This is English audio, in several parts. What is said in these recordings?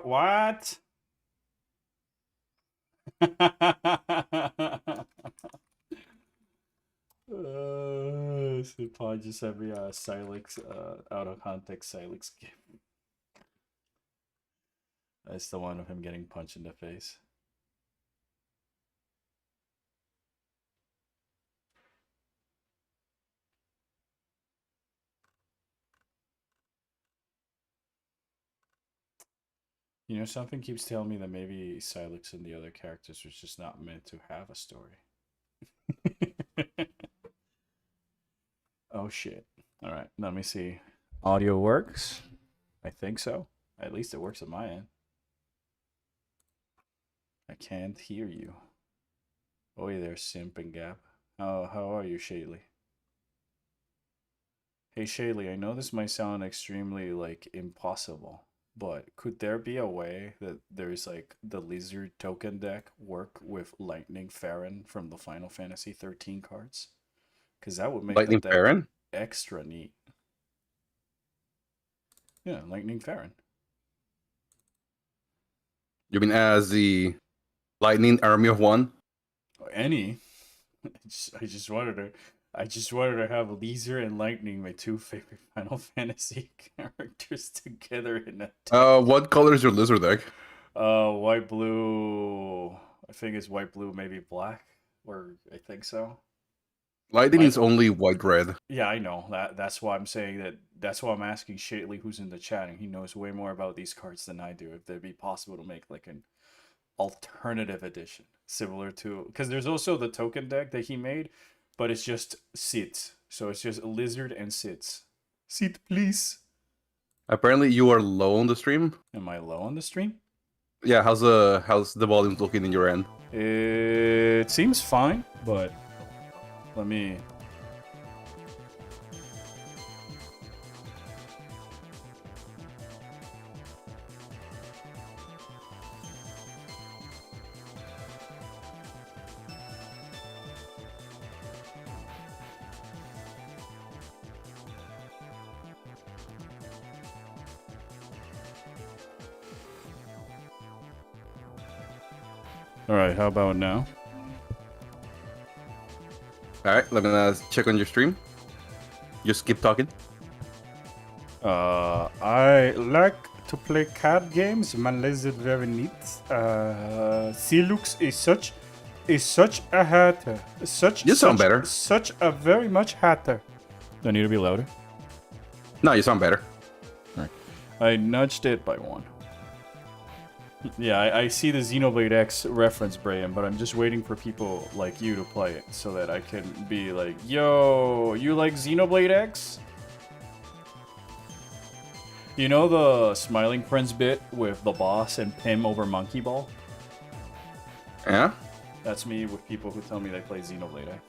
What? So Pod just every Silex out of context Silex game. That's the one of him getting punched in the face. You know, something keeps telling me that maybe Silex and the other characters was just not meant to have a story. Oh shit. Alright, let me see. Audio works? I think so. At least it works on my end. I can't hear you. Oh, yeah, there, Simp and Gap. How are you, Shaylee? Hey, Shaylee, I know this might sound extremely, like, impossible, but could there be a way that there's, like, the Lizard token deck work with Lightning Farron from the Final Fantasy 13 cards? Because that would make Lightning the deck Farron? extra neat. Yeah, Lightning Farron. You mean as the Lightning Army of One? Any. I just wanted to have Leezer and Lightning, my two favorite Final Fantasy characters, together in a deck. What color is your lizard deck? White, blue. I think it's white, blue, maybe black, or I think so. Lightning is only white, red. Yeah, I know That's why I'm saying that. That's why I'm asking Shaitley, who's in the chat, and he knows way more about these cards than I do. If it'd be possible to make like an alternative edition similar to, because there's also the token deck that he made, but it's just Sith, so it's just Lizard and Sith. Sith, please. Apparently you are low on the stream. Am I low on the stream? Yeah, how's the volume looking in your end? It seems fine, but let me. Alright, how about now? Alright, let me check on your stream. Just keep talking. I like to play card games. My lizard very neat. Silux is such a hatter. You sound better. Such a very much hatter. Do I need to be louder? No, you sound better. Alright. I nudged it by one. Yeah, I see the Xenoblade X reference, Brian, but I'm just waiting for people like you to play it so that I can be like, yo, you like Xenoblade X? You know the Smiling Friends bit with the boss and Pim over Monkey Ball? Yeah? That's me with people who tell me they play Xenoblade X.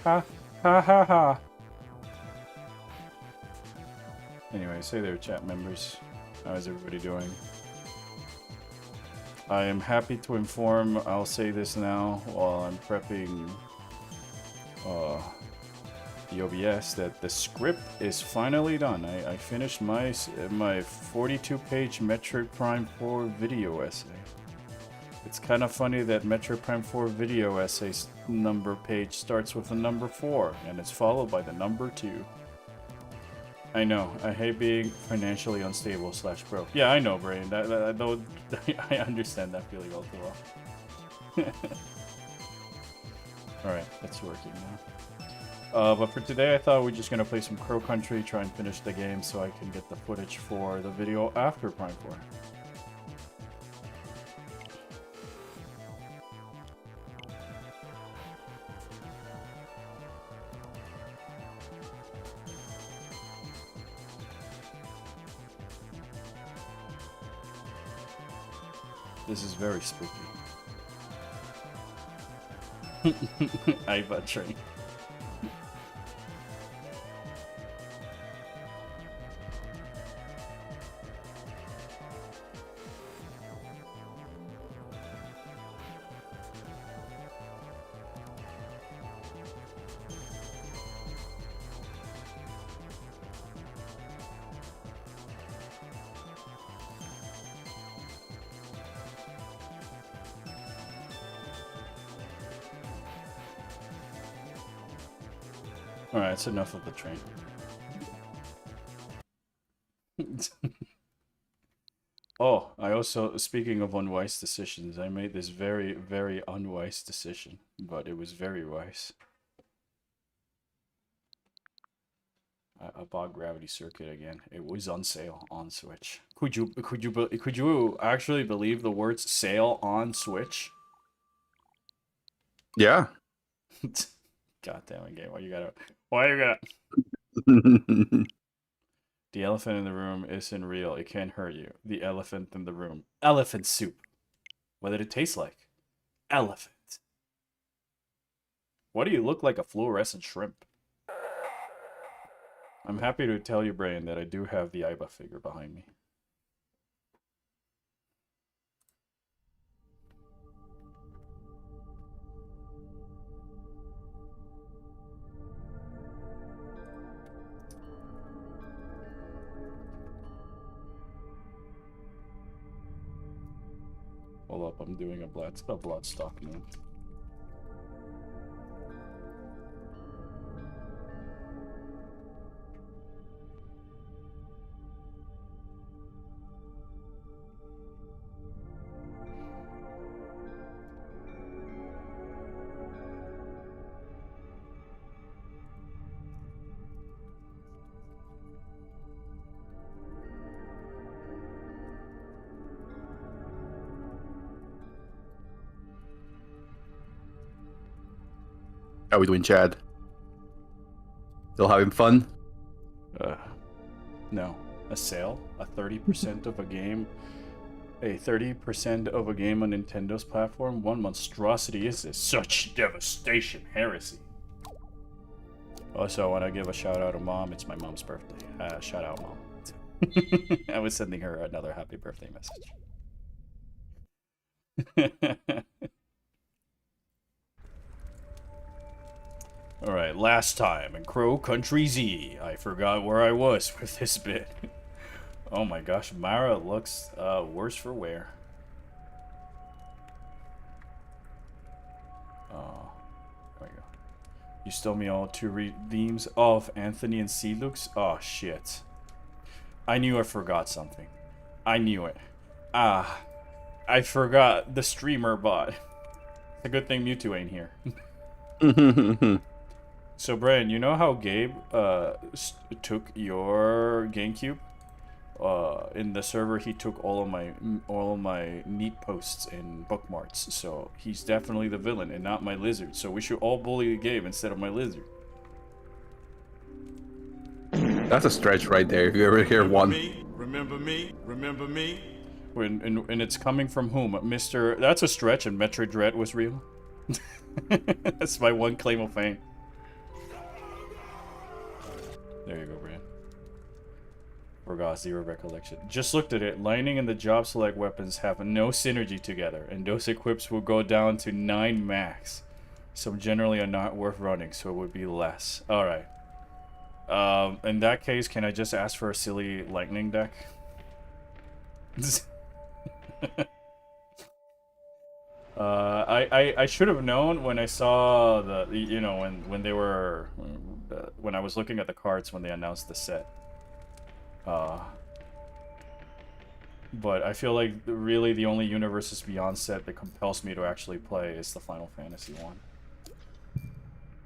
Ha ha ha ha. Anyway, say there, chat members. How is everybody doing? I am happy to inform, I'll say this now while I'm prepping the OBS, that the script is finally done. I finished my 42-page Metroid Prime 4 video essay. It's kind of funny that Metroid Prime 4 video essay number page starts with the number 4 and it's followed by the number 2. I know, I hate being financially unstable / broke. Yeah, I know, Brain. I understand that feeling all too well. Alright, it's working now. But for today, I thought we're just gonna play some Crow Country, try and finish the game so I can get the footage for the video after Prime 4. This is very spooky. Aiba train. Alright, it's enough of the train. Oh, I also, speaking of unwise decisions, I made this very, very unwise decision, but it was very wise. I bought Gravity Circuit again. It was on sale on Switch. Could you actually believe the words "sale on Switch"? Yeah. God damn it, game! Why you gotta? The elephant in the room isn't real. It can't hurt you. The elephant in the room. Elephant soup. What did it taste like? Elephant. Why do you look like a fluorescent shrimp? I'm happy to tell you, Brian, that I do have the Aiba figure behind me. Hold up, I'm doing a bloodstock move. How we doing, Chad? Still having fun? No. A sale? A 30% of a game? A 30% of a game on Nintendo's platform? What monstrosity is this? Such devastation. Heresy. Also, I want to give a shout out to Mom. It's my mom's birthday. Shout out, Mom. I was sending her another happy birthday message. Alright, last time in Crow Country Z. I forgot where I was with this bit. Oh my gosh, Mara looks worse for wear. Oh, there we go. You stole me all 2 redeems of Anthony and Celux? Oh shit. I knew I forgot something. I knew it. Ah, I forgot the streamer bot. It's a good thing Mewtwo ain't here. So, Brian, you know how Gabe took your GameCube? In the server, he took all of my neat posts and bookmarks. So he's definitely the villain and not my lizard. So we should all bully Gabe instead of my lizard. That's a stretch right there. If you ever hear one. Remember me? Remember me? And it's coming from whom? Mr. That's a stretch, and Metroid Dread was real. That's my one claim of fame. There you go, Brian. Forgot, zero recollection. Just looked at it. Lightning and the job select weapons have no synergy together, and those equips will go down to 9 max. Some generally are not worth running, so it would be less. Alright. In that case, can I just ask for a silly lightning deck? I should have known when I saw the, you know, when they were, when I was looking at the cards when they announced the set. But I feel like really the only Universes Beyond set that compels me to actually play is the Final Fantasy one.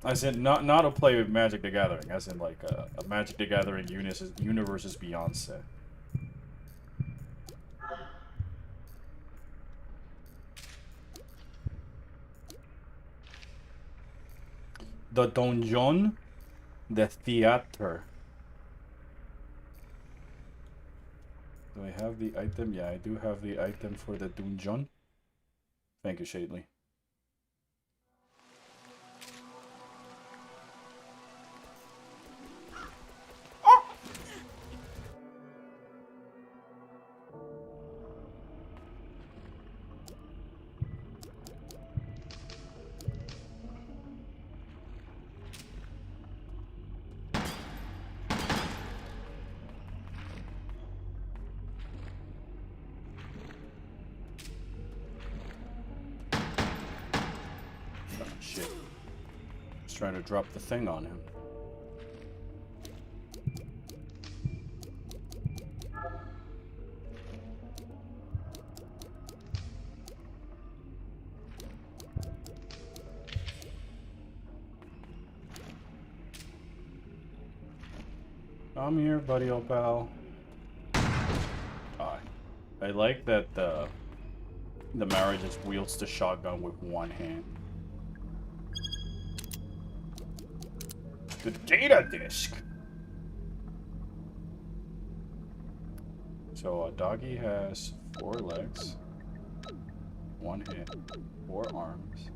As in, not to play with Magic the Gathering, as in like a Magic the Gathering Universes Beyond set. The Donjon de Theater. Do I have the item? Yeah, I do have the item for the Donjon. Thank you, Shadley. Trying to drop the thing on him. I'm here, buddy, old pal. I like that the Mara just wields the shotgun with one hand. The data disk. So a doggy has 4 legs, 1 hand, 4 arms,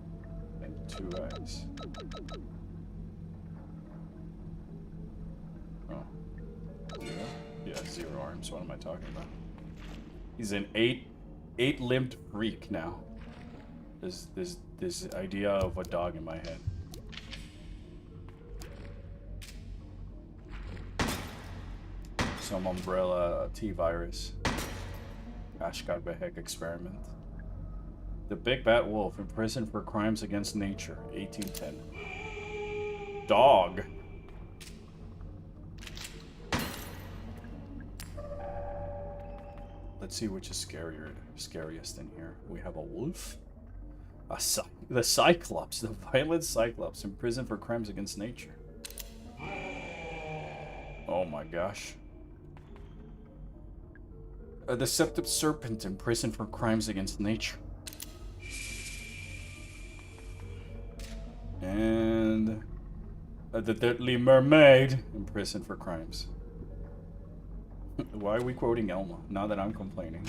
and 2 eyes. Oh, 0? Yeah, 0 arms. What am I talking about? He's an 8-limbed freak now. There's this idea of a dog in my head. Some Umbrella T-Virus. Ashgar Behek experiment. The Big Bad Wolf, imprisoned for crimes against nature, 1810. Dog. Let's see which is scariest in here. We have a wolf. The Cyclops, the violent Cyclops, imprisoned for crimes against nature. Oh my gosh. A deceptive serpent imprisoned for crimes against nature. And the deadly mermaid imprisoned for crimes. Why are we quoting Elma? Not that I'm complaining,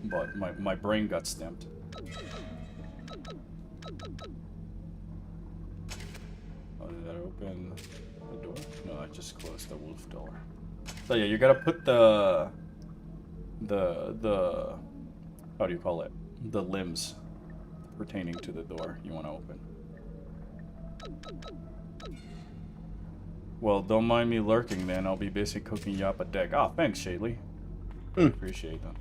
but my brain got stamped. Oh, did that open the door? No, I just closed the wolf door. So yeah, you gotta put the how do you call it? The limbs pertaining to the door you want to open. Well, don't mind me lurking then. I'll be busy cooking you up a deck. Ah, thanks, Shadley. Appreciate that.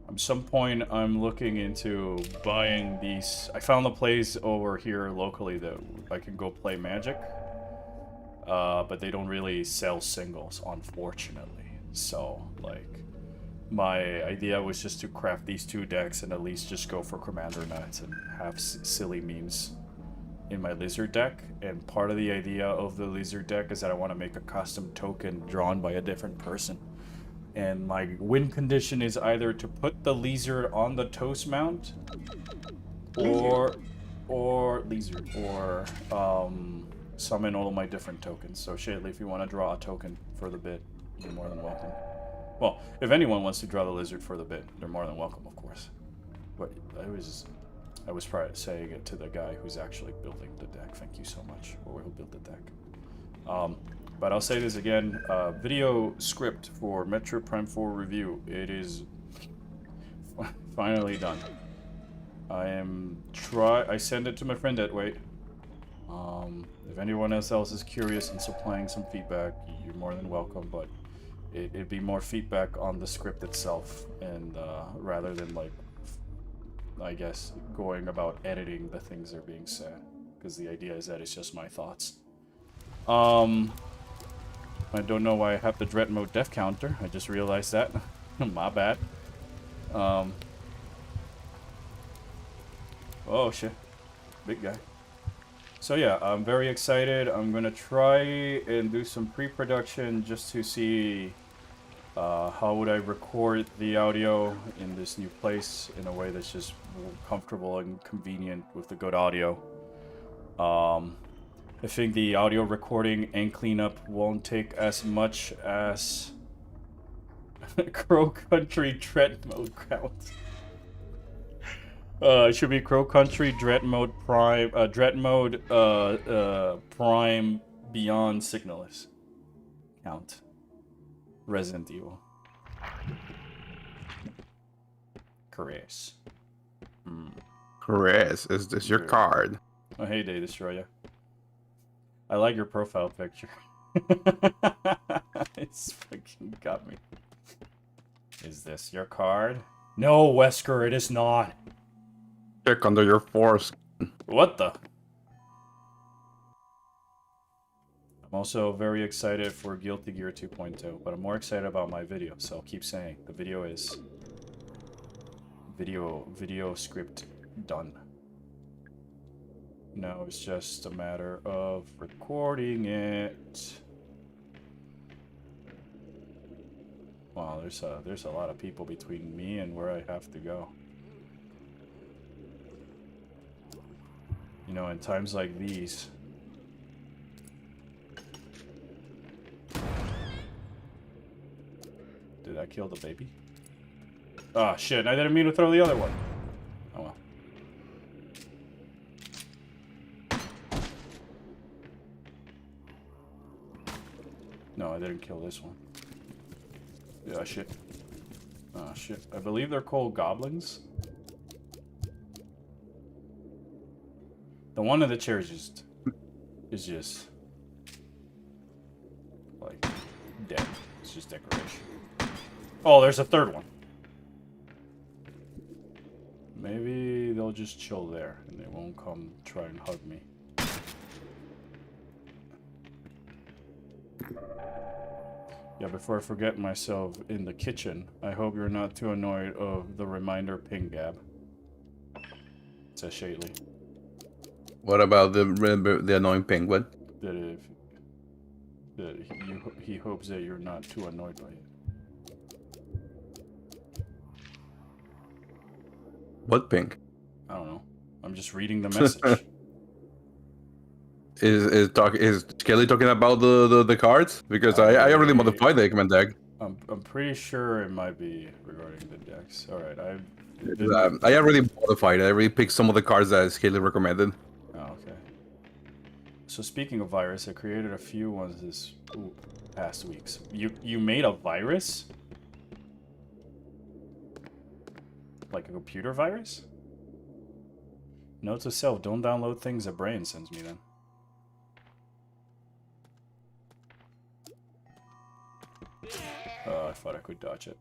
At some point, I'm looking into buying these. I found a place over here locally that I can go play Magic. But they don't really sell singles, unfortunately. So, like, my idea was just to craft these 2 decks and at least just go for Commander Knights and have silly memes in my Lizard deck. And part of the idea of the Lizard deck is that I want to make a custom token drawn by a different person. And my win condition is either to put the Lizard on the Toast Mount, or summon all of my different tokens. So Shadley, if you want to draw a token for the bit, you're more than welcome. Well, if anyone wants to draw the lizard for the bit, they're more than welcome, of course. But I was probably saying it to the guy who's actually building the deck. Thank you so much, or who built the deck. But I'll say this again: video script for Metroid Prime 4 review. It is finally done. I sent it to my friend Edway. If anyone else is curious and supplying some feedback, you're more than welcome. But it'd be more feedback on the script itself, and rather than like, I guess, going about editing the things that are being said, because the idea is that it's just my thoughts. I don't know why I have the Dread Mode death counter. I just realized that. My bad. Oh shit, big guy. So yeah, I'm very excited. I'm gonna try and do some pre-production just to see how would I record the audio in this new place in a way that's just comfortable and convenient with the good audio. I think the audio recording and cleanup won't take as much as Crow Country Dread Mode counts. It should be Crow Country Dread Mode Prime, Dread Mode Prime Beyond Signalis count. Resident Evil. Chris. Chris, is this your card? Oh, hey, Day Destroyer. I like your profile picture. It's fucking got me. Is this your card? No, Wesker, it is not. Check under your force. What the? I'm also very excited for Guilty Gear 2.0, but I'm more excited about my video, so I'll keep saying the video is video script done. Now it's just a matter of recording it. Wow, there's a lot of people between me and where I have to go. You know, in times like these, did I kill the baby? Ah, shit, I didn't mean to throw the other one. Oh well. No, I didn't kill this one. Yeah, shit. Ah, shit. I believe they're called goblins. The one in the chair is just like dead. It's just decoration. Oh, there's a third one. Maybe they'll just chill there and they won't come try and hug me. Yeah, before I forget myself in the kitchen, I hope you're not too annoyed of the reminder ping, Gab. Says Shadley. What about the annoying penguin? That he hopes that you're not too annoyed by it. What pink? I don't know. I'm just reading the message. Is Skelly talking about the cards? Because I already modified the Eggman deck. I'm pretty sure it might be regarding the decks. All right, I already modified it. I already picked some of the cards that Skelly recommended. Oh, okay. So speaking of virus, I created a few ones this past weeks. You made a virus? Like a computer virus? Note to self, don't download things that Brain sends me then. I thought I could dodge it.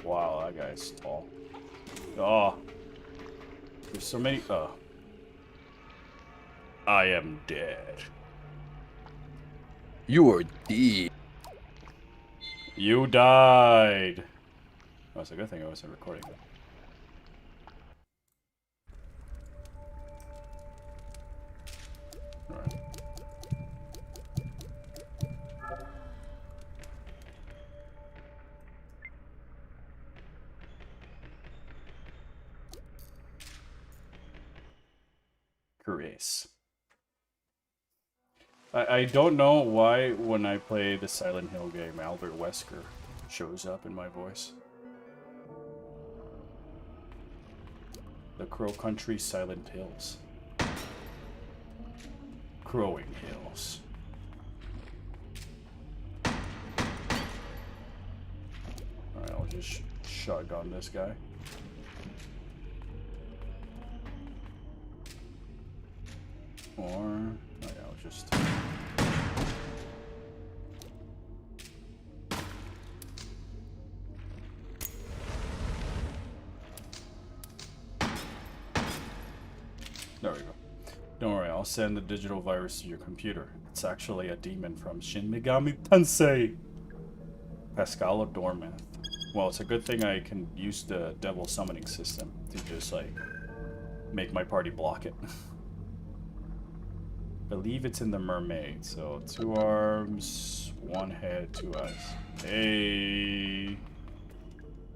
Wow, that guy's tall. Oh. There's so many. I am dead. You are dead. You died. Oh, it's a good thing I wasn't recording. Chris. I don't know why when I play the Silent Hill game, Albert Wesker shows up in my voice. The Crow Country Silent Hills. Crowing Hills. Alright, I'll just shotgun this guy. Or... oh yeah, I'll just... there we go. Don't worry, I'll send the digital virus to your computer. It's actually a demon from Shin Megami Tensei! Pascal Dormath. Well, it's a good thing I can use the devil summoning system to just, like, make my party block it. Believe it's in the mermaid, so 2 arms, 1 head, 2 eyes. Hey!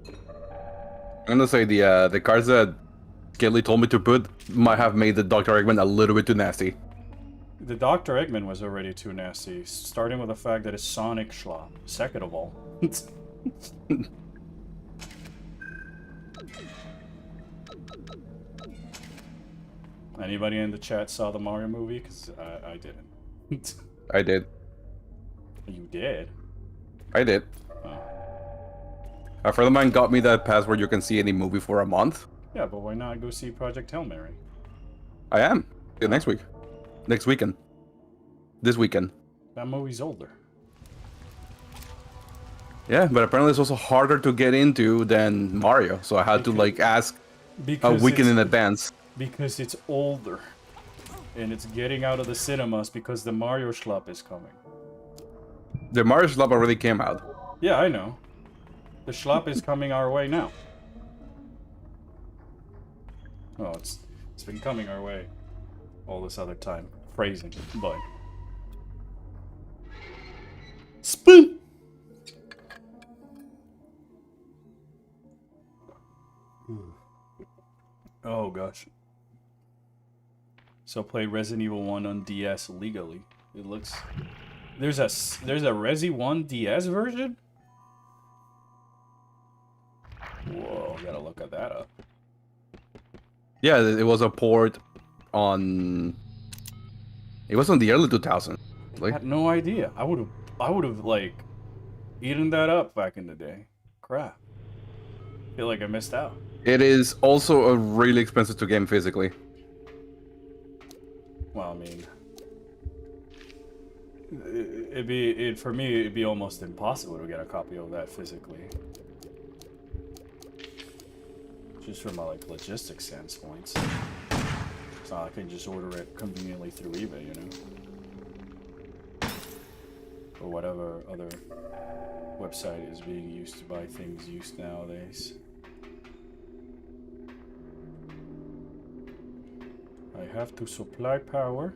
I'm gonna say the cards that Kelly told me to put might have made the Dr. Eggman a little bit too nasty. The Dr. Eggman was already too nasty, starting with the fact that it's Sonic Schlop. Second of all. Anybody in the chat saw the Mario movie? Because I didn't. I did. You did? I did. Oh. A friend of mine got me that pass where you can see any movie for a month. Yeah, but why not go see Project Hail Mary? I am. Yeah, next week. Next weekend. This weekend. That movie's older. Yeah, but apparently it's also harder to get into than Mario, so I had to like ask a weekend in advance. Because it's older. And it's getting out of the cinemas because the Mario Schlop is coming. The Mario Schlop already came out. Yeah, I know. The Schlop is coming our way now. Oh, it's been coming our way all this other time. Phrasing, but... Spoon! Oh gosh. So play Resident Evil 1 on DS legally. It looks... There's a Resi 1 DS version? Whoa, gotta look at that up. Yeah, it was a port on... It was on the early 2000s. I Like, had no idea. I would have like eaten that up back in the day. Crap. Feel like I missed out. it is also a really expensive to game physically. Well, I mean, for me it'd be almost impossible to get a copy of that physically. Just from a like logistics standpoint. It's not like I can just order it conveniently through eBay, you know? Or whatever other website is being used to buy things used nowadays. I have to supply power.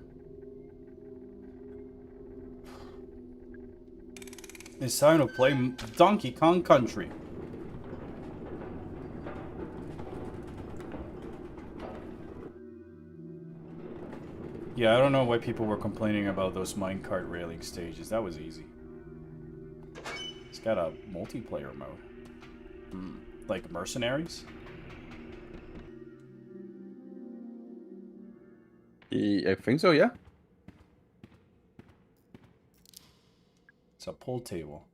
It's time to play Donkey Kong Country. Yeah, I don't know why people were complaining about those minecart railing stages. That was easy. It's got a multiplayer mode. Like Mercenaries? I think so, yeah. It's a pool table.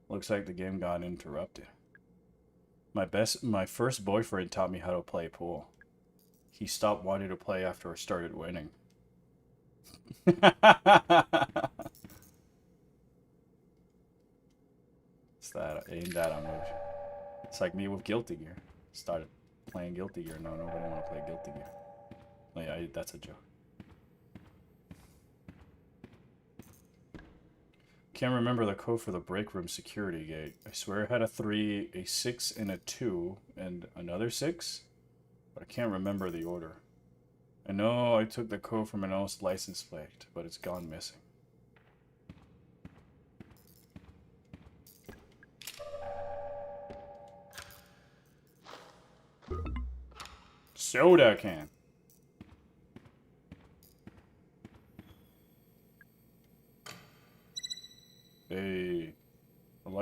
Looks like the game got interrupted. My first boyfriend taught me how to play pool. He stopped wanting to play after I started winning. Ain't that a move? It's like me with Guilty Gear. Started playing Guilty Gear. No, nobody want to play Guilty Gear. Oh, yeah, that's a joke. Can't remember the code for the break room security gate. I swear I had a 3, a 6, and a 2, and another 6, but I can't remember the order. I know I took the code from an old license plate, but it's gone missing. Soda can.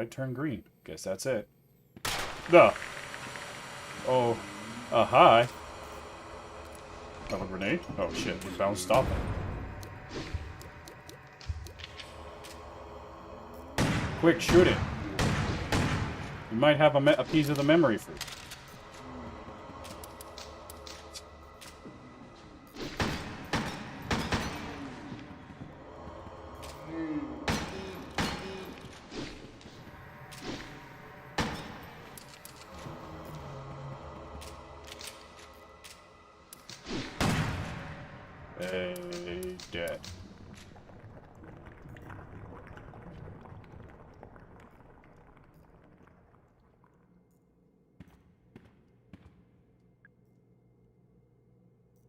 light turned green. Guess that's it. Duh. Oh. Hi. Have a grenade? Oh shit, we bounced off it. Quick, shoot it. You might have a piece of the memory fruit. Dead.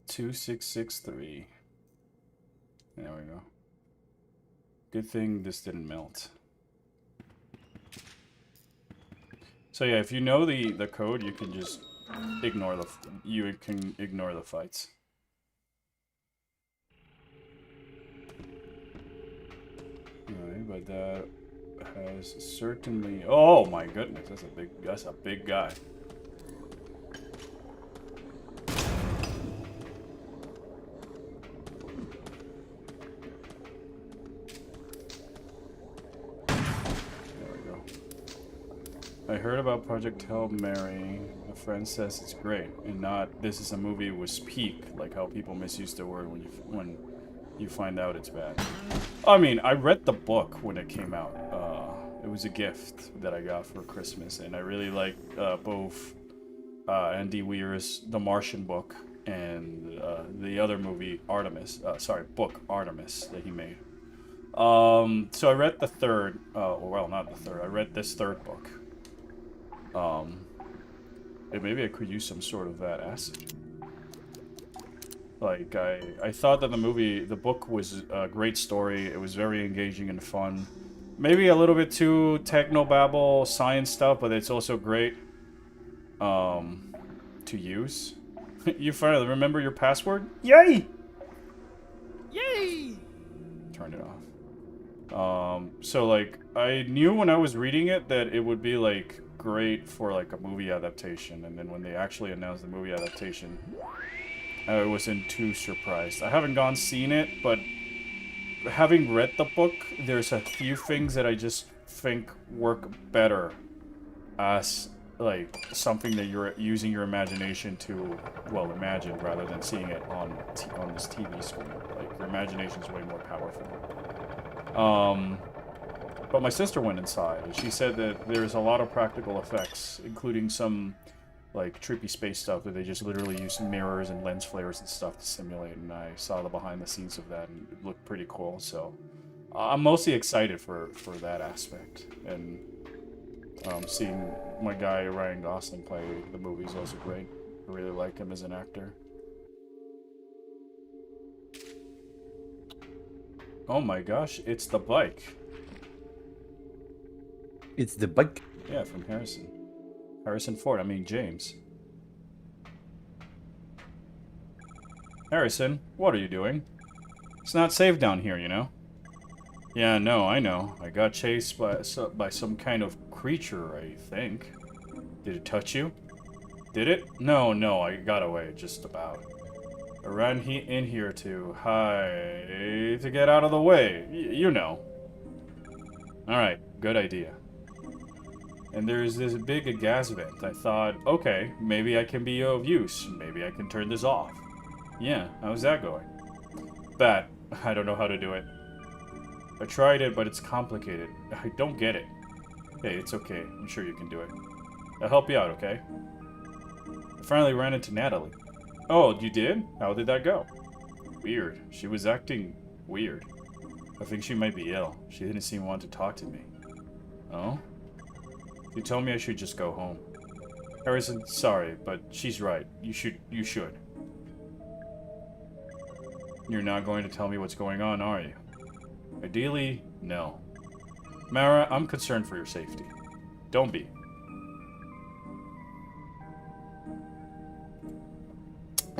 Two 663. There we go. Good thing this didn't melt. So yeah, if you know the code, you can just ignore the fights. Alright, but that has certainly. Oh my goodness, that's a big guy. I heard about Project Hail Mary. A friend says it's great, and not this is a movie with speak, like how people misuse the word when you find out it's bad. I mean, I read the book when it came out. It was a gift that I got for Christmas, and I really like both Andy Weir's The Martian book and the other movie Artemis. Book Artemis that he made. So I read the third. Well, not the third. I read this third book. And maybe I could use some sort of that acid. Like, I thought that the book was a great story. It was very engaging and fun. Maybe a little bit too technobabble science stuff, but it's also great, to use. You finally remember your password? Yay! Yay! Turn it off. So, like, I knew when I was reading it that it would be, like, great for, like, a movie adaptation. And then when they actually announced the movie adaptation, I wasn't too surprised. I haven't seen it, but having read the book, there's a few things that I just think work better as, like, something that you're using your imagination to, well, imagine rather than seeing it on this TV screen. Like, your imagination's way more powerful. But my sister went inside, and she said that there's a lot of practical effects, including some, like, trippy space stuff that they just literally use mirrors and lens flares and stuff to simulate, and I saw the behind the scenes of that, and it looked pretty cool, so I'm mostly excited for that aspect, and seeing my guy Ryan Gosling play the movie is also great. I really like him as an actor. Oh my gosh, it's the bike. It's the bike. Yeah, from Harrison Ford, I mean James. Harrison, what are you doing? It's not safe down here, you know? Yeah, no, I know. I got chased by some kind of creature, I think. Did it touch you? Did it? No, I got away, just about. I ran in here to get out of the way. You know. Alright, good idea. And there's this big gas vent. I thought, okay, maybe I can be of use. Maybe I can turn this off. Yeah, how's that going? Bad. I don't know how to do it. I tried it, but it's complicated. I don't get it. Hey, it's okay. I'm sure you can do it. I'll help you out, okay? I finally ran into Natalie. Oh, you did? How did that go? Weird. She was acting weird. I think she might be ill. She didn't seem to want to talk to me. Oh? You told me I should just go home. Harrison, sorry, but she's right. You should. You're not going to tell me what's going on, are you? Ideally, no. Mara, I'm concerned for your safety. Don't be.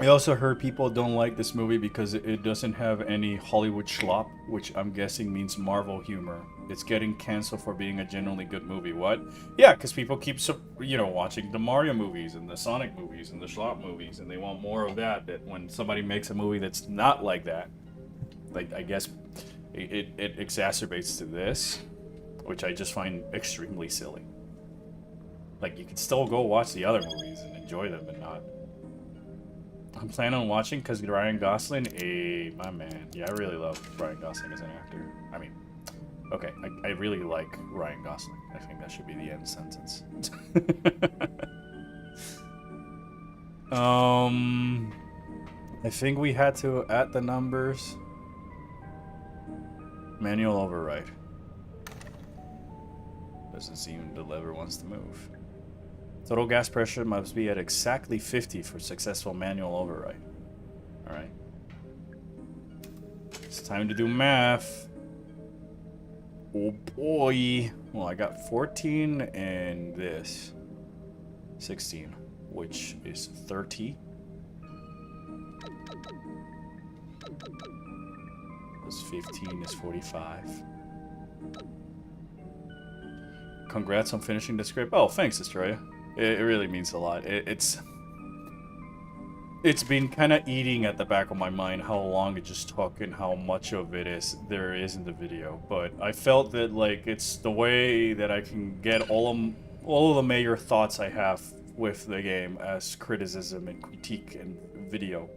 I also heard people don't like this movie because it doesn't have any Hollywood schlop, which I'm guessing means Marvel humor. It's getting canceled for being a genuinely good movie. What? Yeah, because people keep, watching the Mario movies and the Sonic movies and the schlop movies, and they want more of that. That when somebody makes a movie that's not like that, like, I guess it exacerbates to this, which I just find extremely silly. Like, you can still go watch the other movies and enjoy them, but not. I'm planning on watching because Ryan Gosling, my man. Yeah, I really love Ryan Gosling as an actor. I mean, okay, I really like Ryan Gosling. I think that should be the end sentence. I think we had to add the numbers. Manual override. Doesn't seem the lever wants to move. Total gas pressure must be at exactly 50 for successful manual override. Alright. It's time to do math. Oh boy. Well, I got 14 and this. 16, which is 30. Plus 15 is 45. Congrats on finishing the script. Oh, thanks, Australia. It really means a lot. It's been kind of eating at the back of my mind how long it just took and how much of it there is in the video. But I felt that, like, it's the way that I can get all of the major thoughts I have with the game as criticism and critique and video,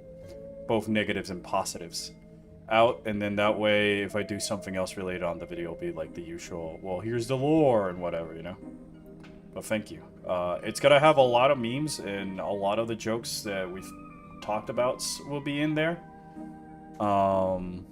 both negatives and positives, out, and then that way if I do something else related on the video, it'll be like the usual, well, here's the lore and whatever, you know. But thank you. It's gonna have a lot of memes, and a lot of the jokes that we've talked about will be in there. I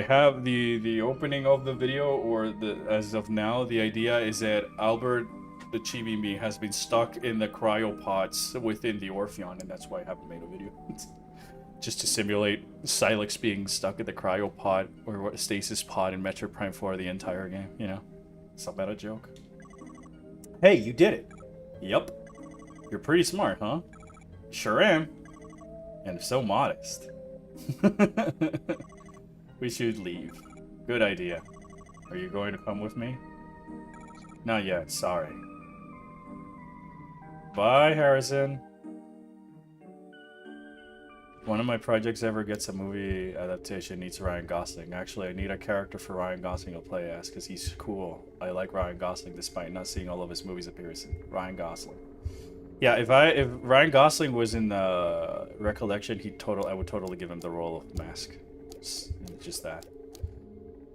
have the opening of the video, or as of now, the idea is that Albert the Chibi-Me has been stuck in the cryopods within the Orpheon, and that's why I haven't made a video. Just to simulate Silex being stuck in the cryopod or stasis pod in Metroid Prime 4 the entire game, you know? It's not bad a joke. Hey, you did it. Yep. You're pretty smart, huh? Sure am. And so modest. We should leave. Good idea. Are you going to come with me? Not yet, sorry. Bye, Harrison. One of my projects ever gets a movie adaptation needs Ryan Gosling. Actually, I need a character for Ryan Gosling to play as, because he's cool. I like Ryan Gosling despite not seeing all of his movies appearances. Ryan Gosling. Yeah, if Ryan Gosling was in the Recollection, I would totally give him the role of Mask. Just that.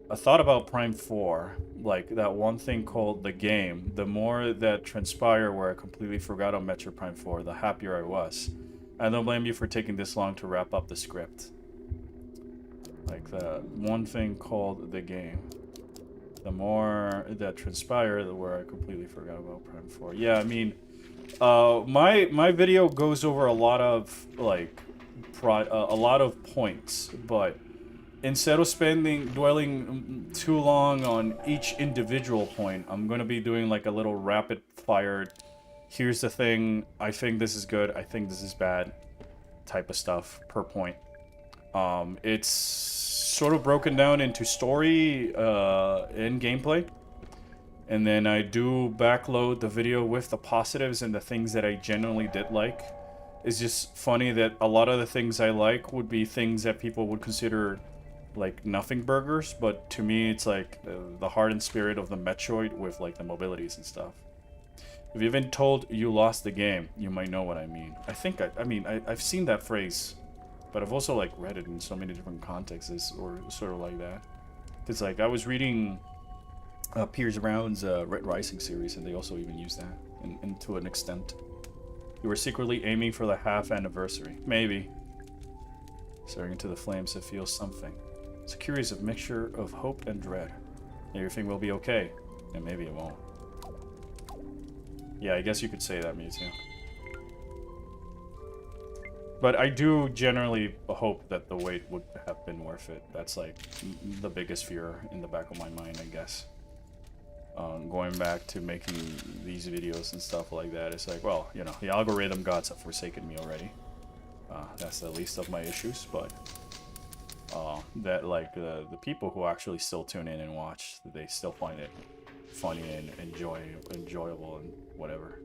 I thought about Prime 4, like that one thing called the game. The more that transpired where I completely forgot on Metroid Prime 4, the happier I was. I don't blame you for taking this long to wrap up the script. Like the one thing called the game. The more that transpired, the more I completely forgot about Prime 4. Yeah, I mean, my video goes over a lot of like a lot of points, but instead of dwelling too long on each individual point, I'm gonna be doing like a little rapid fire. Here's the thing, I think this is good, I think this is bad, type of stuff per point. It's sort of broken down into story and gameplay. And then I do backload the video with the positives and the things that I genuinely did like. It's just funny that a lot of the things I like would be things that people would consider like nothing burgers, but to me it's like the heart and spirit of the Metroid with like the mobilities and stuff. If you've been told you lost the game, you might know what I mean. I've seen that phrase, but I've also like read it in so many different contexts or sort of like that. It's like I was reading Piers Brown's Red Rising series, and they also even use that, and to an extent. You were secretly aiming for the half anniversary. Maybe. Staring into the flames, it feels something. It's a curious mixture of hope and dread. Everything will be okay, and maybe it won't. Yeah, I guess you could say that, Mewtwo. But I do generally hope that the wait would have been worth it. That's like the biggest fear in the back of my mind, I guess. going back to making these videos and stuff like that. It's like, well, you know, the algorithm gods have forsaken me already. That's the least of my issues, but that like the people who actually still tune in and watch, they still find it funny and enjoyable and whatever.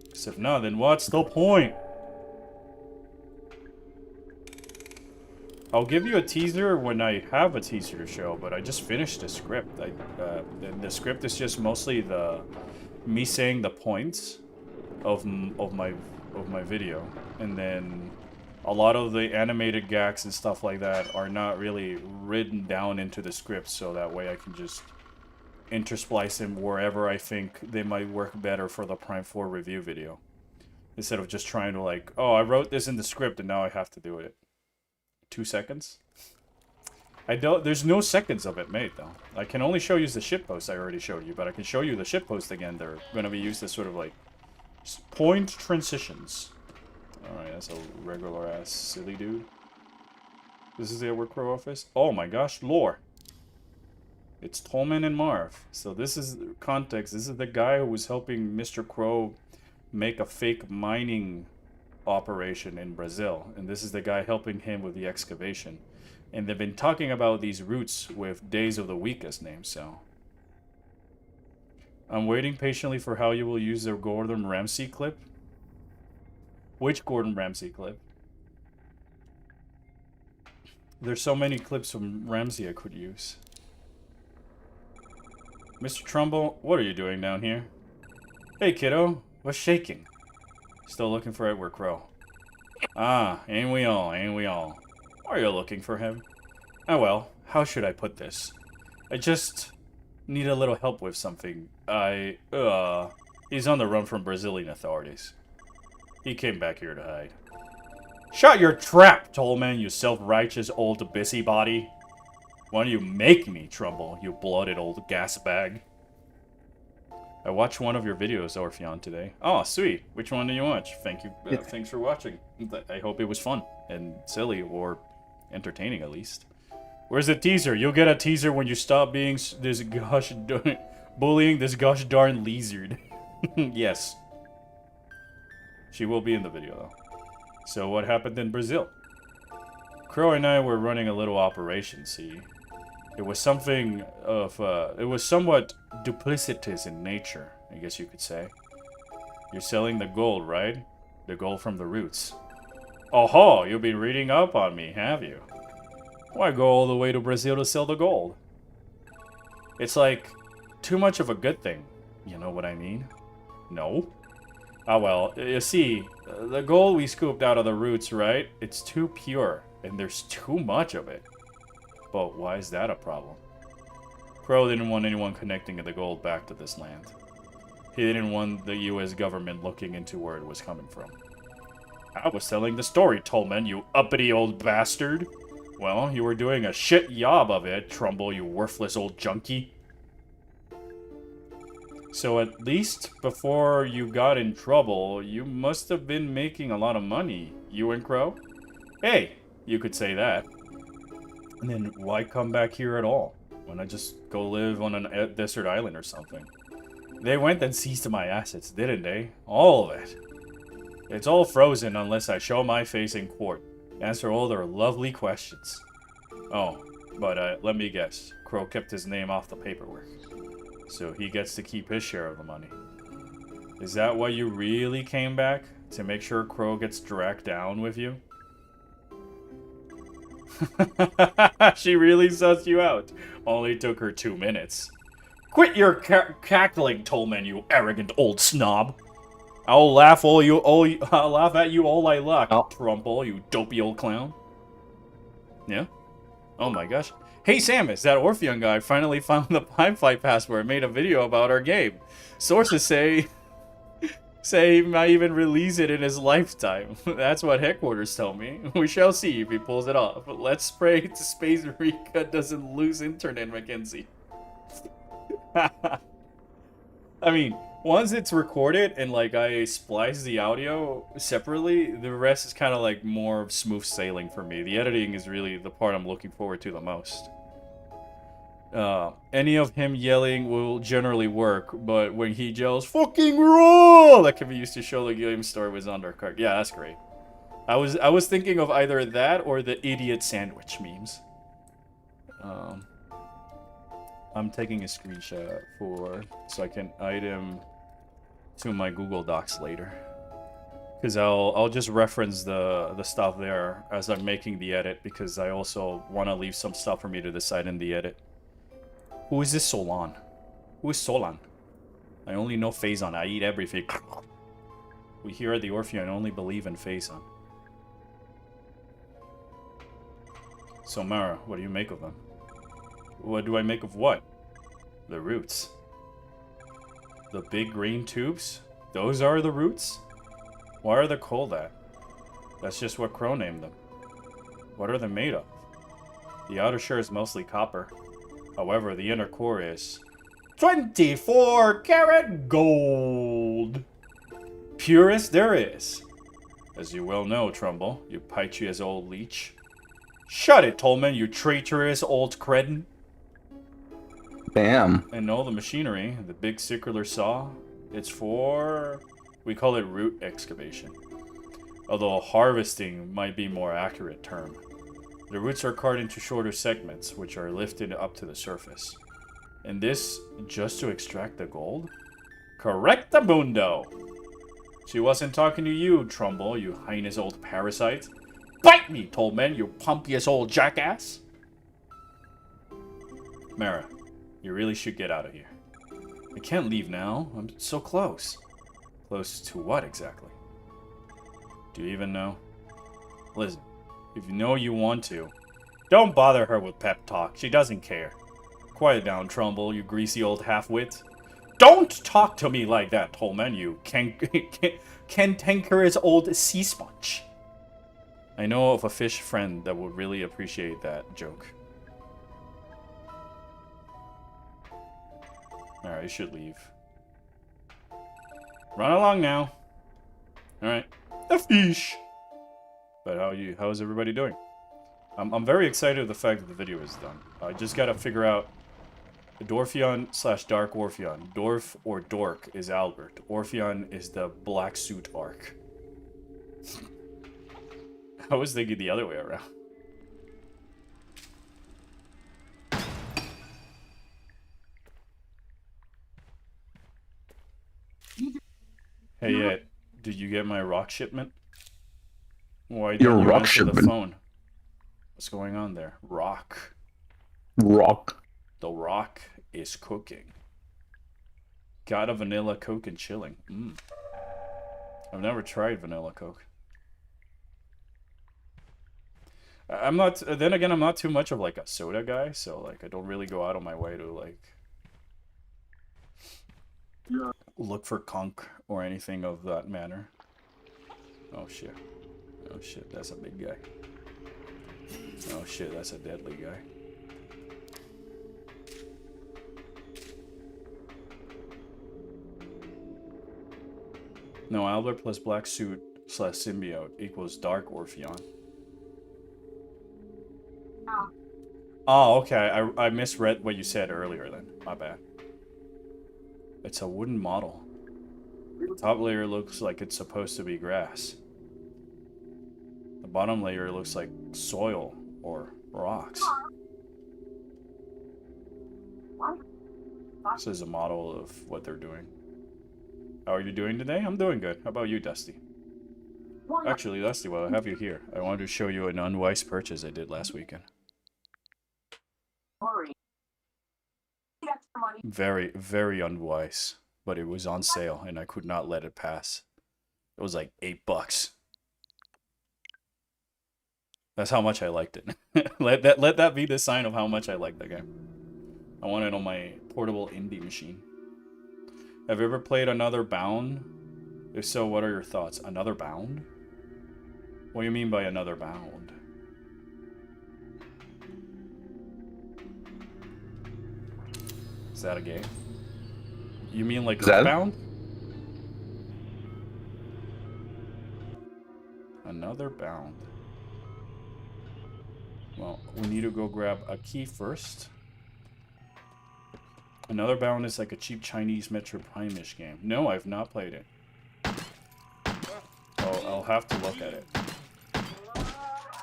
Because if not, then what's the point? I'll give you a teaser when I have a teaser to show, but I just finished the script. The script is just mostly me saying the points of my video, and then a lot of the animated gags and stuff like that are not really written down into the script, so that way I can just intersplice them wherever I think they might work better for the Prime 4 review video, instead of just trying to like, oh, I wrote this in the script and now I have to do it. 2 seconds? There's no seconds of it made, though. I can only show you the shitposts I already showed you, but I can show you the shitposts again. They're going to be used as sort of like point transitions. Alright, that's a regular-ass silly dude. This is the Edward Crow office. Oh my gosh, lore. It's Tolman and Marv. So this is context. This is the guy who was helping Mr. Crow make a fake mining operation in Brazil, and this is the guy helping him with the excavation, and they've been talking about these routes with days of the week as names. So I'm waiting patiently for how you will use the Gordon Ramsay clip. Which Gordon Ramsay clip? There's so many clips from Ramsay I could use. Mr. Trumbull, what are you doing down here? Hey kiddo, what's shaking? Still looking for Edward Crow. Ah, ain't we all, ain't we all. Are you looking for him? Oh well, how should I put this? I just need a little help with something. He's on the run from Brazilian authorities. He came back here to hide. Shut your trap, Tolman, you self-righteous old busybody. Why don't you make me, Trumbull, you bloated old gas bag? I watched one of your videos, Orpheon, today. Oh, sweet. Which one do you watch? Thank you. Thanks for watching. I hope it was fun and silly, or entertaining at least. Where's the teaser? You'll get a teaser when you stop being this bullying this gosh darn lizard. Yes. She will be in the video, though. So what happened in Brazil? Crow and I were running a little operation, see? It was something of, it was somewhat duplicitous in nature, I guess you could say. You're selling the gold, right? The gold from the roots. Oh-ho, you've been reading up on me, have you? Why go all the way to Brazil to sell the gold? It's like, too much of a good thing. You know what I mean? No? Ah well, you see, the gold we scooped out of the roots, right? It's too pure, and there's too much of it. But why is that a problem? Crow didn't want anyone connecting the gold back to this land. He didn't want the US government looking into where it was coming from. I was telling the story, Tolman, you uppity old bastard. Well, you were doing a shit job of it, Trumbull, you worthless old junkie. So at least before you got in trouble, you must have been making a lot of money, you and Crow? Hey, you could say that. And then why come back here at all? Why not just go live on a desert island or something? They went and seized my assets, didn't they? All of it. It's all frozen unless I show my face in court. Answer all their lovely questions. Oh, but let me guess. Crow kept his name off the paperwork. So he gets to keep his share of the money. Is that why you really came back? To make sure Crow gets dragged down with you? She really sussed you out. Only took her 2 minutes. Quit your cackling, Tolman, you arrogant old snob. I'll laugh at you all I like, Trumbull, you dopey old clown. Yeah? Oh my gosh. Hey Samus, that Orpheon guy finally found the Pipefly password and made a video about our game. Sources say he might even release it in his lifetime. That's what headquarters tell me. We shall see if he pulls it off. Let's pray to Space Rika doesn't lose internet, Mackenzie. I mean, once it's recorded and like I splice the audio separately, the rest is kind of like more smooth sailing for me. The editing is really the part I'm looking forward to the most. Any of him yelling will generally work, but when he yells "fucking roll," that can be used to show the game story was undercut. Yeah, that's great. I was thinking of either that or the idiot sandwich memes. I'm taking a screenshot so I can item to my Google Docs later. Because I'll just reference the stuff there as I'm making the edit, because I also want to leave some stuff for me to decide in the edit. Who is this Solan? Who is Solan? I only know Phazon. I eat everything. We here at the Orpheon only believe in Phazon. So Mara, what do you make of them? What do I make of what? The roots. The big green tubes? Those are the roots? Why are they called that? That's just what Crow named them. What are they made of? The outer shell is mostly copper. However, the inner core is 24-karat gold. Purest there is. As you well know, Trumbull, you piteous old leech. Shut it, Tolman, you traitorous old cretin. Damn. And all the machinery, the big circular saw, it's for... we call it root excavation. Although harvesting might be a more accurate term. The roots are carved into shorter segments, which are lifted up to the surface. And this, just to extract the gold? Correctamundo! She wasn't talking to you, Trumbull, you heinous old parasite. Bite me, Tolman, you pumpiest old jackass! Mara, you really should get out of here. I can't leave now. I'm so close. Close to what exactly? Do you even know? Listen, if you know you want to, don't bother her with pep talk. She doesn't care. Quiet down, Trumbull, you greasy old half-wit. Don't talk to me like that, Tolman, you cantankerous old sea sponge. I know of a fish friend that would really appreciate that joke. Alright, you should leave. Run along now. Alright. A fish! But how's everybody doing? I'm very excited with the fact that the video is done. I just gotta figure out the Dorpheon/Dark Orpheon. Dorf or Dork is Albert. Orpheon is the black suit arc. I was thinking the other way around. Hey, did you get my rock shipment? Why didn't you rock answer shipment? the phone? What's going on there? Rock. Rock. The rock is cooking. Got a vanilla Coke and chilling. I've never tried vanilla Coke. I'm not, then again, I'm not too much of like a soda guy, so like I don't really go out of my way to like look for conch or anything of that manner. Oh shit. Oh shit, that's a big guy. Oh shit, that's a deadly guy. No, Albert plus black suit / symbiote equals Dark Orpheon. Oh, okay. I misread what you said earlier then. My bad. It's a wooden model. The top layer looks like it's supposed to be grass. The bottom layer looks like soil or rocks. This is a model of what they're doing. How are you doing today? I'm doing good. How about you, Dusty? Actually, Dusty, while I have you here, I wanted to show you an unwise purchase I did last weekend. Very, very unwise. But it was on sale, and I could not let it pass. It was like $8. That's how much I liked it. let that be the sign of how much I liked that game. I want it on my portable indie machine. Have you ever played Another Bound? If so, what are your thoughts? Another Bound? What do you mean by Another Bound? Is that a game? You mean like Bound? Another Bound. Well, we need to go grab a key first. Another Bound is like a cheap Chinese Metro Prime-ish game. No, I've not played it. I'll have to look at it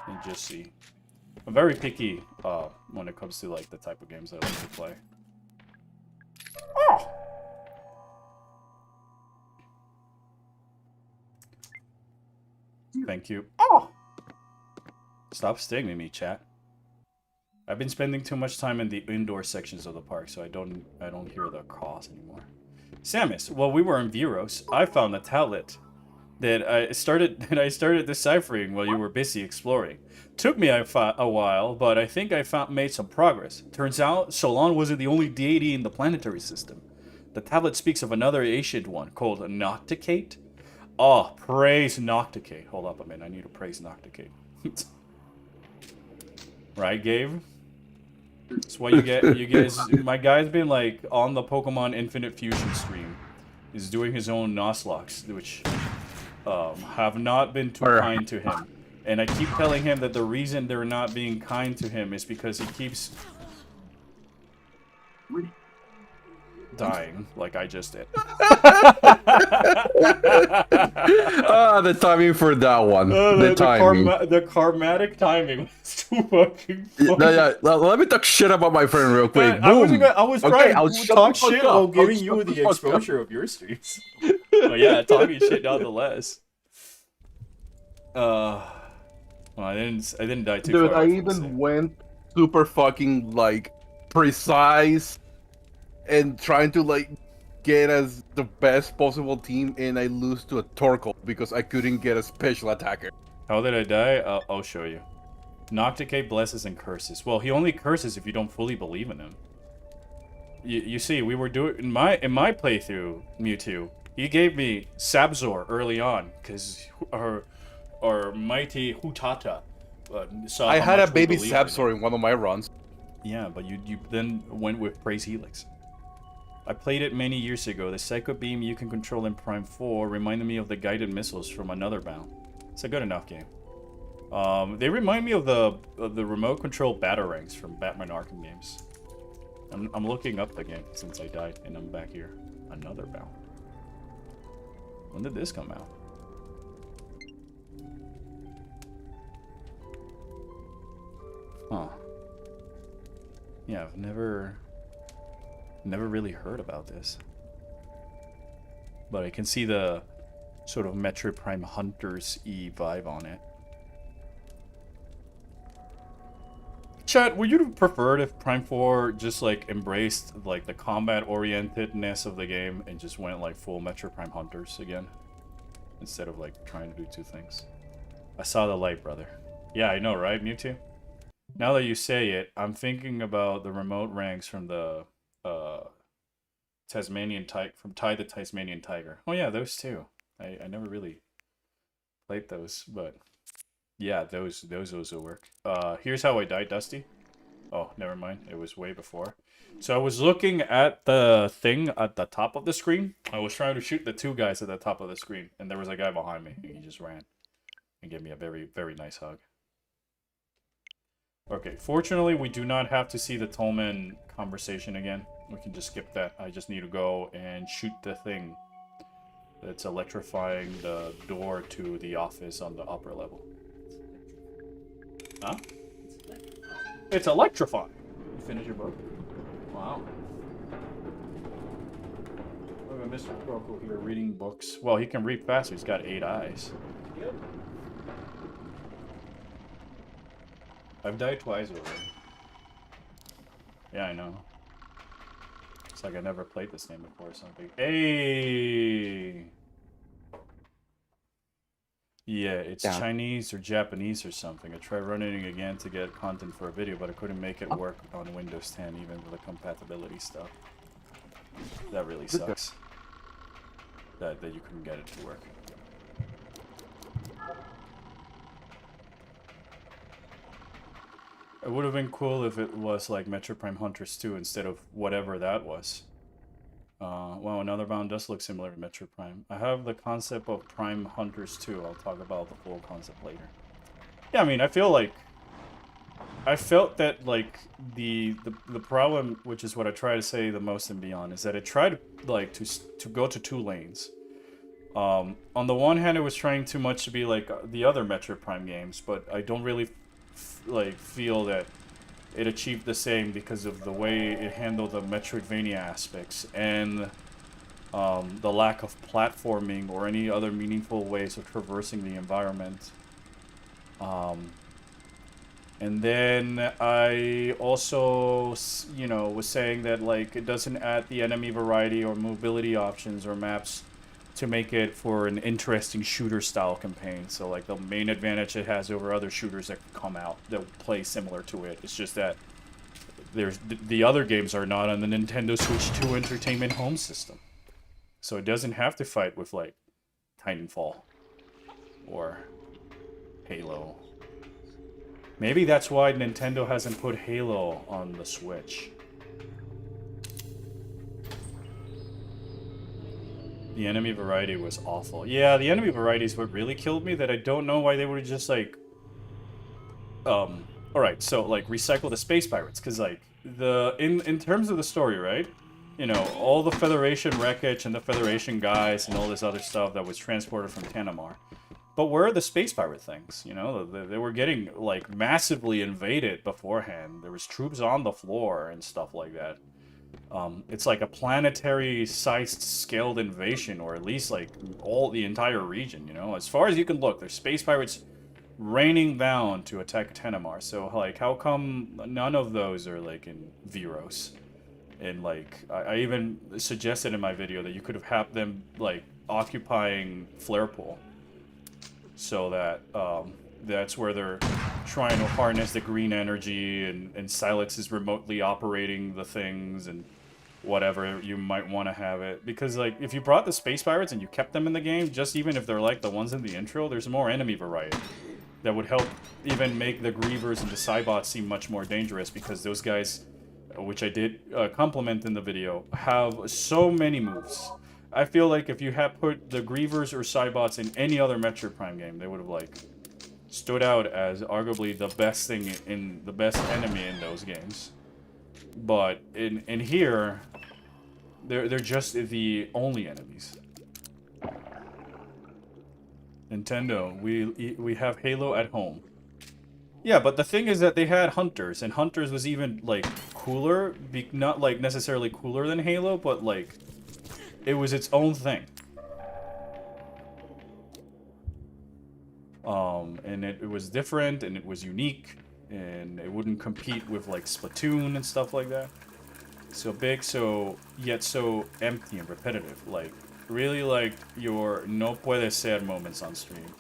and just see. I'm very picky when it comes to like the type of games I like to play. Oh! Thank you. Oh! Stop stinging me, chat. I've been spending too much time in the indoor sections of the park, so I don't hear the calls anymore. Samus, while we were in Viros, I found a tablet that I started deciphering while you were busy exploring. Took me a while, but I think I made some progress. Turns out, Solon wasn't the only deity in the planetary system. The tablet speaks of another ancient one called Nocticate. Oh, praise Nocticate. Hold up a minute, I need to praise Nocticate. Right, Gabe? That's what you get. You guys, my guy's been like on the Pokemon Infinite Fusion stream. He's doing his own Nuzlocke, which have not been too kind to him. And I keep telling him that the reason they're not being kind to him is because he keeps dying, like I just did. The timing for that one. The timing. The karmatic timing was too fucking funny. Yeah, let me talk shit about my friend real quick. Man, I was trying to talk shit while I'll giving you the exposure of your streams. But yeah, talking shit nonetheless. Well, I didn't die too Dude, far. I even went super fucking like precise and trying to like get as the best possible team, and I lose to a Torkoal because I couldn't get a special attacker. How did I die? I'll show you. Nocticate blesses and curses. Well, he only curses if you don't fully believe in him. You see, we were doing in my playthrough, Mewtwo. He gave me Sabzor early on because our mighty Hutata saw. I how had a much we baby believed in him. Sabzor in one of my runs. Yeah, but you then went with Praise Helix. I played it many years ago. The Psycho Beam you can control in Prime 4 reminded me of the guided missiles from Another Bound. It's a good enough game. They remind me of the remote control Batarangs from Batman Arkham games. I'm looking up the game since I died, and I'm back here. Another Bound. When did this come out? Huh. Yeah, I've never really heard about this. But I can see the sort of Metroid Prime Hunters-y vibe on it. Chat, would you prefer if Prime 4 just like embraced like the combat orientedness of the game and just went like full Metroid Prime Hunters again? Instead of like trying to do two things. I saw the light, brother. Yeah, I know, right, Mewtwo? Now that you say it, I'm thinking about the remote ranks from the Tasmanian Tiger, from Ty the Tasmanian Tiger. Oh yeah, those two. I never really played those, but yeah, those will work. Here's how I died, Dusty. Oh, never mind. It was way before. So I was looking at the thing at the top of the screen. I was trying to shoot the two guys at the top of the screen, and there was a guy behind me, and he just ran and gave me a very, very nice hug. Okay, fortunately, we do not have to see the Tolman conversation again. We can just skip that. I just need to go and shoot the thing that's electrifying the door to the office on the upper level. Huh? It's electrifying. You finish your book? Wow. Look at Mr. Croco here reading books. Well, he can read faster. He's got 8 eyes. Yep. I've died twice already. Yeah, I know. It's like I never played this game before or something. Hey! Yeah, it's Chinese or Japanese or something. I tried running it again to get content for a video, but I couldn't make it work on Windows 10, even with the compatibility stuff. That really sucks. That you couldn't get it to work. It would have been cool if it was like Metroid Prime Hunters 2 instead of whatever that was. Well, Another Bound does look similar to Metroid Prime. I have the concept of Prime Hunters 2. I'll talk about the full concept later. Yeah, I mean, I feel like I felt that like the problem, which is what I try to say the most in Beyond, is that it tried like to go to two lanes. On the one hand, it was trying too much to be like the other Metroid Prime games, but I don't really like feel that it achieved the same because of the way it handled the Metroidvania aspects and the lack of platforming or any other meaningful ways of traversing the environment. And then I also, you know, was saying that like it doesn't add the enemy variety or mobility options or maps to make it for an interesting shooter style campaign. So like the main advantage it has over other shooters that come out that play similar to it. It's just that there's the other games are not on the Nintendo Switch 2 Entertainment Home System. So it doesn't have to fight with like Titanfall or Halo. Maybe that's why Nintendo hasn't put Halo on the Switch. The enemy variety was awful. Yeah, the enemy variety is what really killed me, that I don't know why they would just like... Alright, so like recycle the space pirates, because like, in terms of the story, right? You know, all the Federation wreckage and the Federation guys and all this other stuff that was transported from Tanamar. But where are the space pirate things? You know, they were getting, like, massively invaded beforehand. There was troops on the floor and stuff like that. It's like a planetary-sized scaled invasion, or at least, like, the entire region, you know? As far as you can look, there's space pirates raining down to attack Tanamar. So, like, how come none of those are, like, in Viros? And, like, I even suggested in my video that you could have had them, like, occupying Flarepool. So that that's where they're trying to harness the green energy, and Silex is remotely operating the things and whatever you might want to have it. Because like if you brought the space pirates and you kept them in the game, just even if they're like the ones in the intro, there's more enemy variety that would help even make the Grievers and the Cybots seem much more dangerous, because those guys, which I did compliment in the video, have so many moves. I feel like if you had put the Grievers or Cybots in any other Metroid Prime game, they would have, like, stood out as arguably the best thing in the best enemy in those games. But in here, they're just the only enemies. Nintendo, we have Halo at home. Yeah, but the thing is that they had Hunters, and Hunters was even, like, cooler. Not, like, necessarily cooler than Halo, but, like... it was its own thing. And it was different, and it was unique, and it wouldn't compete with like Splatoon and stuff like that. So big, yet so empty and repetitive. Like, really like your no puede ser moments on stream.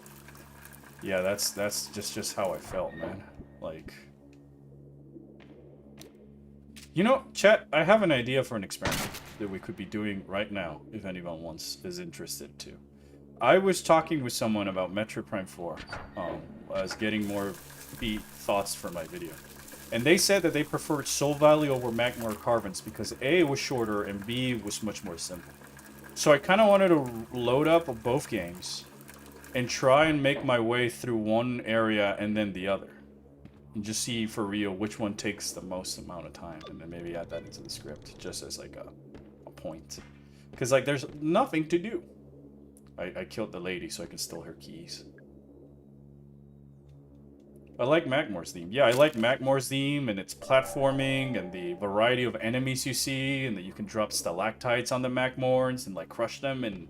Yeah, that's just how I felt, man. Like... You know, chat, I have an idea for an experiment that we could be doing right now, if anyone is interested to. I was talking with someone about Metroid Prime 4. I was getting more thoughts for my video. And they said that they preferred Soul Valley over Magmar Carvens because A, it was shorter, and B, was much more simple. So I kind of wanted to load up both games and try and make my way through one area and then the other. And just see for real which one takes the most amount of time, and then maybe add that into the script just as like a point. Because like there's nothing to do. I killed the lady so I can steal her keys. I like Magmore's theme. Yeah, I like Magmore's theme and its platforming and the variety of enemies you see, and that you can drop stalactites on the Magmores and like crush them, and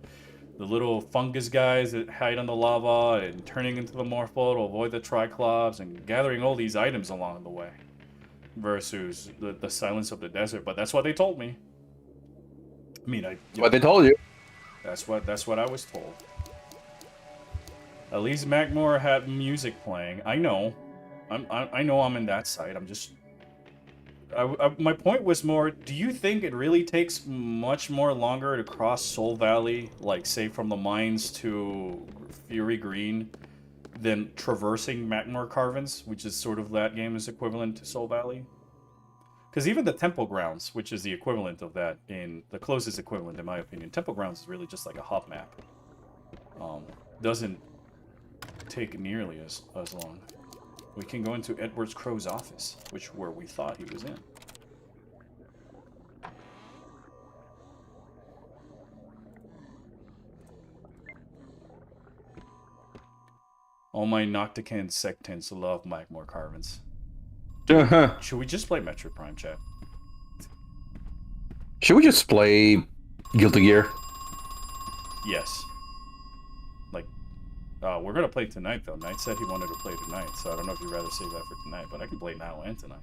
the little fungus guys that hide on the lava, and turning into the Morphle to avoid the Triclops, and gathering all these items along the way. Versus the Silence of the Desert, but that's what they told me. I mean, what they told you. That's what I was told. At least Magmore had music playing. I know. I know I'm in that side. I'm just... my point was more, do you think it really takes much more longer to cross Soul Valley, like, say, from the mines to Fury Green, than traversing Magmore Carvens, which is sort of that game's equivalent to Soul Valley? Because even the Temple Grounds, which is the equivalent of that, in the closest equivalent, in my opinion, Temple Grounds is really just like a hop map. Doesn't take nearly as long. We can go into Edward Crow's office, where we thought he was in. All my Noctican sectants love Magmor Carvins. Should we just play Metroid Prime, chat? Should we just play Guilty Gear? Yes. Like, we're gonna play tonight, though. Knight said he wanted to play tonight, so I don't know if you'd rather save that for tonight, but I can play now and tonight.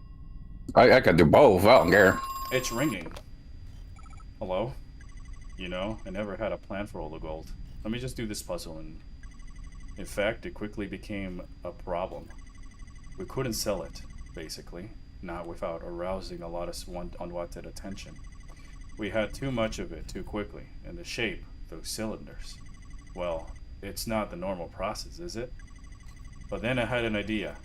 I could do both. I don't care. It's ringing. Hello? You know, I never had a plan for all the gold. Let me just do this puzzle, and in fact, it quickly became a problem. We couldn't sell it, basically, not without arousing a lot of unwanted attention. We had too much of it too quickly, and the shape, those cylinders. Well, it's not the normal process, is it? But then I had an idea.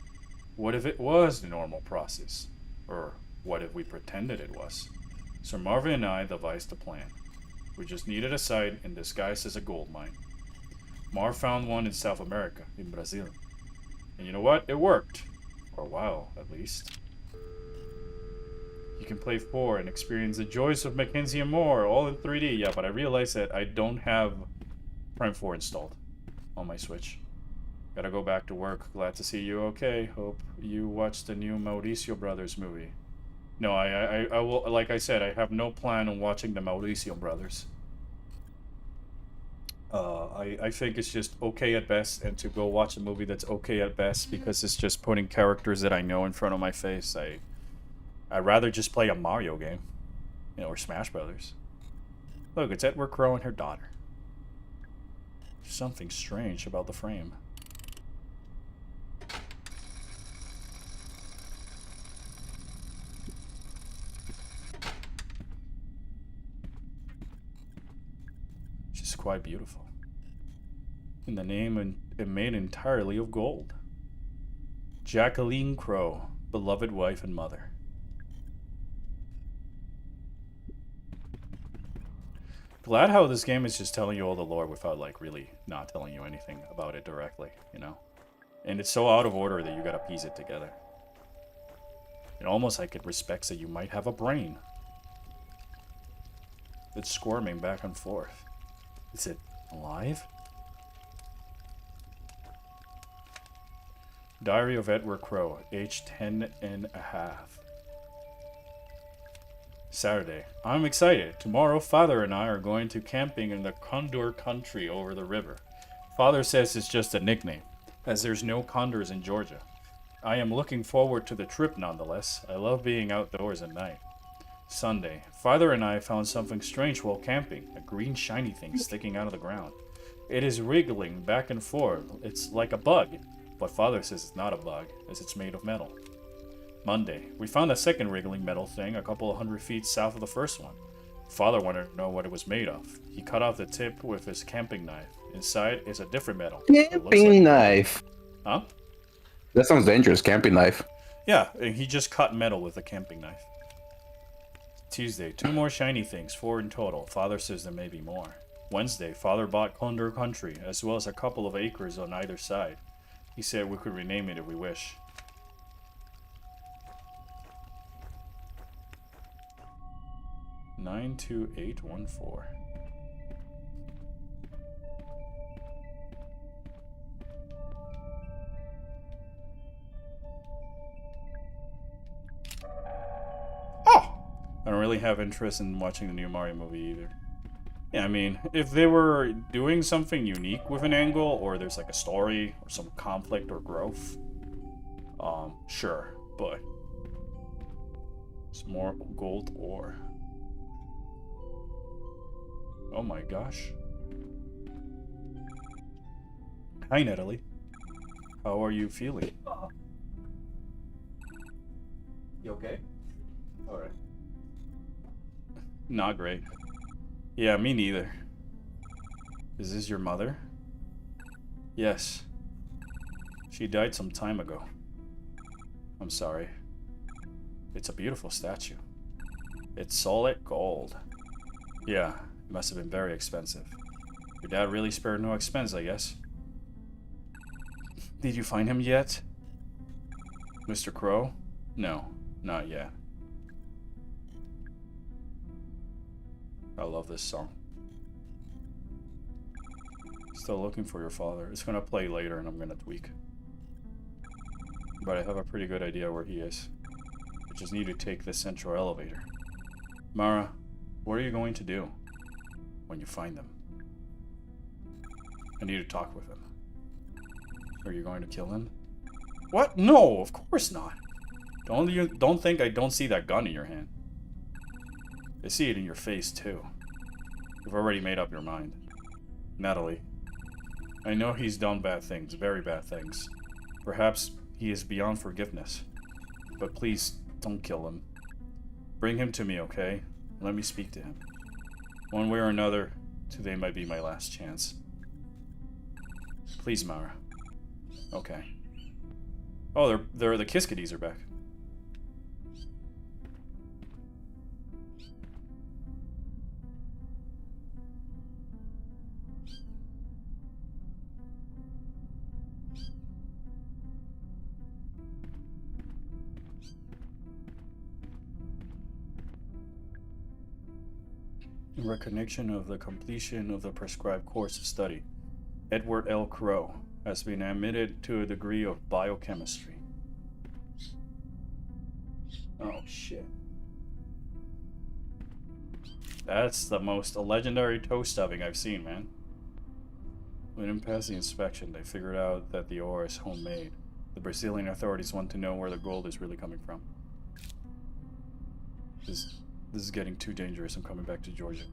What if it was the normal process? Or what if we pretended it was? So Marvin and I devised a plan. We just needed a site in disguise as a gold mine. Marv found one in South America, in Brazil. And you know what? It worked. For a while, at least. You can play 4 and experience the joys of Mackenzie and more, all in 3D. Yeah, but I realized that I don't have Prime 4 installed on my Switch. Gotta go back to work. Glad to see you okay. Hope you watched the new Mauricio Brothers movie. No, I will, like I said, I have no plan on watching the Mauricio Brothers. I think it's just okay at best, and to go watch a movie that's okay at best because it's just putting characters that I know in front of my face, I'd rather just play a Mario game, you know, or Smash Brothers. Look, it's Edward Crow and her daughter. Something strange about the frame. She's quite beautiful. And the name made entirely of gold. Jacqueline Crow, beloved wife and mother. Glad how this game is just telling you all the lore without, like, really not telling you anything about it directly, you know? And it's so out of order that you gotta piece it together. It almost like it respects that you might have a brain. It's squirming back and forth. Is it alive? Diary of Edward Crow, age 10 and a half. Saturday. I'm excited. Tomorrow, Father and I are going to camping in the Condor country over the river. Father says it's just a nickname, as there's no condors in Georgia. I am looking forward to the trip nonetheless. I love being outdoors at night. Sunday. Father and I found something strange while camping, a green shiny thing sticking out of the ground. It is wriggling back and forth. It's like a bug, but Father says it's not a bug, as it's made of metal. Monday. We found a second wriggling metal thing a couple of 100 feet south of the first one. Father wanted to know what it was made of. He cut off the tip with his camping knife. Inside is a different metal. Camping knife. Huh? That sounds dangerous. Camping knife. Yeah, and he just cut metal with a camping knife. Tuesday, 2 more shiny things, 4 in total. Father says there may be more. Wednesday, Father bought Condor Country, as well as a couple of acres on either side. He said we could rename it if we wish. Nine 2 8 1 4. Oh! I don't really have interest in watching the new Mario movie either. Yeah, I mean, if they were doing something unique with an angle, or there's like a story, or some conflict or growth, sure, but some more gold ore. Oh my gosh. Hi, Natalie. How are you feeling? You okay? Alright. Not great. Yeah, me neither. Is this your mother? Yes. She died some time ago. I'm sorry. It's a beautiful statue. It's solid gold. Yeah, it must have been very expensive. Your dad really spared no expense, I guess. Did you find him yet? Mr. Crow? No, not yet. I love this song. Still looking for your father. It's gonna play later and I'm gonna tweak. But I have a pretty good idea where he is. I just need to take the central elevator. Mara, what are you going to do when you find them? I need to talk with him. Are you going to kill him? What? No, of course not. Don't think I don't see that gun in your hand. I see it in your face too. You've already made up your mind. Natalie, I know he's done bad things, very bad things. Perhaps he is beyond forgiveness. But please, don't kill him. Bring him to me, okay? Let me speak to him. One way or another, today might be my last chance. Please, Mara. Okay. Oh, the Kiskadis are back. In recognition of the completion of the prescribed course of study, Edward L. Crow has been admitted to a degree of biochemistry. Oh shit. That's the most legendary toe stubbing I've seen, man. When it passed the inspection, they figured out that the ore is homemade. The Brazilian authorities want to know where the gold is really coming from. This is getting too dangerous. I'm coming back to Georgia.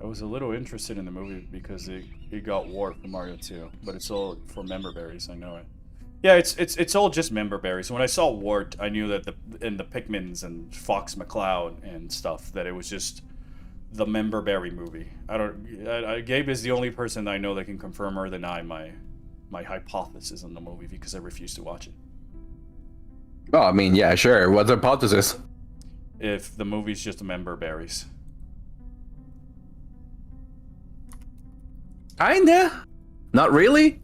I was a little interested in the movie because it got war from Mario 2, but it's all for member berries. I know it. Yeah, it's all just member berries. When I saw Wart, I knew that the Pikmins and Fox McCloud and stuff, that it was just the member berry movie. Gabe is the only person that I know that can confirm or deny my hypothesis on the movie because I refuse to watch it. Oh, I mean, yeah, sure. What's the hypothesis? If the movie's just member berries. Kinda. Not really.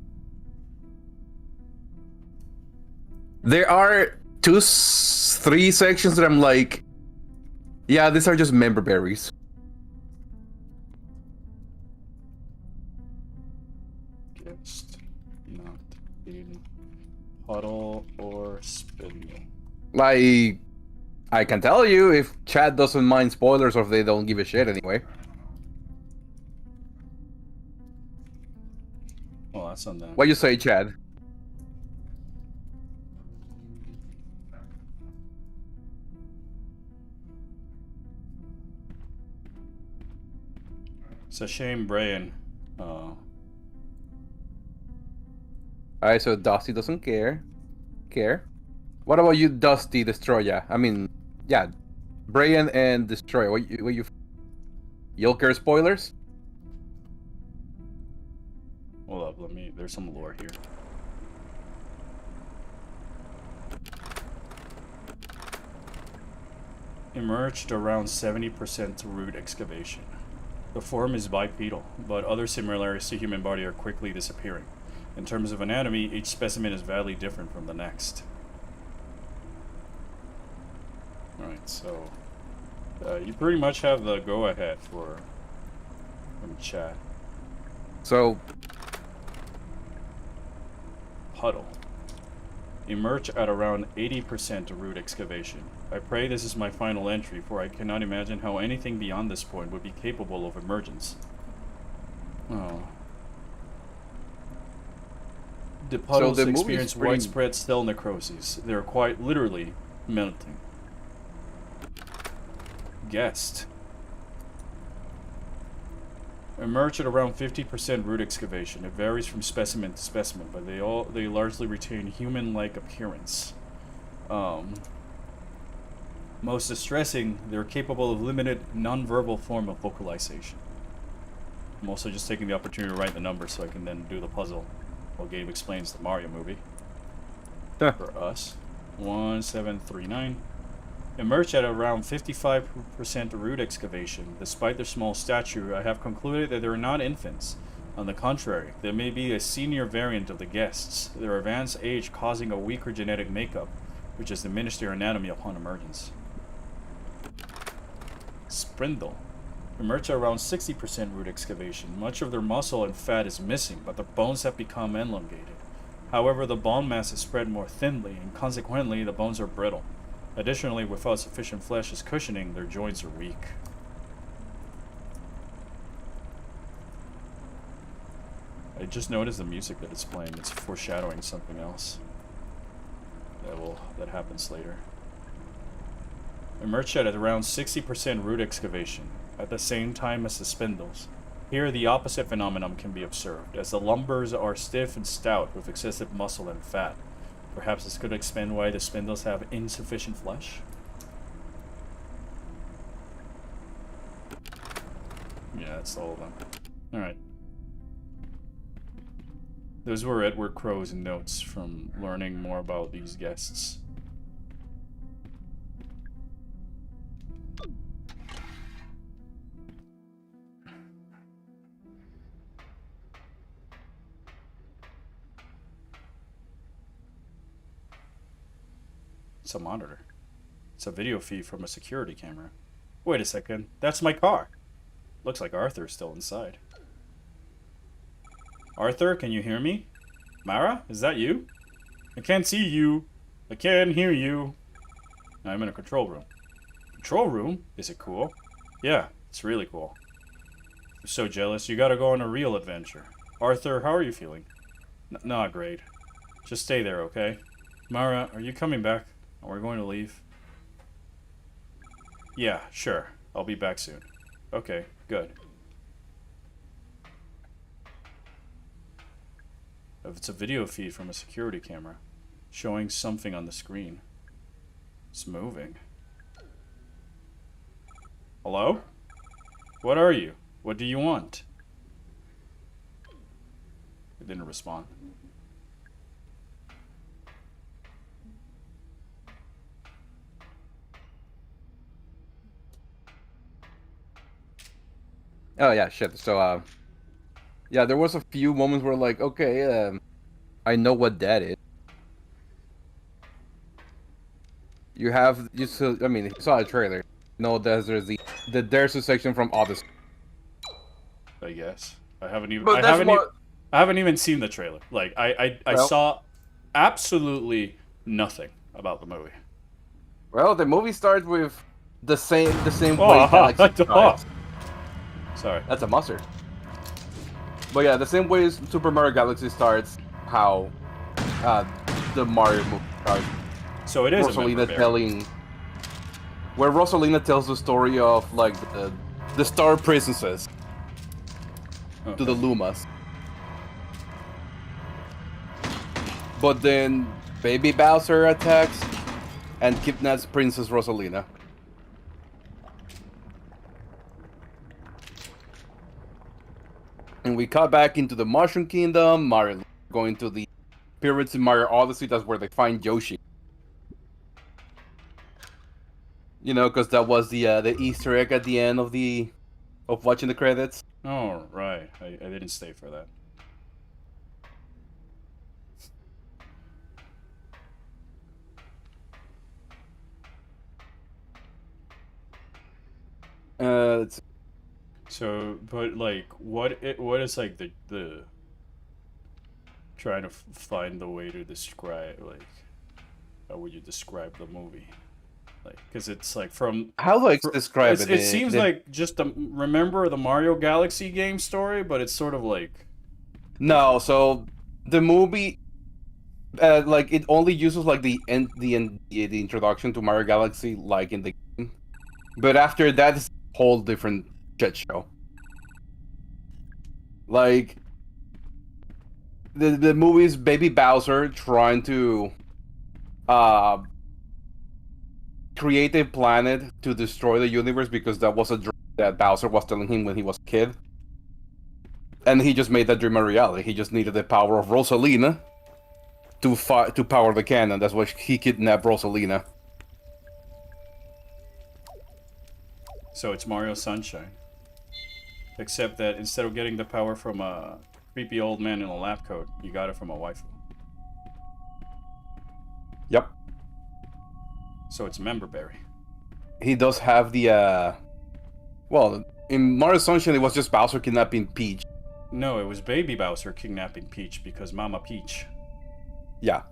There are 3 sections that I'm like, yeah, these are just member berries. Just not in puddle or spindle. Like, I can tell you if Chad doesn't mind spoilers or if they don't give a shit anyway. Well, that's on them. What you say, Chad? It's a shame Brian. Alright, so Dusty doesn't care. What about you, Dusty Destroya? I mean, yeah, Brian and Destroya. What you? You'll care spoilers? Hold up, there's some lore here. Emerged around 70% root excavation. The form is bipedal, but other similarities to human body are quickly disappearing. In terms of anatomy, each specimen is vastly different from the next. Alright, so you pretty much have the go-ahead from chat. So, Puddle. Emerge at around 80% root excavation. I pray this is my final entry, for I cannot imagine how anything beyond this point would be capable of emergence. Oh. The puddles experience widespread cell necrosis. They are quite literally melting. Guessed. Emerge at around 50% root excavation. It varies from specimen to specimen, but they largely retain human-like appearance. Most distressing, they're capable of limited non-verbal form of vocalization. I'm also just taking the opportunity to write the numbers so I can then do the puzzle while Gabe explains the Mario movie. For us. 1739. Emerge at around 55% root excavation. Despite their small stature, I have concluded that they are not infants, On the contrary, they may be a senior variant of the guests, their advanced age causing a weaker genetic makeup, which has diminished their anatomy upon emergence. Sprindle. Emerge at around 60% root excavation. Much of their muscle and fat is missing, but the bones have become elongated. However, the bone mass is spread more thinly, and consequently, the bones are brittle. Additionally, without sufficient flesh as cushioning, their joints are weak. I just noticed the music that it's playing. It's foreshadowing something else. That happens later. Emerge at around 60% root excavation, at the same time as the spindles. Here, the opposite phenomenon can be observed, as the lumbers are stiff and stout with excessive muscle and fat. Perhaps this could explain why the spindles have insufficient flesh? Yeah, that's all of them. Alright. Those were Edward Crow's notes from learning more about these guests. It's a monitor. It's a video feed from a security camera. Wait a second, that's my car. Looks like Arthur's still inside. Arthur, can you hear me? Mara, is that you? I can't see you. I can't hear you. I'm in a control room. Control room? Is it cool? Yeah, it's really cool. I'm so jealous. You gotta go on a real adventure. Arthur, how are you feeling? Not great. Just stay there, okay? Mara, are you coming back? We're going to leave. Yeah, sure. I'll be back soon. Okay, good. It's a video feed from a security camera, showing something on the screen. It's moving. Hello? What are you? What do you want? It didn't respond. Oh yeah, shit. So yeah, there was a few moments where like, okay, I know what that is. I mean, you saw a trailer. No, there's a section from Odyssey. I guess. I haven't even But I haven't even seen the trailer. Like I Well- saw absolutely nothing about the movie. Well, the movie starts with the same Oh, way Galaxy starts. Sorry. That's a mustard. But yeah, the same way Super Mario Galaxy starts, how the Mario movie starts. So it is Rosalina where Rosalina tells the story of like the Star Princesses to the Lumas. But then Baby Bowser attacks and kidnaps Princess Rosalina. And we cut back into the Mushroom Kingdom, Mario going to the pyramids in Mario Odyssey, that's where they find Yoshi. You know, because that was the Easter egg at the end of watching the credits. Oh, right. I didn't stay for that. So, but like, what is like the trying to find the way to describe, like, how would you describe the movie? Like, because it's like from How do I describe it? it seems like just remember the Mario Galaxy game story, but it's sort of like No, so the movie, like it only uses like the introduction to Mario Galaxy, like in the game, but after that, it's a whole different shit show. Like the movie's Baby Bowser trying to create a planet to destroy the universe because that was a dream that Bowser was telling him when he was a kid. And he just made that dream a reality. He just needed the power of Rosalina to power the cannon. That's why he kidnapped Rosalina. so it's Mario Sunshine. Except that instead of getting the power from a creepy old man in a lab coat, you got it from a waifu. Yep. So it's member berry. He does have the well, in Mario Sunshine it was just Bowser kidnapping Peach. No, it was Baby Bowser kidnapping Peach because Mama Peach. Yeah.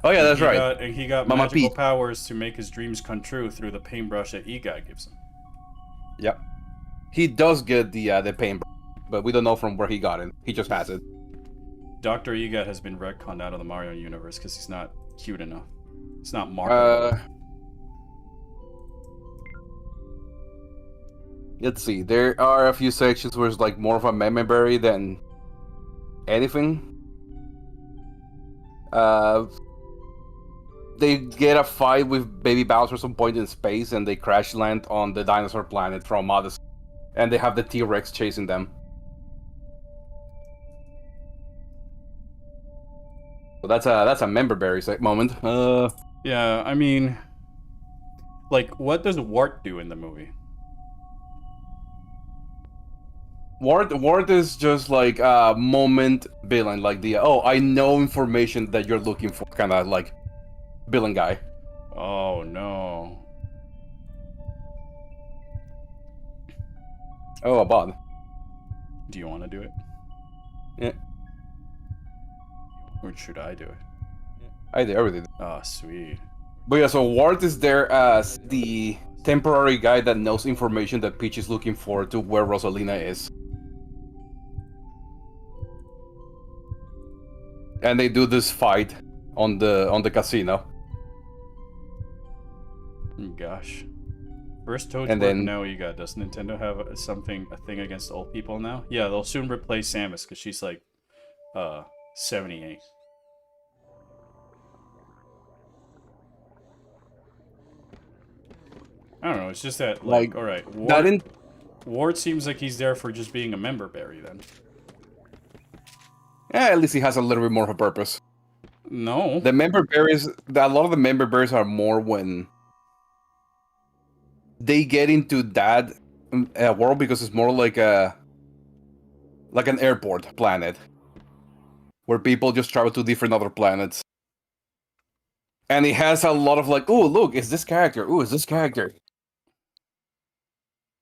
Oh yeah, that's right. And he got Mama magical Peach. powers to make his dreams come true through the paintbrush that EGOT gives him. Yep. He does get the paint, but we don't know from where he got it. He just has it. Dr. EGOT has been retconned out of the Mario universe because he's not cute enough. It's not marketable. Let's see. There are a few sections where it's like more of a memory berry than anything. They get a fight with Baby Bowser at some point in space, and they crash land on the dinosaur planet from Odyssey, and they have the T-Rex chasing them. So that's a member berry moment. Yeah, I mean, like, what does Wart do in the movie? Wart is just like a moment villain, like the I know information that you're looking for, kind of like villain guy. Oh no. Oh, Abad. Do you want to do it? Yeah. Or should I do it? I already did. Oh, sweet. But yeah, so Wart is there as the temporary guy that knows information that Peach is looking for to where Rosalina is. And they do this fight on the casino. Gosh. First Toad's And work, then- no, you got. Does Nintendo have a thing against old people now? Yeah, they'll soon replace Samus because she's like 78. I don't know, it's just that, like, alright, Ward seems like he's there for just being a member berry then. Yeah, at least he has a little bit more of a purpose. No. The member berries, a lot of the member berries are more when they get into that world, because it's more like an airport planet where people just travel to different other planets. And it has a lot of like, oh look, it's this character. Oh, it's this character.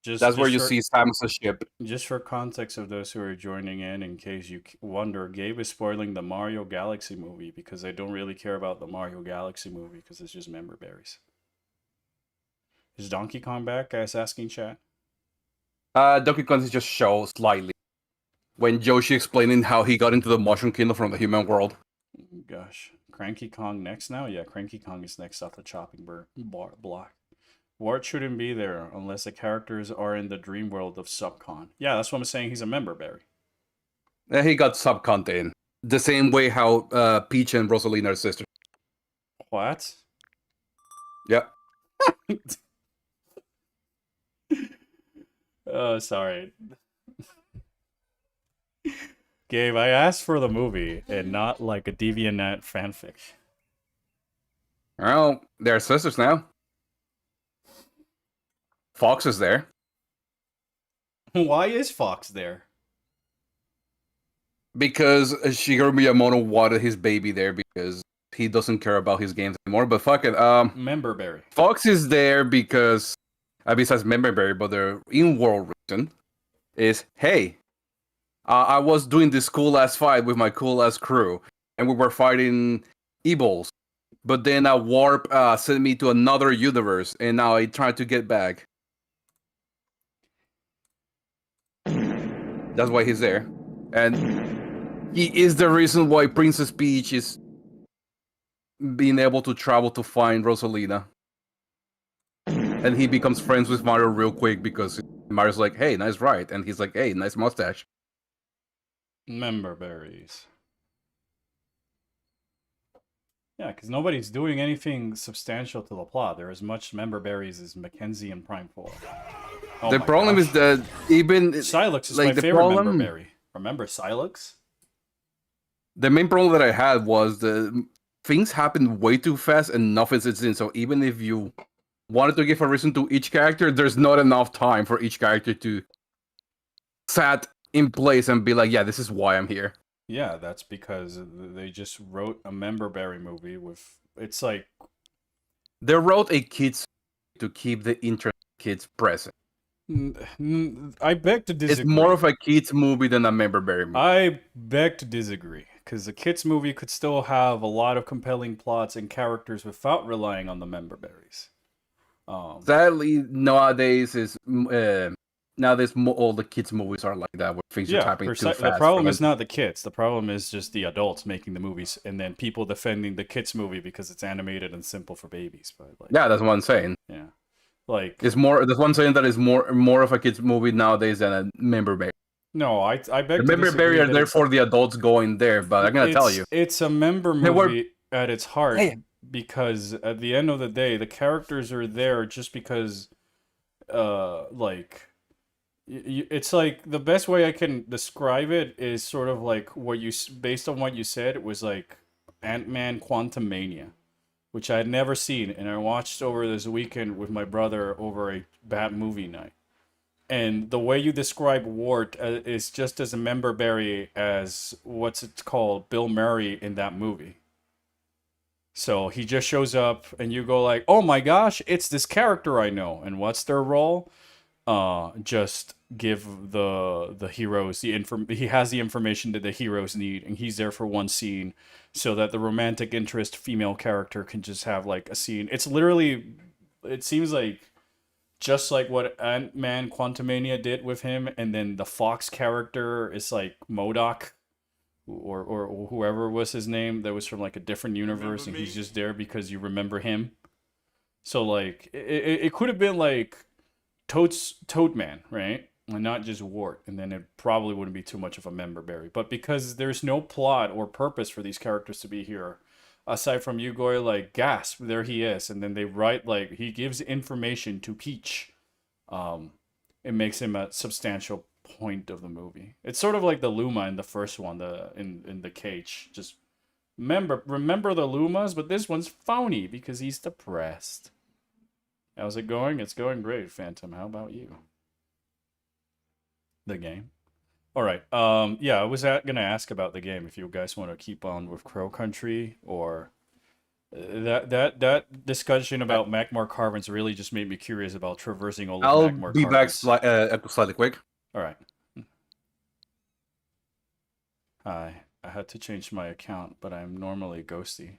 That's where you see Samus's ship. Just for context of those who are joining in case you wonder, Gabe is spoiling the Mario Galaxy movie because I don't really care about the Mario Galaxy movie because it's just member berries. Is Donkey Kong back? Guys asking chat. Donkey Kong is just show slightly when Yoshi explaining how he got into the Mushroom Kingdom from the human world. Gosh, Cranky Kong next now? Yeah, Cranky Kong is next off the chopping block. Wart shouldn't be there unless the characters are in the dream world of Subcon. Yeah, that's what I'm saying. He's a member berry. He got Subcon in the same way how Peach and Rosalina are sisters. What? Yeah. Oh, sorry. Gabe, I asked for the movie and not like a DeviantNet fanfic. Well, they're sisters now. Fox is there. Why is Fox there? Because Shigeru Miyamoto wanted his baby there because he doesn't care about his games anymore. But fuck it. Member berry. Fox is there because, besides Member Berry, but the in-world reason is, hey, I was doing this cool-ass fight with my cool-ass crew, and we were fighting evils. But then a warp sent me to another universe, and now I try to get back. That's why he's there. And he is the reason why Princess Peach is being able to travel to find Rosalina. And he becomes friends with Mario real quick because Mario's like, hey, nice ride. And he's like, hey, nice mustache. Member berries. Yeah, because nobody's doing anything substantial to the plot. They're as much member berries as Mackenzie and Prime 4. Oh the my problem gosh. is that even... Silux is like, my the favorite problem- member berry. Remember Silux? The main problem that I had was the things happened way too fast and nothing sits in. So even if you wanted to give a reason to each character, there's not enough time for each character to sat in place and be like, yeah, this is why I'm here. Yeah, that's because they just wrote a member berry movie with. It's like They wrote a kids to keep the interest of kids present. I beg to disagree. It's more of a kids movie than a member berry movie. I beg to disagree because a kids movie could still have a lot of compelling plots and characters without relying on the member berries. Sadly, nowadays all the kids movies are like that, where things are happening too fast. The problem is not the kids. The problem is just the adults making the movies, and then people defending the kids movie because it's animated and simple for babies. But like, yeah, that's what I'm saying. Yeah, like it's more. That's what I'm saying. That is more of a kids movie nowadays than a member berry. No, I beg. The member berry are there for the adults going there, but I'm gonna tell you, it's a member movie at its heart. Because at the end of the day, the characters are there just because, it's like the best way I can describe it is sort of like based on what you said, it was like Ant-Man Quantumania, which I had never seen, and I watched over this weekend with my brother over a bad movie night. And the way you describe Wart is just as a member berry as what's it called, Bill Murray in that movie. So he just shows up and you go like, oh my gosh, it's this character I know. And what's their role? Just give the heroes he has the information that the heroes need, and he's there for one scene so that the romantic interest female character can just have like a scene. It's literally, it seems like just like what Ant-Man Quantumania did with him, and then the Fox character is like MODOK. Or whoever was his name that was from like a different universe, and he's just there because you remember him. So like it could have been like Toadman, right? And not just Wart, and then it probably wouldn't be too much of a member berry. But because there's no plot or purpose for these characters to be here, aside from you going like, gasp, there he is, and then they write like he gives information to Peach. It makes him a substantial point of the movie. It's sort of like the Luma in the first one, in the cage. Just remember the Lumas, but this one's phony because he's depressed. How's it going? It's going great, Phantom. How about you? The game. All right. Yeah, I was gonna ask about the game if you guys want to keep on with Crow Country, or that discussion about Magmar Caverns really just made me curious about traversing all of Magmar Caverns. I'll be back slightly quick. All right. Hi. I had to change my account, but I'm normally Ghosty.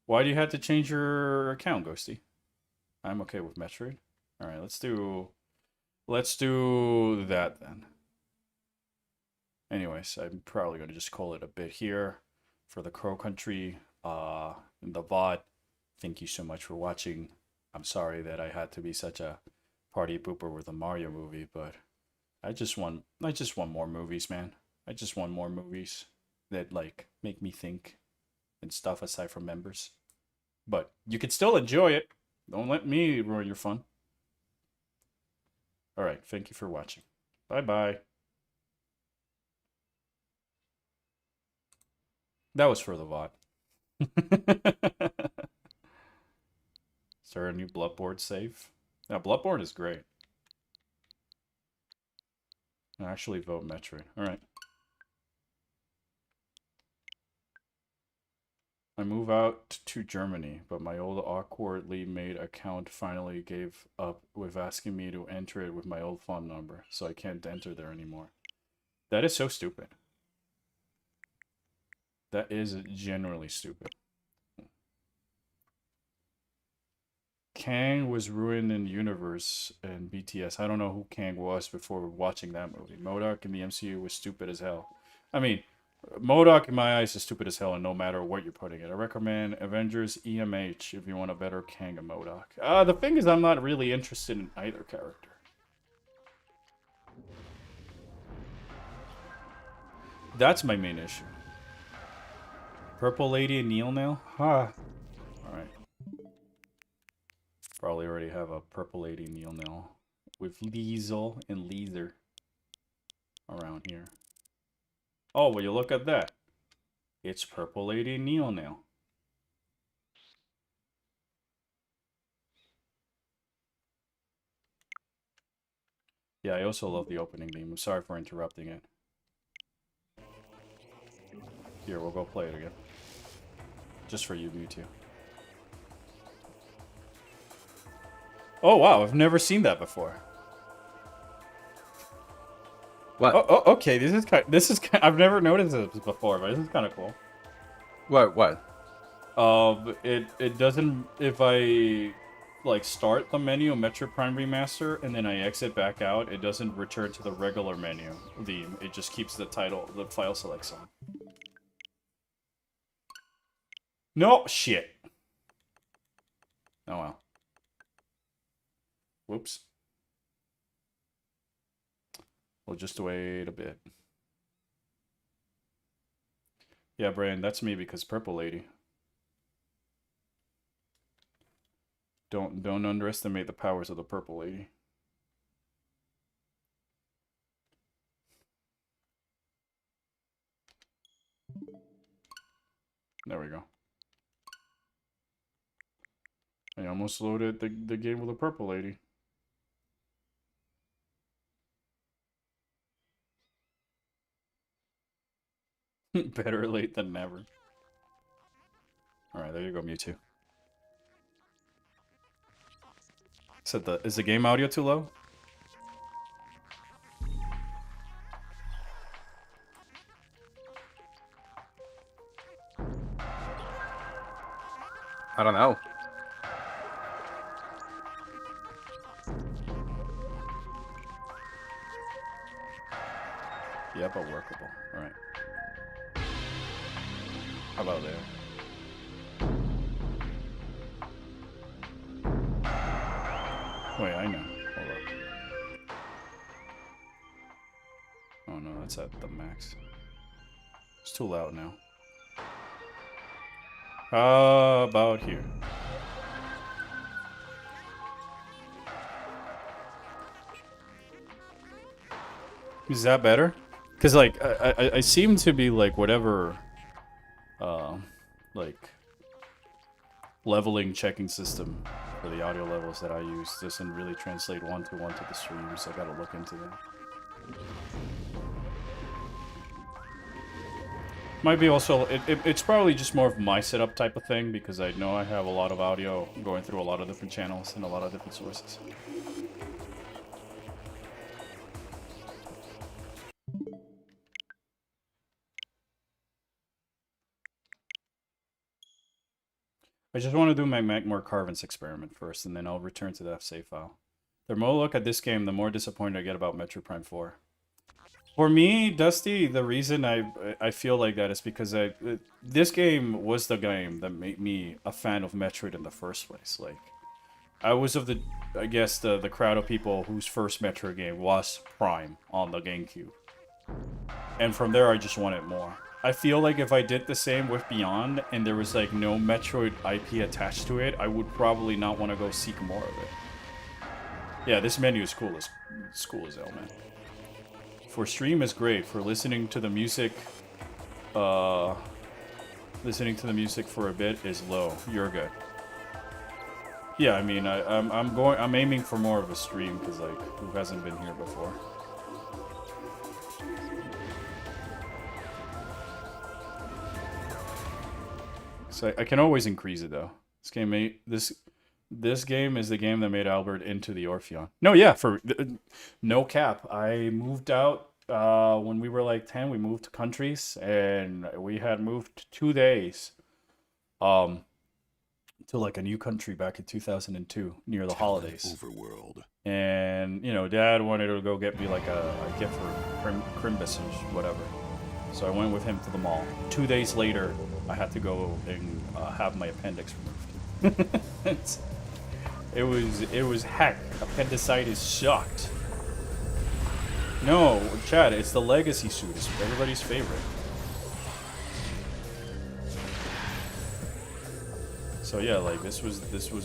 Why do you have to change your account, Ghosty? I'm okay with Metroid. All right, let's do that then. Anyways, I'm probably going to just call it a bit here for the Crow Country in the VOD. Thank you so much for watching. I'm sorry that I had to be such a party pooper with a Mario movie, but I just want more movies, man. I just want more movies that like make me think and stuff aside from members. But you can still enjoy it. Don't let me ruin your fun. All right, thank you for watching. Bye-bye. That was for the VOD. Is there a new Bloodborne save? Yeah, Bloodborne is great. I actually vote Metroid. Alright. I move out to Germany, but my old awkwardly made account finally gave up with asking me to enter it with my old phone number, so I can't enter there anymore. That is so stupid. That is generally stupid. Kang was ruined in the universe in BTS. I don't know who Kang was before watching that movie. MODOK in the MCU was stupid as hell. I mean, MODOK in my eyes is stupid as hell, and no matter what you're putting it. I recommend Avengers EMH if you want a better Kang and MODOK. The thing is, I'm not really interested in either character. That's my main issue. Purple Lady and Neil Nail? Huh. Alright. Probably already have a Purple Lady Neil Nail with Liesel and Leezer around here. Oh, will you look at that? It's Purple Lady Neil Nail. Yeah, I also love the opening theme. I'm sorry for interrupting it. Here, we'll go play it again. Just for you, Mewtwo. Oh wow, I've never seen that before. What? Oh, okay. I've never noticed this before, but this is kind of cool. What? It doesn't, if I like start the menu of Metroid Prime Remaster and then I exit back out, it doesn't return to the regular menu theme. It just keeps the title, the file selects on. No shit. Oh well. Whoops. We'll just wait a bit. Yeah, Brian, that's me because Purple Lady. Don't underestimate the powers of the Purple Lady. There we go. I almost loaded the game with the Purple Lady. Better late than never. Alright, there you go, Mewtwo. Is the game audio too low? I don't know. Yeah, but workable. Alright. How about there? Wait, I know. Hold up. Oh no, that's at the max. It's too loud now. How about here? Is that better? Because, like, I seem to be, like, whatever, like, leveling checking system for the audio levels that I use doesn't really translate one-to-one to the stream, so I gotta look into that. Might be also, it's probably just more of my setup type of thing, because I know I have a lot of audio going through a lot of different channels and a lot of different sources. I just want to do my Magmar Carvens experiment first, and then I'll return to that save file. The more I look at this game, the more disappointed I get about Metroid Prime 4. For me, Dusty, the reason I feel like that is because this game was the game that made me a fan of Metroid in the first place. Like, I was of the, I guess, the crowd of people whose first Metroid game was Prime on the GameCube. And from there, I just wanted more. I feel like if I did the same with Beyond and there was like no Metroid IP attached to it, I would probably not want to go seek more of it. Yeah, this menu is cool as hell, man. For stream is great. For listening to the music, for a bit is low. You're good. Yeah, I mean, I'm aiming for more of a stream because like who hasn't been here before. So I can always increase it though. This game is the game that made Albert into the Orpheon. No, yeah, for no cap. I moved out when we were like 10. We moved to countries, and we had moved 2 days to like a new country back in 2002 near the holidays. Overworld. And you know, Dad wanted to go get me like a gift for Crimbus and whatever. So I went with him to the mall. 2 days later, I had to go and have my appendix removed. It was heck. Appendicitis sucked. No, Chad, it's the legacy suit. It's everybody's favorite. So yeah, like this was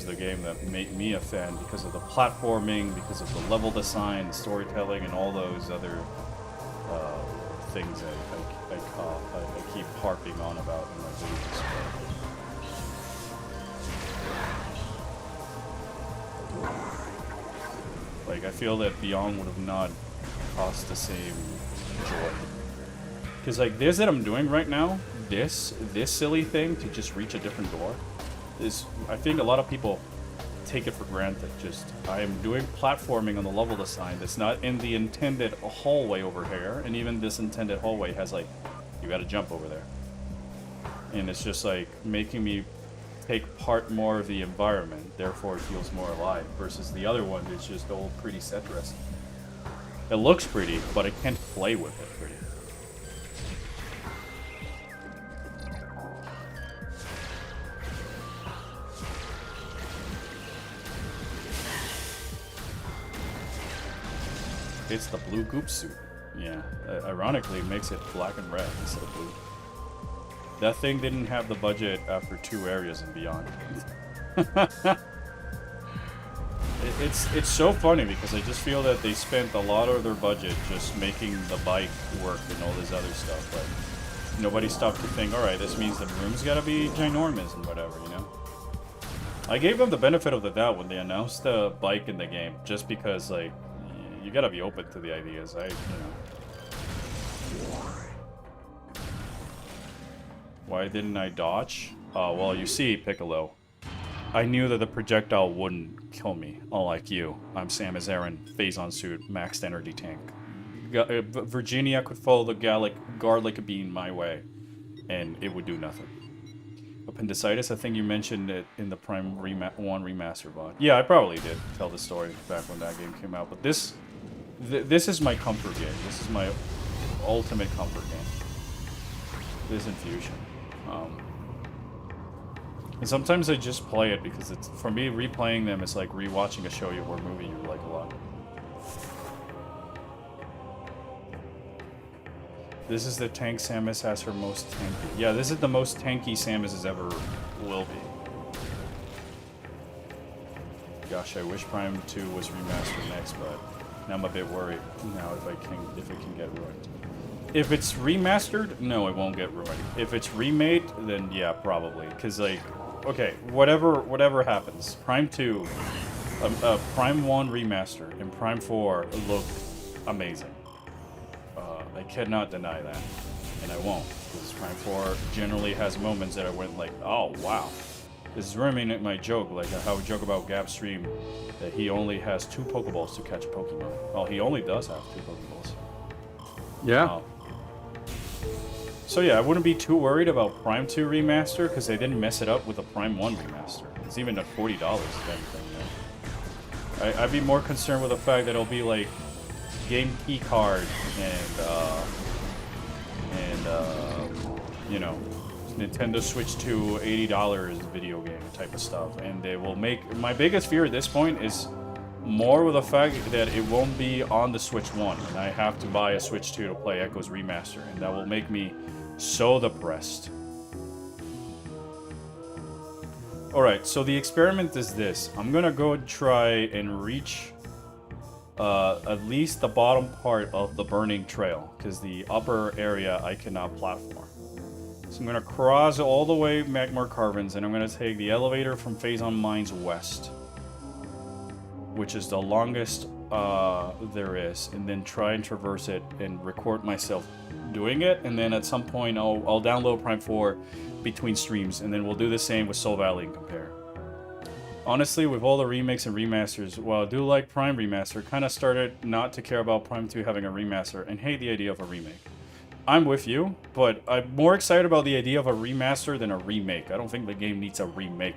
the game that made me a fan because of the platforming, because of the level design, the storytelling, and all those other things I keep harping on about in my videos. Like, I feel that Beyond would have not cost the same joy. Because, like, this that I'm doing right now, this silly thing to just reach a different door, is, I think a lot of people take it for granted. Just, I am doing platforming on the level design that's not in the intended hallway over here, and even this intended hallway has, like, you gotta jump over there. And it's just, like, making me take part more of the environment, therefore it feels more alive, versus the other one that's just old pretty set dressing. It looks pretty, but I can't play with it pretty. It's the blue goop suit. Yeah, ironically, it makes it black and red instead of blue. That thing didn't have the budget after 2 areas and beyond. It's so funny because I just feel that they spent a lot of their budget just making the bike work and all this other stuff, but nobody stopped to think, alright, this means the room's gotta be ginormous and whatever, you know? I gave them the benefit of the doubt when they announced the bike in the game, just because, like, you gotta be open to the ideas, you know. Why didn't I dodge? Well, you see, Piccolo, I knew that the projectile wouldn't kill me, unlike you. I'm Samus Aran, Phazon suit, maxed energy tank. Virginia could follow the garlic bean my way, and it would do nothing. Appendicitis, I think you mentioned it in the Prime 1 remaster VOD. Yeah, I probably did tell the story back when that game came out, but this is my comfort game. This is my ultimate comfort game. This Infusion. And sometimes I just play it because it's, for me, replaying them is like rewatching a show or movie you like a lot. This is the tank Samus has her most tanky. Yeah, this is the most tanky Samus has ever will be. Gosh, I wish Prime 2 was remastered next, but now I'm a bit worried now if it can get ruined. If it's remastered, no, it won't get ruined. If it's remade, then yeah, probably. Cause like, okay, whatever happens, Prime 2, Prime 1 remaster and Prime 4 look amazing. I cannot deny that, and I won't, because Prime 4 generally has moments that I went like, oh wow. This is ruining my joke, like how I joke about Gap's stream, that he only has 2 Pokeballs to catch a Pokemon. Well, he only does have 2 Pokeballs. Yeah. So yeah, I wouldn't be too worried about Prime 2 remaster, because they didn't mess it up with a Prime 1 remaster. It's even at $40 if anything, you know? I'd be more concerned with the fact that it'll be like game key card and you know, Nintendo Switch 2 $80 video game type of stuff, and they will make, my biggest fear at this point is more with the fact that it won't be on the Switch 1 and I have to buy a Switch 2 to play Echo's remaster, and that will make me so depressed. Alright, so the experiment is this. I'm gonna go and try and reach at least the bottom part of the Burning Trail, because the upper area I cannot platform. So I'm going to cross all the way Magmar Caverns, and I'm going to take the elevator from Phazon Mines west, which is the longest there is, and then try and traverse it and record myself doing it, and then at some point I'll download Prime 4 between streams, and then we'll do the same with Soul Valley and compare. Honestly, with all the remakes and remasters, while I do like Prime Remaster, kind of started not to care about Prime 2 having a remaster and hate the idea of a remake. I'm with you, but I'm more excited about the idea of a remaster than a remake. I don't think the game needs a remake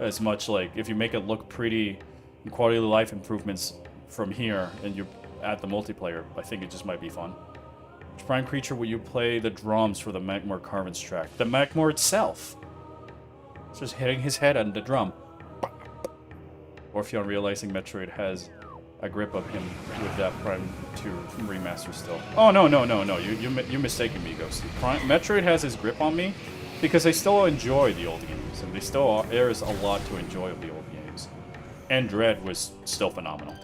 as much. Like, if you make it look pretty and quality of life improvements from here and you add the multiplayer, I think it just might be fun. Which Prime creature will you play the drums for the Magmar Caverns track? The Magmar itself. It's just hitting his head on the drum. Or if you're realizing Metroid has a grip of him with that Prime 2 remaster still. Oh, no, you're mistaken me, Ghosty. Metroid has his grip on me because I still enjoy the old games, and there is a lot to enjoy of the old games. And Dread was still phenomenal.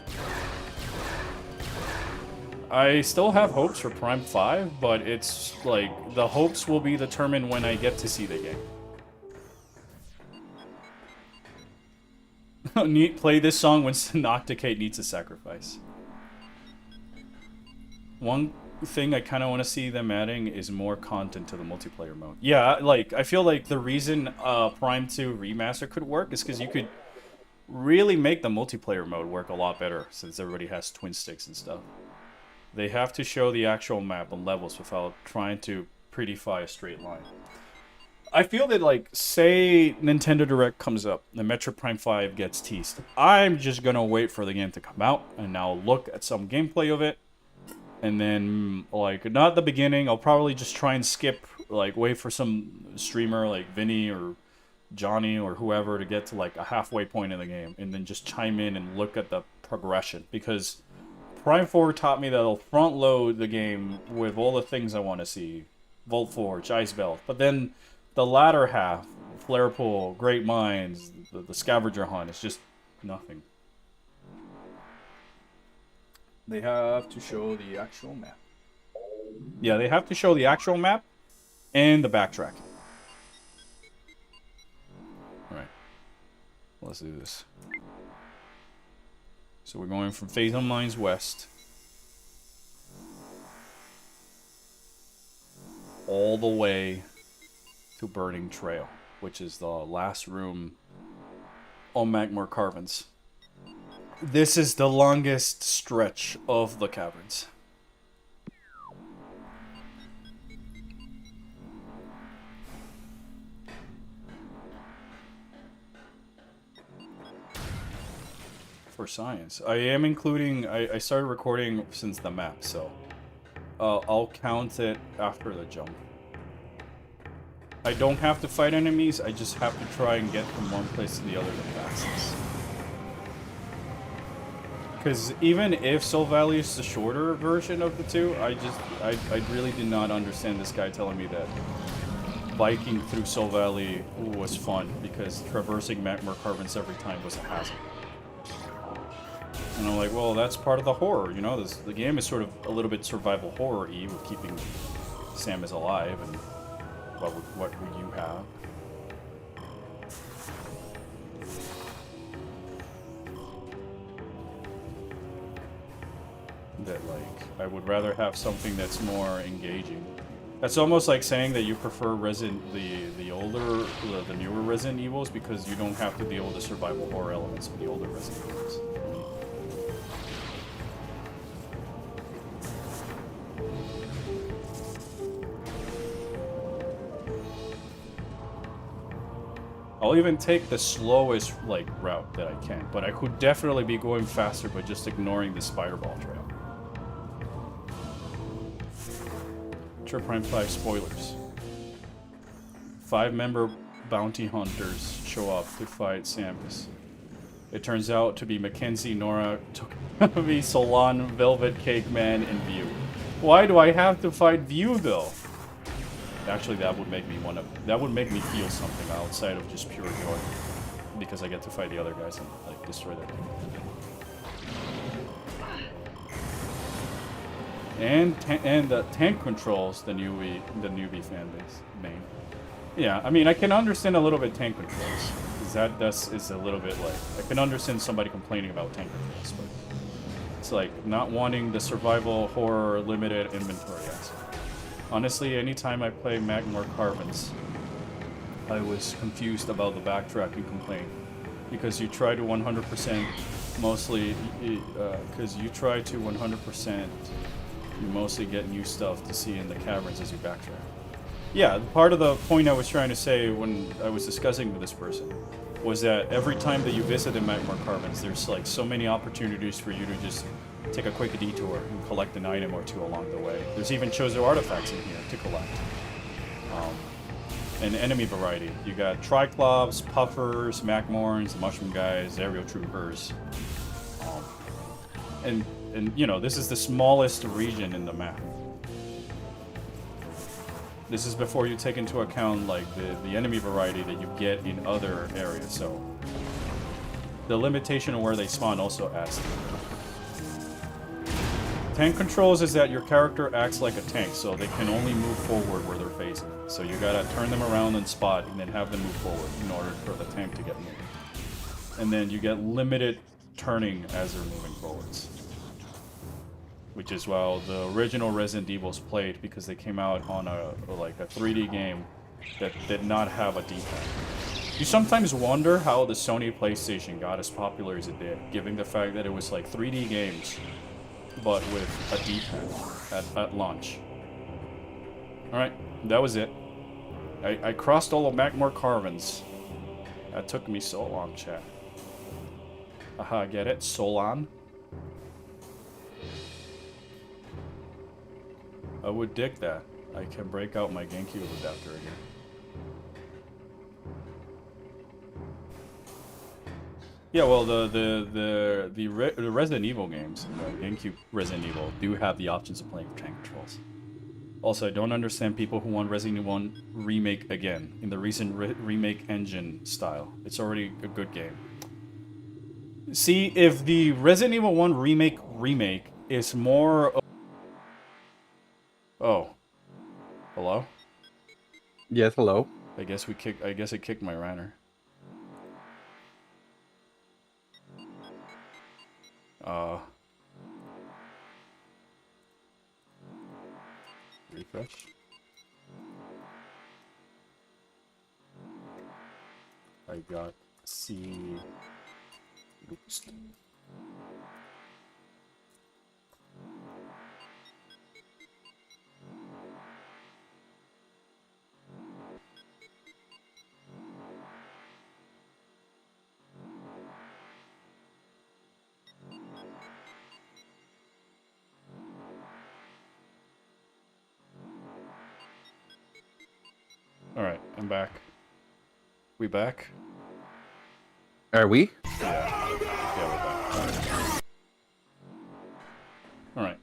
I still have hopes for Prime 5, but it's like, the hopes will be determined when I get to see the game. Play this song when Nocticate needs a sacrifice. One thing I kind of want to see them adding is more content to the multiplayer mode. Yeah, like, I feel like the reason Prime 2 Remaster could work is because you could really make the multiplayer mode work a lot better since everybody has twin sticks and stuff. They have to show the actual map and levels without trying to prettify a straight line. I feel that, like, say Nintendo Direct comes up, and Metroid Prime 5 gets teased. I'm just gonna wait for the game to come out, and I'll look at some gameplay of it, and then, like, not the beginning, I'll probably just try and skip, like, wait for some streamer, like Vinny or Johnny or whoever to get to, like, a halfway point in the game, and then just chime in and look at the progression, because Prime 4 taught me that I'll front load the game with all the things I want to see. Volt Forge, Ice Belt, but then the latter half, Flare Pool, Great Minds, the Scavenger Hunt, it's just nothing. They have to show the actual map. Yeah, they have to show the actual map and the backtracking. Alright. Let's do this. So we're going from Phazon Mines West all the way to Burning Trail, which is the last room on Magmor Caverns. This is the longest stretch of the caverns. For science. I am including, I started recording since the map, so I'll count it after the jump. I don't have to fight enemies, I just have to try and get from one place to the other the fastest. Because even if Soul Valley is the shorter version of the two, I really did not understand this guy telling me that biking through Soul Valley was fun, because traversing Magmor Caverns every time was a hazard. And I'm like, well, that's part of the horror, you know? The game is sort of a little bit survival horror-y with keeping Samus alive, and what would you have? That, like, I would rather have something that's more engaging. That's almost like saying that you prefer the newer Resident Evils because you don't have to deal with the survival horror elements of the older Resident Evils. I'll even take the slowest, like, route that I can, but I could definitely be going faster by just ignoring the Spider Ball trail. Metroid Prime 5 spoilers. 5-member bounty hunters show up to fight Samus. It turns out to be Mackenzie, Nora, Tokomi, Solon, Velvet Cake Man, and View. Why do I have to fight View, though? Actually, that would make me feel something outside of just pure joy, because I get to fight the other guys and, like, destroy their kingdom. And the tank controls the newbie fan base main. Yeah, I mean, I can understand a little bit tank controls, because is a little bit like, I can understand somebody complaining about tank controls, but it's like not wanting the survival horror limited inventory aspect. Honestly, anytime I play Magmor Caverns, I was confused about the backtracking complaint, because you try to 100% mostly, you mostly get new stuff to see in the caverns as you backtrack. Yeah, part of the point I was trying to say when I was discussing with this person was that every time that you visit the Magmor Caverns, there's like so many opportunities for you to just take a quick detour and collect an item or two along the way. There's even Chozo artifacts in here to collect. And enemy variety. You got Triclops, Puffers, Magmorns, Mushroom Guys, Aerial Troopers. And you know, this is the smallest region in the map. This is before you take into account like the enemy variety that you get in other areas, so the limitation of where they spawn also adds to it. Tank controls is that your character acts like a tank, so they can only move forward where they're facing. So you gotta turn them around and spot, and then have them move forward in order for the tank to get moving. and then you get limited turning as they're moving forwards. Which is how the original Resident Evil's played, because they came out on a 3D game that did not have a D-pad. You sometimes wonder how the Sony PlayStation got as popular as it did, given the fact that it was like 3D games, but with a D-pad at launch. Alright, that was it. I crossed all of Magmore Carvens. That took me so long, chat. Aha, get it? Solon. I would dig that. I can break out my GameCube adapter again. Yeah, well, the Resident Evil games, the GameCube Resident Evil, do have the options of playing with tank controls. Also, I don't understand people who want Resident Evil 1 Remake again, in the recent remake engine style. It's already a good game. See, if the Resident Evil 1 Remake is more... Oh. Hello? Yes, hello. I guess it kicked my runner. Refresh. I got C boost. Alright, I'm back. We back? Are we? Yeah, we're back. Alright.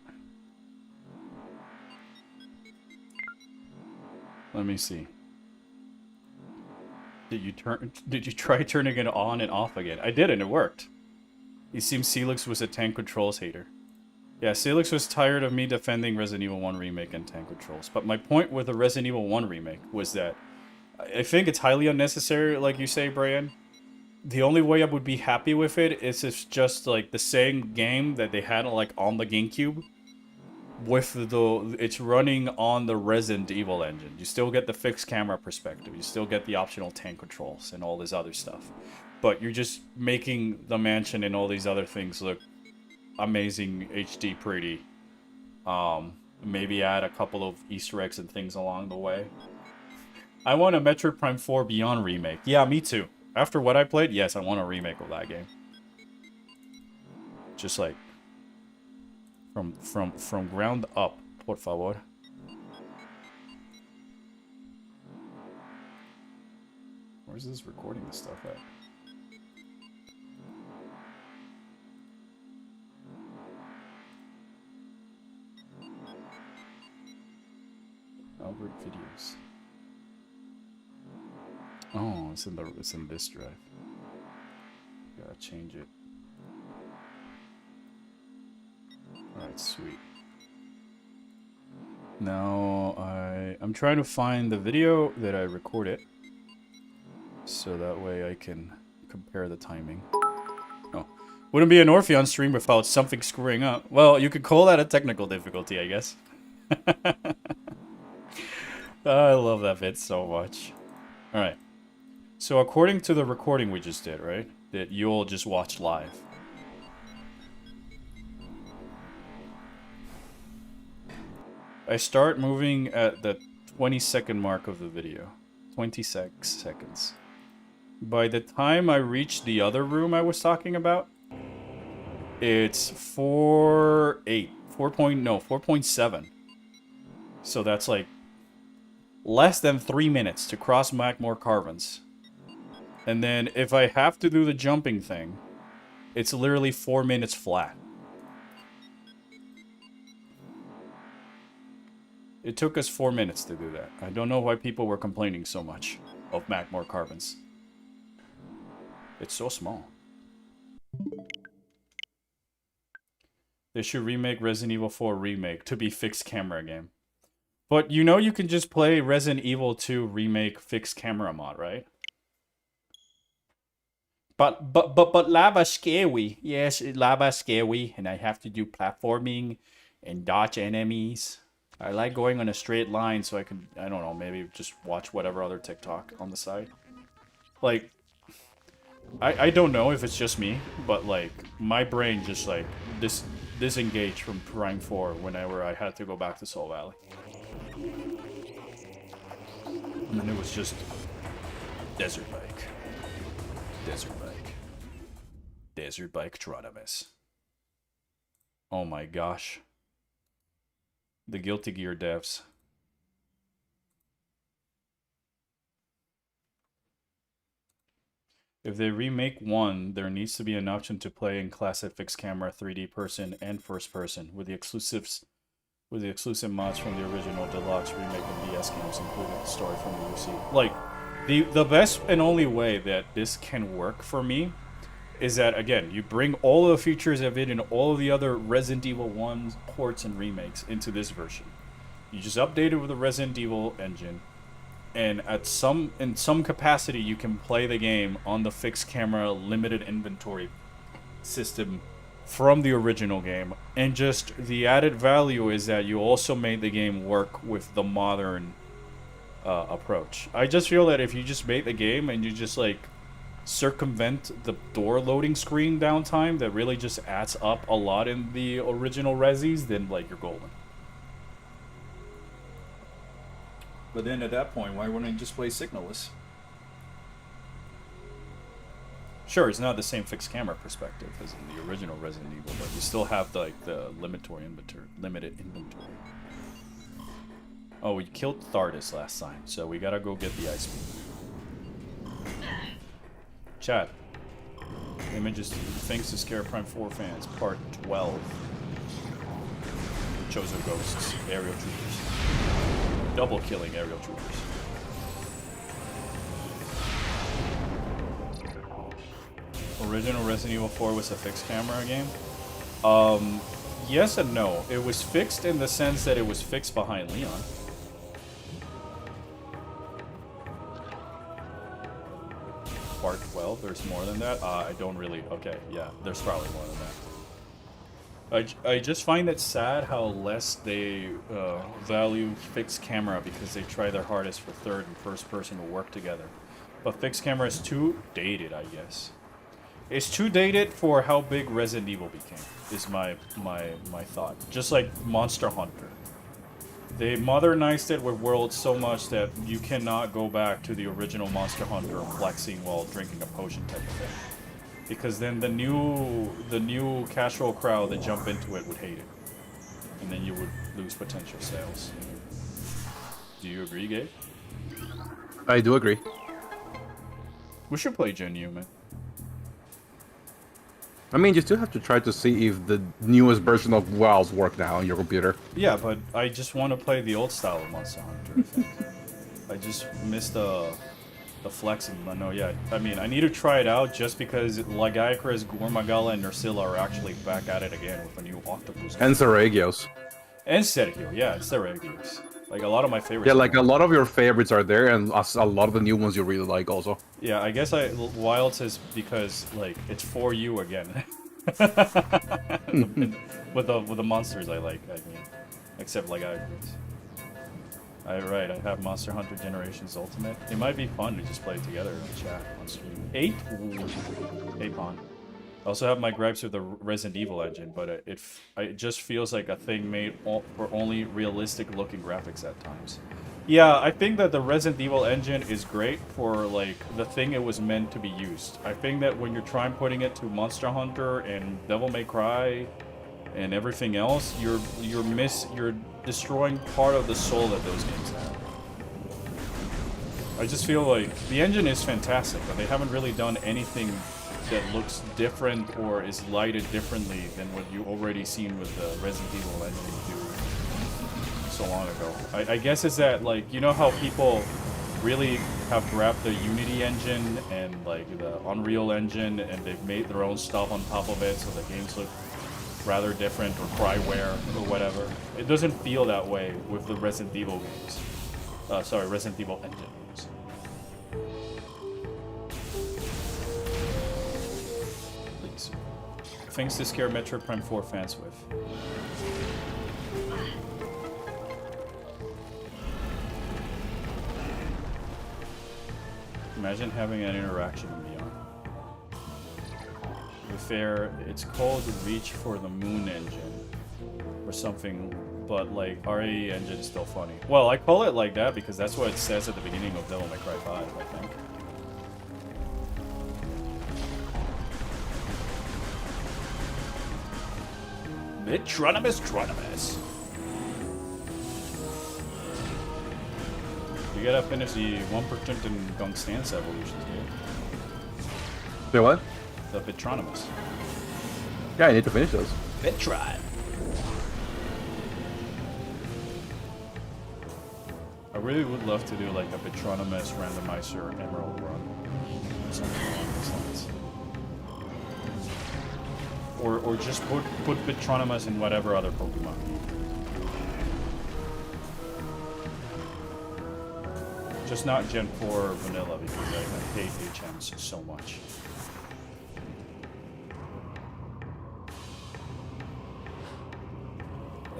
Let me see. Did you try turning it on and off again? I did, and it worked. It seems Celix was a tank controls hater. Yeah, Celix was tired of me defending Resident Evil 1 Remake and tank controls. But my point with the Resident Evil 1 Remake was that I think it's highly unnecessary, like you say, Brian. The only way I would be happy with it is if just like the same game that they had like on the GameCube, with it's running on the Resident Evil engine. You still get the fixed camera perspective. You still get the optional tank controls and all this other stuff. But you're just making the mansion and all these other things look amazing, HD pretty. Maybe add a couple of Easter eggs and things along the way. I want a Metroid Prime 4 Beyond remake. Yeah, me too. After what I played, yes, I want a remake of that game. Just like from ground up, por favor. Where's this recording this stuff at? Albert videos. Oh, it's in this drive. Gotta change it. Alright, sweet. Now I'm trying to find the video that I recorded, so that way I can compare the timing. Oh, wouldn't be an Orpheon stream without something screwing up. Well, you could call that a technical difficulty, I guess. I love that bit so much. Alright. So according to the recording we just did, right? That you all just watched live. I start moving at the 20-second mark of the video. 26 seconds. By the time I reach the other room I was talking about, it's 4.7. So that's like less than 3 minutes to cross Magmore Carvens. And then if I have to do the jumping thing, it's literally 4 minutes flat. It took us 4 minutes to do that. I don't know why people were complaining so much of Magmore Carvens. It's so small. They should remake Resident Evil 4 Remake to be fixed camera game. But you know you can just play Resident Evil 2 Remake fixed camera mod, right? But lava scary. Yes, lava scary, and I have to do platforming and dodge enemies. I like going on a straight line so I can, I don't know, maybe just watch whatever other TikTok on the side. Like, I don't know if it's just me, but like my brain just like disengaged from Prime 4 whenever I had to go back to Soul Valley. And then it was just desert bike. Desert bike. Desert bike Tronimus. Oh my gosh. The Guilty Gear devs. If they remake 1, there needs to be an option to play in classic fixed camera 3D person and first person with the exclusive mods from the original deluxe remake of DS games, including the story from the UC. Like, the best and only way that this can work for me is that, again, you bring all of the features of it and all of the other Resident Evil 1 ports and remakes into this version. You just update it with the Resident Evil engine, and in some capacity you can play the game on the fixed camera limited inventory system from the original game, and just the added value is that you also made the game work with the modern approach. I just feel that if you just make the game and you just like circumvent the door loading screen downtime that really just adds up a lot in the original Resis, then like you're golden. But then at that point, why wouldn't you just play signalless? Sure, it's not the same fixed camera perspective as in the original Resident Evil, but you still have the limited inventory. Oh, we killed Thardis last time, so we gotta go get the Ice Beam. Chat. Images Things to Scare Prime 4 fans, Part 12. Chozo Ghosts, Aerial Troopers. Double killing Aerial Troopers. Original Resident Evil 4 was a fixed camera game? Yes and no. It was fixed in the sense that it was fixed behind Leon. Part 12, there's more than that? I don't really... Okay, yeah, there's probably more than that. I just find it sad how less they value fixed camera because they try their hardest for third and first person to work together. But fixed camera is too dated, I guess. It's too dated for how big Resident Evil became, is my thought. Just like Monster Hunter. They modernized it with Worlds so much that you cannot go back to the original Monster Hunter flexing while drinking a potion type of thing. Because then the new casual crowd that jump into it would hate it. And then you would lose potential sales. Do you agree, Gabe? I do agree. We should play Gen U, man. I mean, you still have to try to see if the newest version of WoWs work now on your computer. Yeah, but I just want to play the old style of Monster Hunter, I think. I just miss the flexing. No, yeah. I mean, I need to try it out just because Lagiacrus, Gormagala, and Nursilla are actually back at it again with a new octopus. And Seregios. And Sergio, yeah, it's Seregios. Like, a lot of my favorites. Yeah, like a lot of your favorites are there, and a lot of the new ones you really like also. Yeah, I guess Wilds is because, like, it's for you again. with the monsters I like, I mean. Except Lagiacrus. Right, I have Monster Hunter Generations Ultimate. It might be fun to just play it together in chat on stream. 8? Ooh. 8 pawn. I also have my gripes with the Resident Evil engine, but it just feels like a thing made for only realistic looking graphics at times. Yeah, I think that the Resident Evil engine is great for like the thing it was meant to be used. I think that when you're trying putting it to Monster Hunter and Devil May Cry and everything else, you're destroying part of the soul that those games have. I just feel like the engine is fantastic, but they haven't really done anything that looks different or is lighted differently than what you already seen with the Resident Evil engine do so long ago. I guess it's that, like, you know how people really have grabbed the Unity engine and like the Unreal engine and they've made their own stuff on top of it so the games look rather different, or Cryware or whatever. It doesn't feel that way with the Resident Evil games. Resident Evil engine games. things to scare Metroid Prime 4 fans with. Imagine having an interaction in VR. To be fair, it's called Reach for the Moon Engine or something, but like RE Engine is still funny. Well, I call it like that because that's what it says at the beginning of Devil May Cry 5, I think. Metronomus. You gotta finish the 1% in Gung Stance evolutions, dude. Say what? The Bitronomus. Yeah, I need to finish those. Bitron. I really would love to do like a Bitronomus randomizer Emerald run. Something along those lines. Or just put Bitronomus in whatever other Pokemon. Just not Gen 4 vanilla because I hate HMs so much.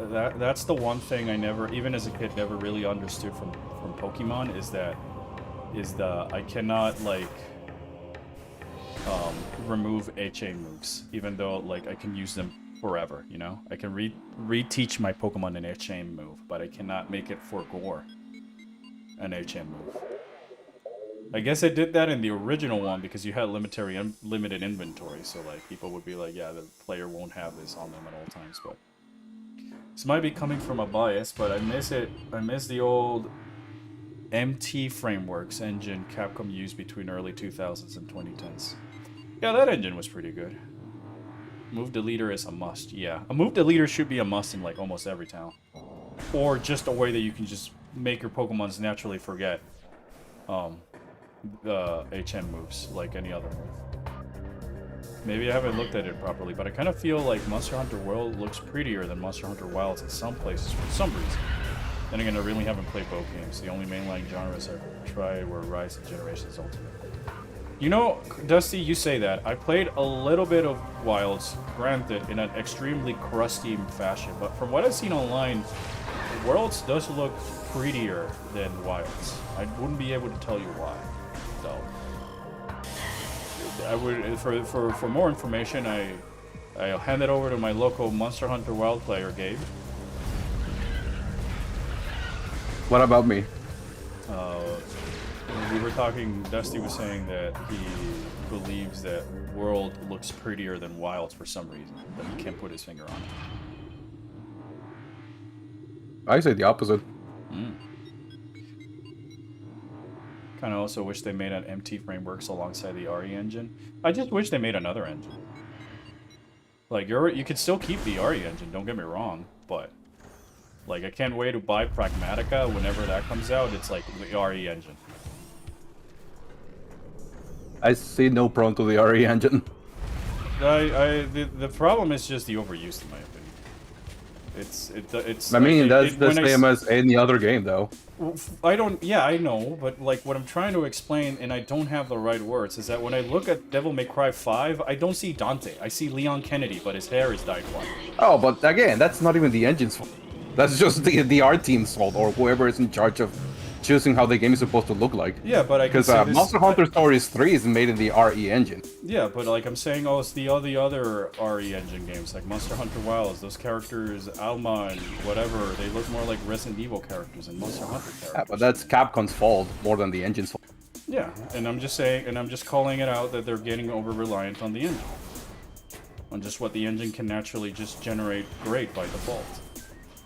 That's the one thing I never, even as a kid, never really understood from Pokemon is I cannot like remove HA moves, even though like I can use them forever. You know, I can reteach my Pokemon an HA move, but I cannot make it forgo an HM move. I guess I did that in the original one because you had limited inventory, so like people would be like, yeah, the player won't have this on them at all times. But this might be coming from a bias, but I miss it. I miss the old MT frameworks engine Capcom used between early 2000s and 2010s. Yeah, that engine was pretty good. Move deleter is a must. Yeah, a move deleter should be a must in like almost every town, or just a way that you can just make your Pokemons naturally forget the HM moves like any other move. Maybe I haven't looked at it properly, but I kind of feel like Monster Hunter World looks prettier than Monster Hunter Wilds in some places for some reason. Then again, I really haven't played both games. The only mainline genres I've tried were Rise and Generations Ultimate. You know, Dusty, you say that. I played a little bit of Wilds, granted, in an extremely crusty fashion, but from what I've seen online, Worlds does look prettier than Wilds. I wouldn't be able to tell you why, though. I would, for more information, I'll hand it over to my local Monster Hunter Wild player, Gabe. What about me? We were talking, Dusty was saying that he believes that World looks prettier than Wilds for some reason, but he can't put his finger on it. I say the opposite. Kind of also wish they made an MT frameworks alongside the RE engine. I just wish they made another engine. Like, you could still keep the RE engine, don't get me wrong, but like I can't wait to buy Pragmatica whenever that comes out. It's like the RE engine. I see no problem to the RE engine. The problem is just the overuse in my opinion. It's. I mean, that's the same as any other game, though. I don't. Yeah, I know, but like what I'm trying to explain, and I don't have the right words, is that when I look at Devil May Cry 5, I don't see Dante. I see Leon Kennedy, but his hair is dyed white. Oh, but again, that's not even the engine's fault. That's just the art team's fault, or whoever is in charge of choosing how the game is supposed to look like. Yeah, but I can because say this, Monster Hunter Stories 3 is made in the RE engine. Yeah, but like I'm saying, oh, it's the other RE engine games like Monster Hunter Wilds. Those characters, Alma and whatever, they look more like Resident Evil characters and Monster Hunter characters. Yeah, but that's Capcom's fault more than the engine's fault. Yeah, and I'm just saying, and I'm just calling it out that they're getting over reliant on the engine, on just what the engine can naturally just generate great by default.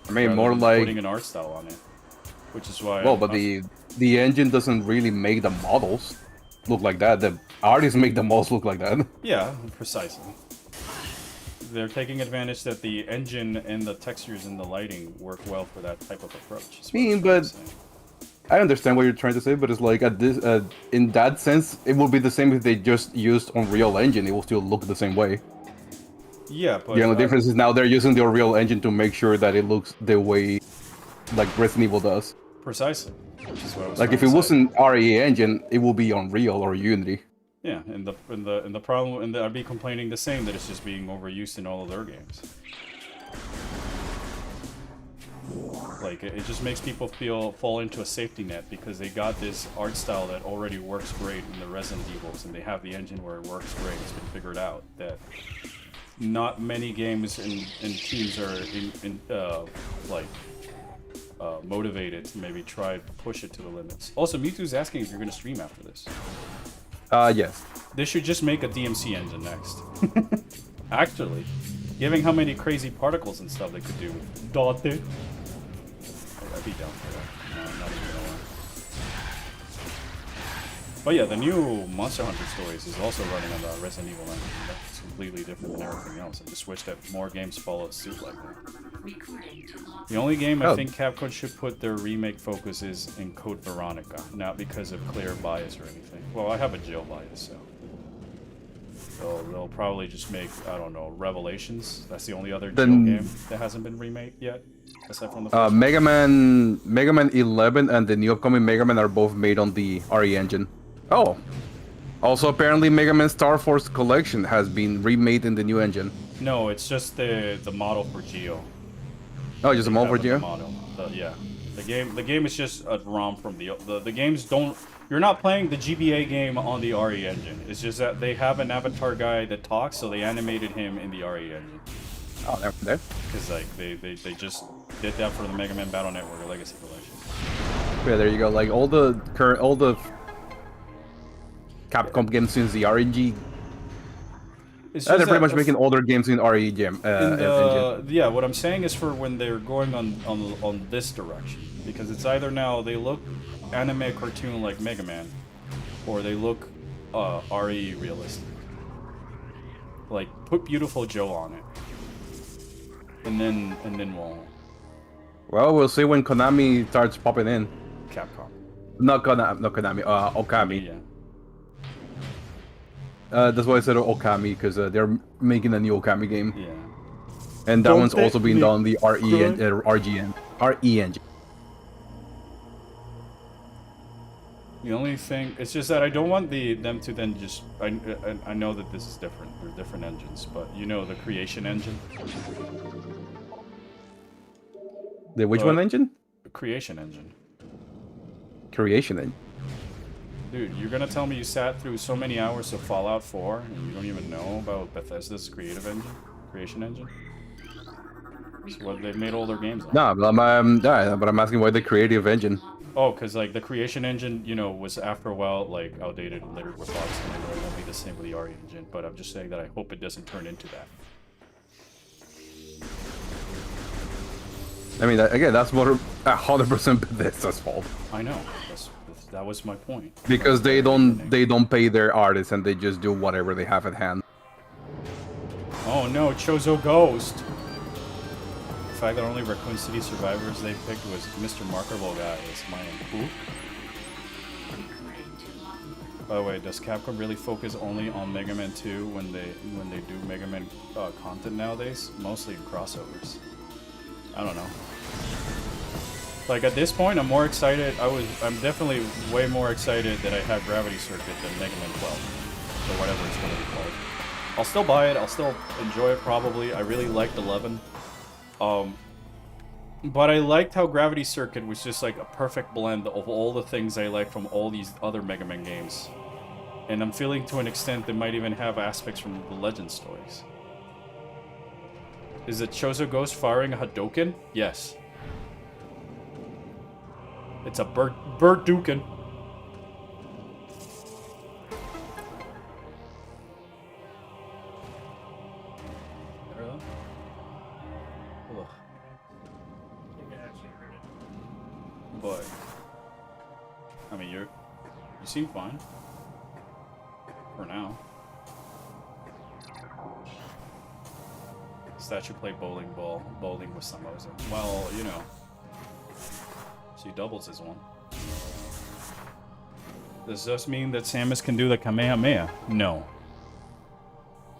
I mean, rather more than like putting an art style on it, which is why. Well, but the engine doesn't really make the models look like that. The artists make the models look like that. Yeah, precisely. They're taking advantage that the engine and the textures and the lighting work well for that type of approach. I mean, but I understand what you're trying to say, but it's like at this, in that sense, it would be the same if they just used Unreal Engine. It will still look the same way. Yeah, but The only difference is now they're using the Unreal Engine to make sure that it looks the way like Resident Evil does. Precisely. Which is what I was Like if trying it to say. wasn't RE Engine, it would be Unreal or Unity. Yeah, and the problem, and I'd be complaining the same, that it's just being overused in all of their games. Like it just makes people fall into a safety net because they got this art style that already works great in the Resident Evils, and they have the engine where it works great. It's been figured out that not many games and teams are motivated to maybe try to push it to the limits. Also, Mewtwo's asking if you're gonna stream after this. Yes. They should just make a DMC engine next. Actually, given how many crazy particles and stuff they could do with Dante. I'd be down for that. No, not even gonna lie. But yeah, the new Monster Hunter Stories is also running on the Resident Evil engine. That's completely different than everything else. I just wish that more games followed suit like that. The only game I think Capcom should put their remake focus is in Code Veronica, not because of clear bias or anything. Well, I have a Jill bias, so they'll probably just make, I don't know, Revelations. That's the only other Jill game that hasn't been remade yet, aside from the first one. Mega Man 11 and the new upcoming Mega Man are both made on the RE engine. Oh. Also, apparently, Mega Man Star Force Collection has been remade in the new engine. No, it's just the model for Geo. Oh, just a model for Geo? Yeah. The game is just a ROM from the games don't. You're not playing the GBA game on the RE engine. It's just that they have an avatar guy that talks, so they animated him in the RE engine. Oh, never there. Because like they just did that for the Mega Man Battle Network Legacy Collection. Yeah, there you go. Like all the Capcom games since the RNG. They're pretty much making older games in RE engine. Yeah, what I'm saying is for when they're going on this direction, because it's either now they look anime cartoon like Mega Man, or they look RE realistic. Like put Beautiful Joe on it, and then we'll. Well, we'll see when Konami starts popping in. Capcom. Not Konami. Okami. Yeah. That's why I said Okami, because they're making a new Okami game. Yeah. And that one's also being done on the RE engine. The only thing, it's just that I don't want them to then just. I know that this is different. They're different engines, but you know the Creation engine. The which one engine? Creation engine. Creation engine. Dude, you're gonna tell me you sat through so many hours of Fallout 4 and you don't even know about Bethesda's creation engine? So what, they've made all their games on. No, but I'm asking why the creative engine. Oh, because like the creation engine, you know, was after a while like outdated and littered with bugs, and it won't be the same with the RE engine. But I'm just saying that I hope it doesn't turn into that. I mean, again, that's more 100% Bethesda's fault. I know. That was my point. Because they don't pay their artists and they just do whatever they have at hand. Oh no, Chozo Ghost. The fact that only Raccoon City survivors they picked was Mr. Marketable guy is my who? By the way, does Capcom really focus only on Mega Man 2 when they do Mega Man content nowadays? Mostly in crossovers. I don't know. Like at this point, I'm more excited. I'm definitely way more excited that I have Gravity Circuit than Mega Man 12 or whatever it's going to be called. I'll still buy it. I'll still enjoy it probably. I really liked 11. But I liked how Gravity Circuit was just like a perfect blend of all the things I like from all these other Mega Man games. And I'm feeling to an extent they might even have aspects from the Legend stories. Is it Chozo Ghost firing a Hadouken? Yes. It's a bird Dukin. But I mean, you seem fine for now. Statue play bowling with Samoza. Well, you know. She doubles as one. Does this mean that Samus can do the Kamehameha? No.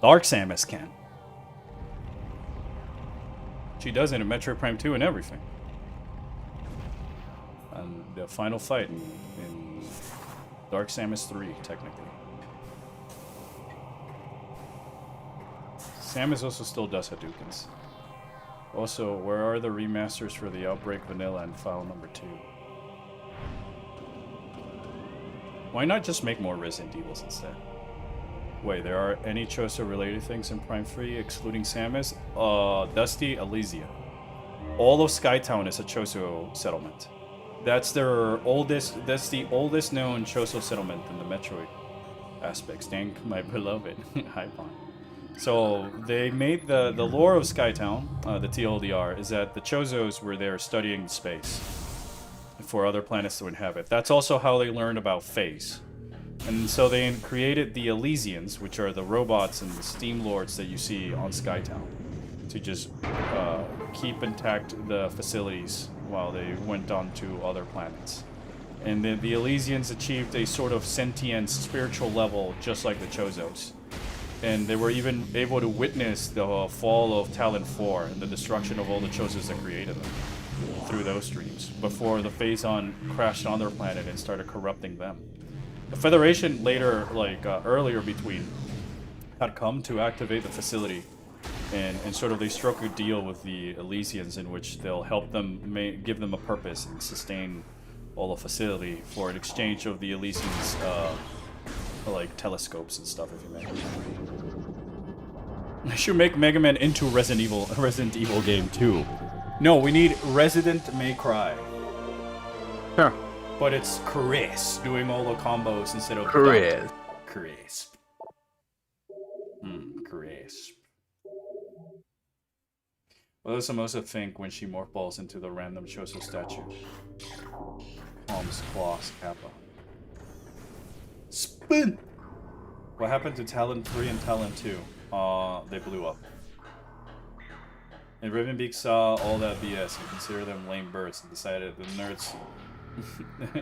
Dark Samus can. She does it in Metroid Prime 2 and everything. And the final fight in Dark Samus 3, technically. Samus also still does Hadoukens. Also, where are the remasters for the Outbreak Vanilla and File number 2? Why not just make more Resident Evils instead? Wait, there are any Choso related things in Prime 3 excluding Samus? Dusty, Elysia. All of Skytown is a Choso settlement. That's the oldest known Choso settlement in the Metroid aspects. Thank my beloved. Hi, Pon. So they made the lore of Skytown, the TLDR, is that the Chozos were there studying space for other planets to inhabit. That's also how they learned about phase. And so they created the Elysians, which are the robots and the Steam Lords that you see on Skytown, to just keep intact the facilities while they went on to other planets. And the Elysians achieved a sort of sentient spiritual level just like the Chozos. And they were even able to witness the fall of Talon 4 and the destruction of all the Chozos that created them through those dreams, before the Phazon crashed on their planet and started corrupting them. The Federation later, earlier between, had come to activate the facility, and sort of they struck a deal with the Elysians in which they'll help them, give them a purpose and sustain all the facility for an exchange of the Elysians, telescopes and stuff, if you may. I should make Mega Man into Resident Evil game too. No, we need Resident May Cry. Huh. But it's Chris doing all the combos instead of Chris. Crisp. Crisp. What does Samosa think when she morphballs into the random Choso statue? Palms, claws, Kappa. Spin! What happened to Talon 3 and Talon 2? They blew up. And Ravenbeak saw all that BS and considered them lame birds and decided the nerds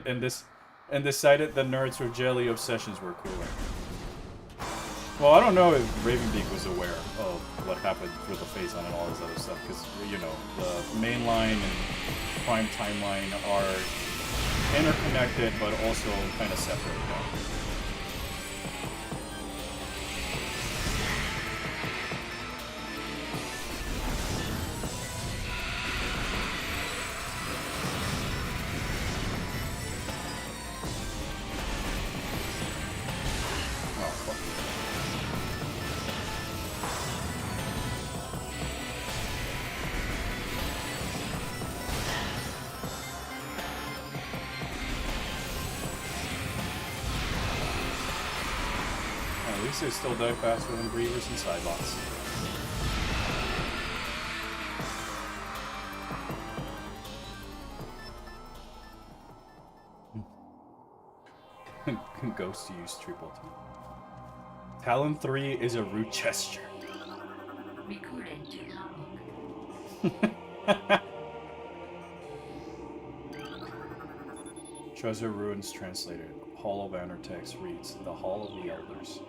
and decided the nerds with jelly obsessions were cooler. Well, I don't know if Ravenbeak was aware of what happened with the Phazon and all this other stuff, because, you know, the main line and Prime timeline are interconnected, but also kind of separate. They still die faster than Grievous and Sidebots. Ghost to use triple team. Talon 3 is a root gesture. Recorded to log. Treasure Ruins translated. Hall of Banner text reads, The Hall of the Elders.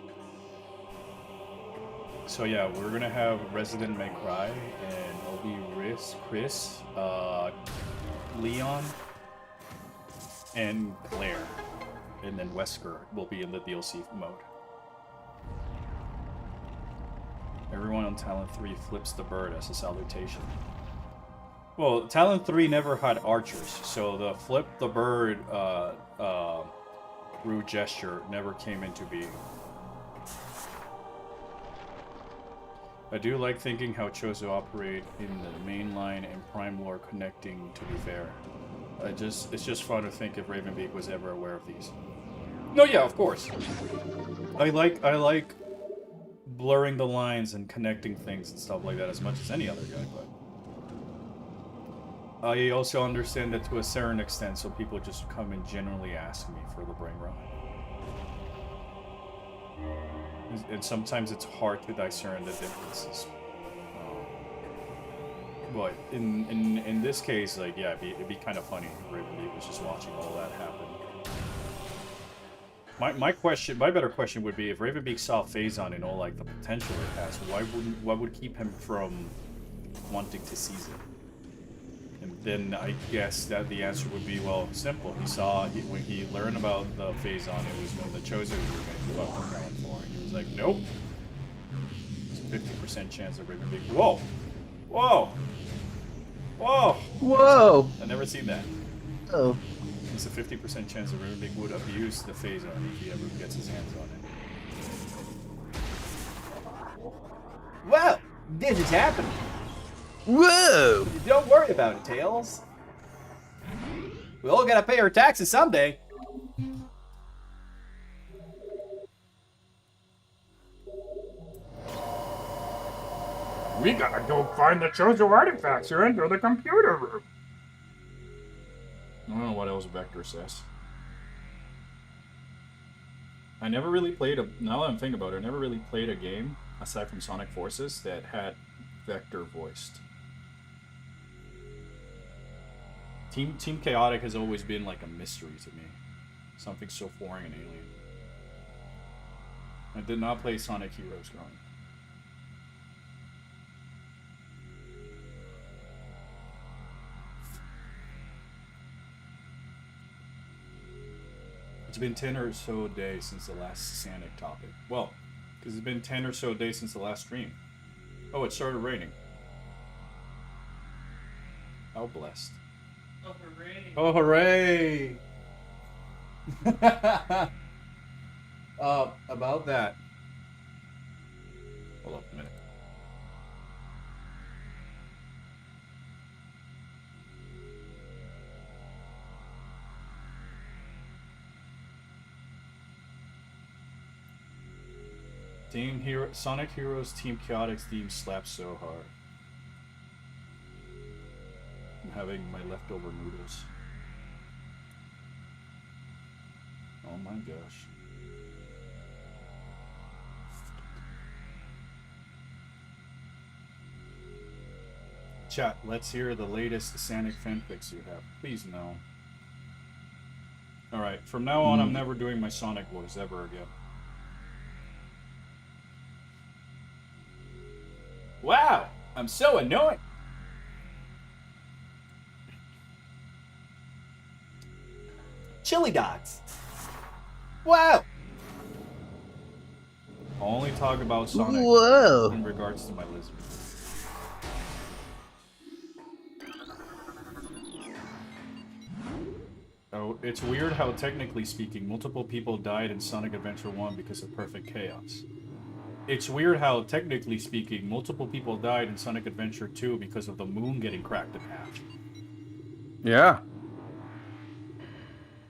So yeah, we're gonna have Resident May Cry, and it'll be Chris, Leon, and Claire. And then Wesker will be in the DLC mode. Everyone on Talon 3 flips the bird as a salutation. Well, Talon 3 never had archers, so the flip the bird rude gesture never came into being. I do like thinking how Chozo operate in the main line and Prime lore connecting, to be fair. It's just fun to think if Ravenbeak was ever aware of these. No, yeah, of course. I like blurring the lines and connecting things and stuff like that as much as any other guy, but I also understand that to a certain extent, so people just come and generally ask me for the brain rot. And sometimes it's hard to discern the differences. But in this case, like, yeah, it'd be kind of funny if Ravenbeak was just watching all that happen. My better question would be, if Ravenbeak saw Phazon and all, like, the potential it has, what would keep him from wanting to seize it? And then I guess that the answer would be, well, simple. When he learned about the Phazon, it was when the Chosen were going to give up the Crown for, and he was like, nope. 50% chance of Raven being. Whoa! Whoa! Whoa! Whoa! I've never seen that. Oh. There's a 50% chance that Raven would abuse the Phasar if he ever gets his hands on it. Wow! This is happening! Whoa! Don't worry about it, Tails. We all gotta pay our taxes someday. We gotta go find the chosen artifacts or enter the computer room. I don't know what else Vector says. I never really played a. Now that I'm thinking about it, I never really played a game aside from Sonic Forces that had Vector voiced. Team Chaotic has always been like a mystery to me. Something so foreign and alien. I did not play Sonic Heroes growing up. It's been 10 or so days since the last Sonic topic. Well, because it's been 10 or so days since the last stream. Oh, it started raining. How blessed. Oh, hooray. Oh, hooray! About that. Hold up a minute. Sonic Heroes Team Chaotic's theme slaps so hard. I'm having my leftover noodles. Oh my gosh. Chat, let's hear the latest Sonic fanfics you have. Please no. Alright, from now on I'm never doing my Sonic voice ever again. Wow! I'm so annoying! Chili dogs! Wow! I'll only talk about Sonic Whoa! in regards to my lizard. Oh, it's weird how, technically speaking, multiple people died in Sonic Adventure 1 because of Perfect Chaos. It's weird how, technically speaking, multiple people died in Sonic Adventure 2 because of the moon getting cracked in half. Yeah.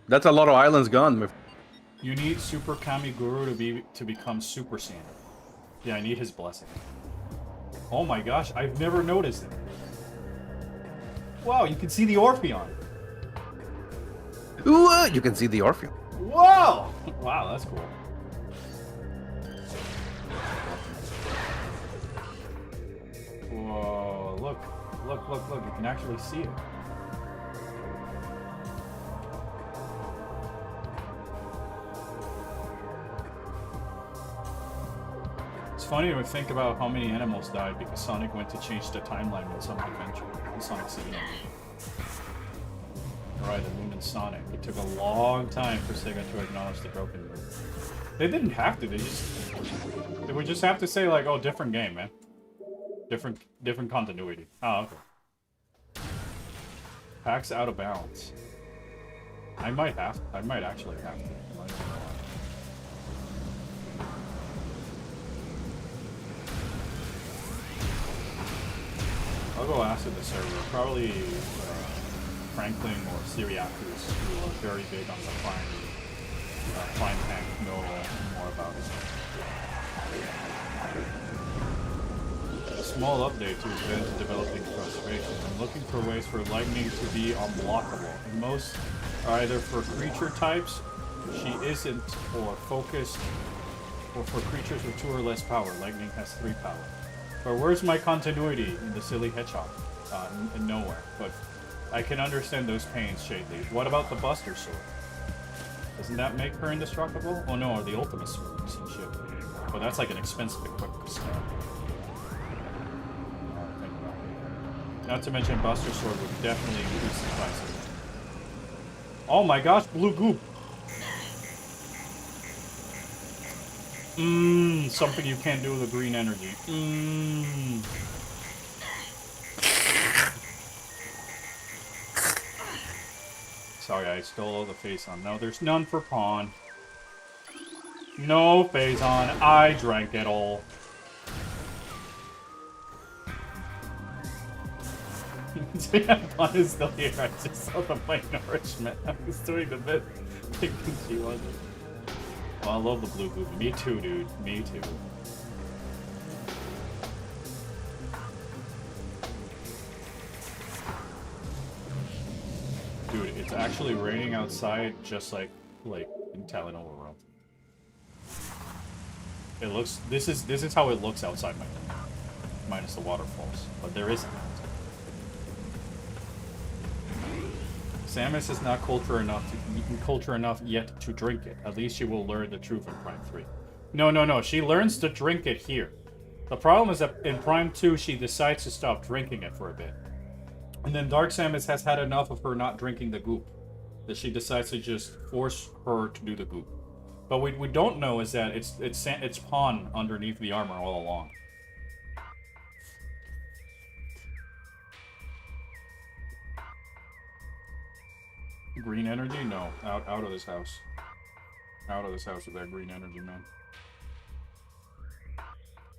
That's a lot of islands gone. You need Super Kamiguru to become Super Saiyan. Yeah, I need his blessing. Oh my gosh, I've never noticed it. Wow, you can see the Orpheon. Whoa! You can see the Orpheon. Whoa! Wow, that's cool. Whoa, look. Look, look, look. You can actually see it. It's funny to think about how many animals died because Sonic went to change the timeline in Sonic Adventure. In Sonic CD. Alright, the Moon and Sonic. It took a long time for Sega to acknowledge the broken moon. They didn't have to, they would just have to say like, oh, different game, man. Different continuity. Oh, okay. Pack's out of balance. I might actually have to. I'll go after the server. Probably Franklin or Siriakus, who are very big on the fine tank, know more about it. A small update to prevent developing frustration. I'm looking for ways for lightning to be unblockable. And most are either for creature types, she isn't, or focused, or for creatures with 2 or less power. Lightning has 3 power. But where's my continuity in the silly hedgehog? Nowhere. But I can understand those pains, Shadley. What about the Buster Sword? Doesn't that make her indestructible? Oh no, or the Ultimate Sword or some shit. But that's like an expensive equipment spell. Not to mention Buster Sword would definitely increase the price of it. Oh my gosh, blue goop! Something you can't do with the green energy. Sorry, I stole all the Phazon. No, there's none for Pawn. No Phazon. I drank it all. Yeah, Pawn is still here. I just saw the white nourishment. I was doing the bit thinking she wasn't. Oh, I love the blue goop. Me too, dude. Me too. Dude, it's actually raining outside, just like in Talanoa World. It looks. This is how it looks outside my room, minus the waterfalls. But there isn't. Samus is not culture enough yet to drink it. At least she will learn the truth in Prime 3. No. She learns to drink it here. The problem is that in Prime 2, she decides to stop drinking it for a bit. And then Dark Samus has had enough of her not drinking the goop, that she decides to just force her to do the goop. But what we don't know is that it's Pawn underneath the armor all along. Green energy? No. Out of this house. Out of this house with that green energy, man.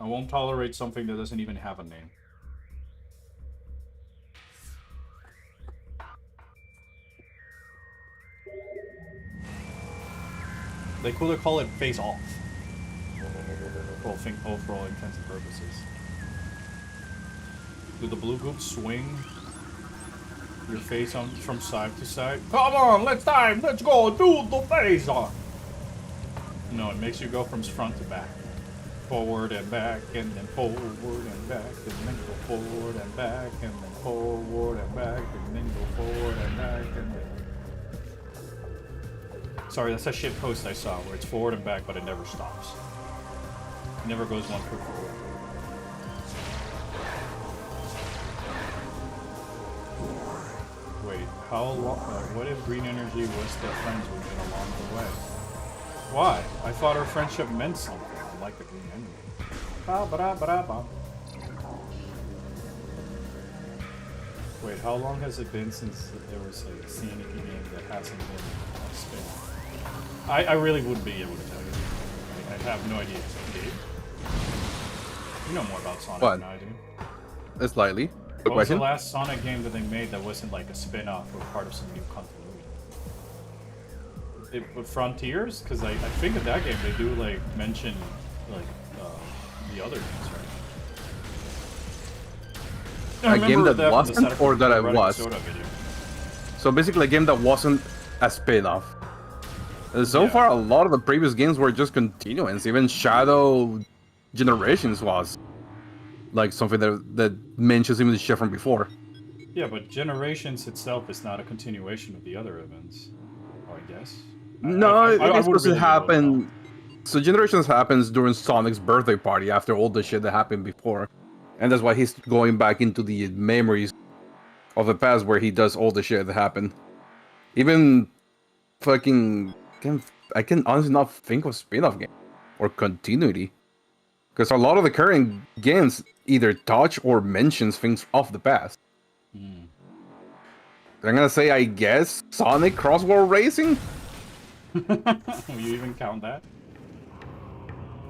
I won't tolerate something that doesn't even have a name. They could have called it face off. Well, think both for all intents and purposes. Do the blue goop swing your face on from side to side? Come on, let's go, do the face on. No, it makes you go from front to back. Forward and back, and then forward and back, and then go forward and back, and then forward and back, and then go forward and back, and then... Sorry, that's a shit post I saw, where it's forward and back, but it never stops. It never goes one foot forward. Wait, how long... what if green energy was the friends we made along the way? Why? I thought our friendship meant something. I like the green energy. Ba-ba-da-ba-da-ba. Wait, how long has it been since there was a CNEP game that hasn't been a spin-off? I really wouldn't be able to tell you. I have no idea. Gabe? You know more about Sonic What? than I do. Slightly. Good What was the question. last Sonic game that they made that wasn't like a spin-off or part of some new continuity? Frontiers? Because I think in that game they do like mention like the other games, right? A game remember that from the wasn't, setup or of that the I Running was? Soda video. So basically, a game that wasn't a spin-off. So Yeah. far, a lot of the previous games were just continuance. Even Shadow Generations was like something that mentions even the shit from before. Yeah, but Generations itself is not a continuation of the other events. Oh, I guess. No, I I guess would because really it be able to happened. So Generations happens during Sonic's birthday party after all the shit that happened before, and that's why he's going back into the memories of the past where he does all the shit that happened. Even fucking I can honestly not think of spin-off game or continuity, because a lot of the current games either touch or mentions things of the past. Hmm. I'm gonna say, I guess, Sonic Crossworld Racing. Will you even count that?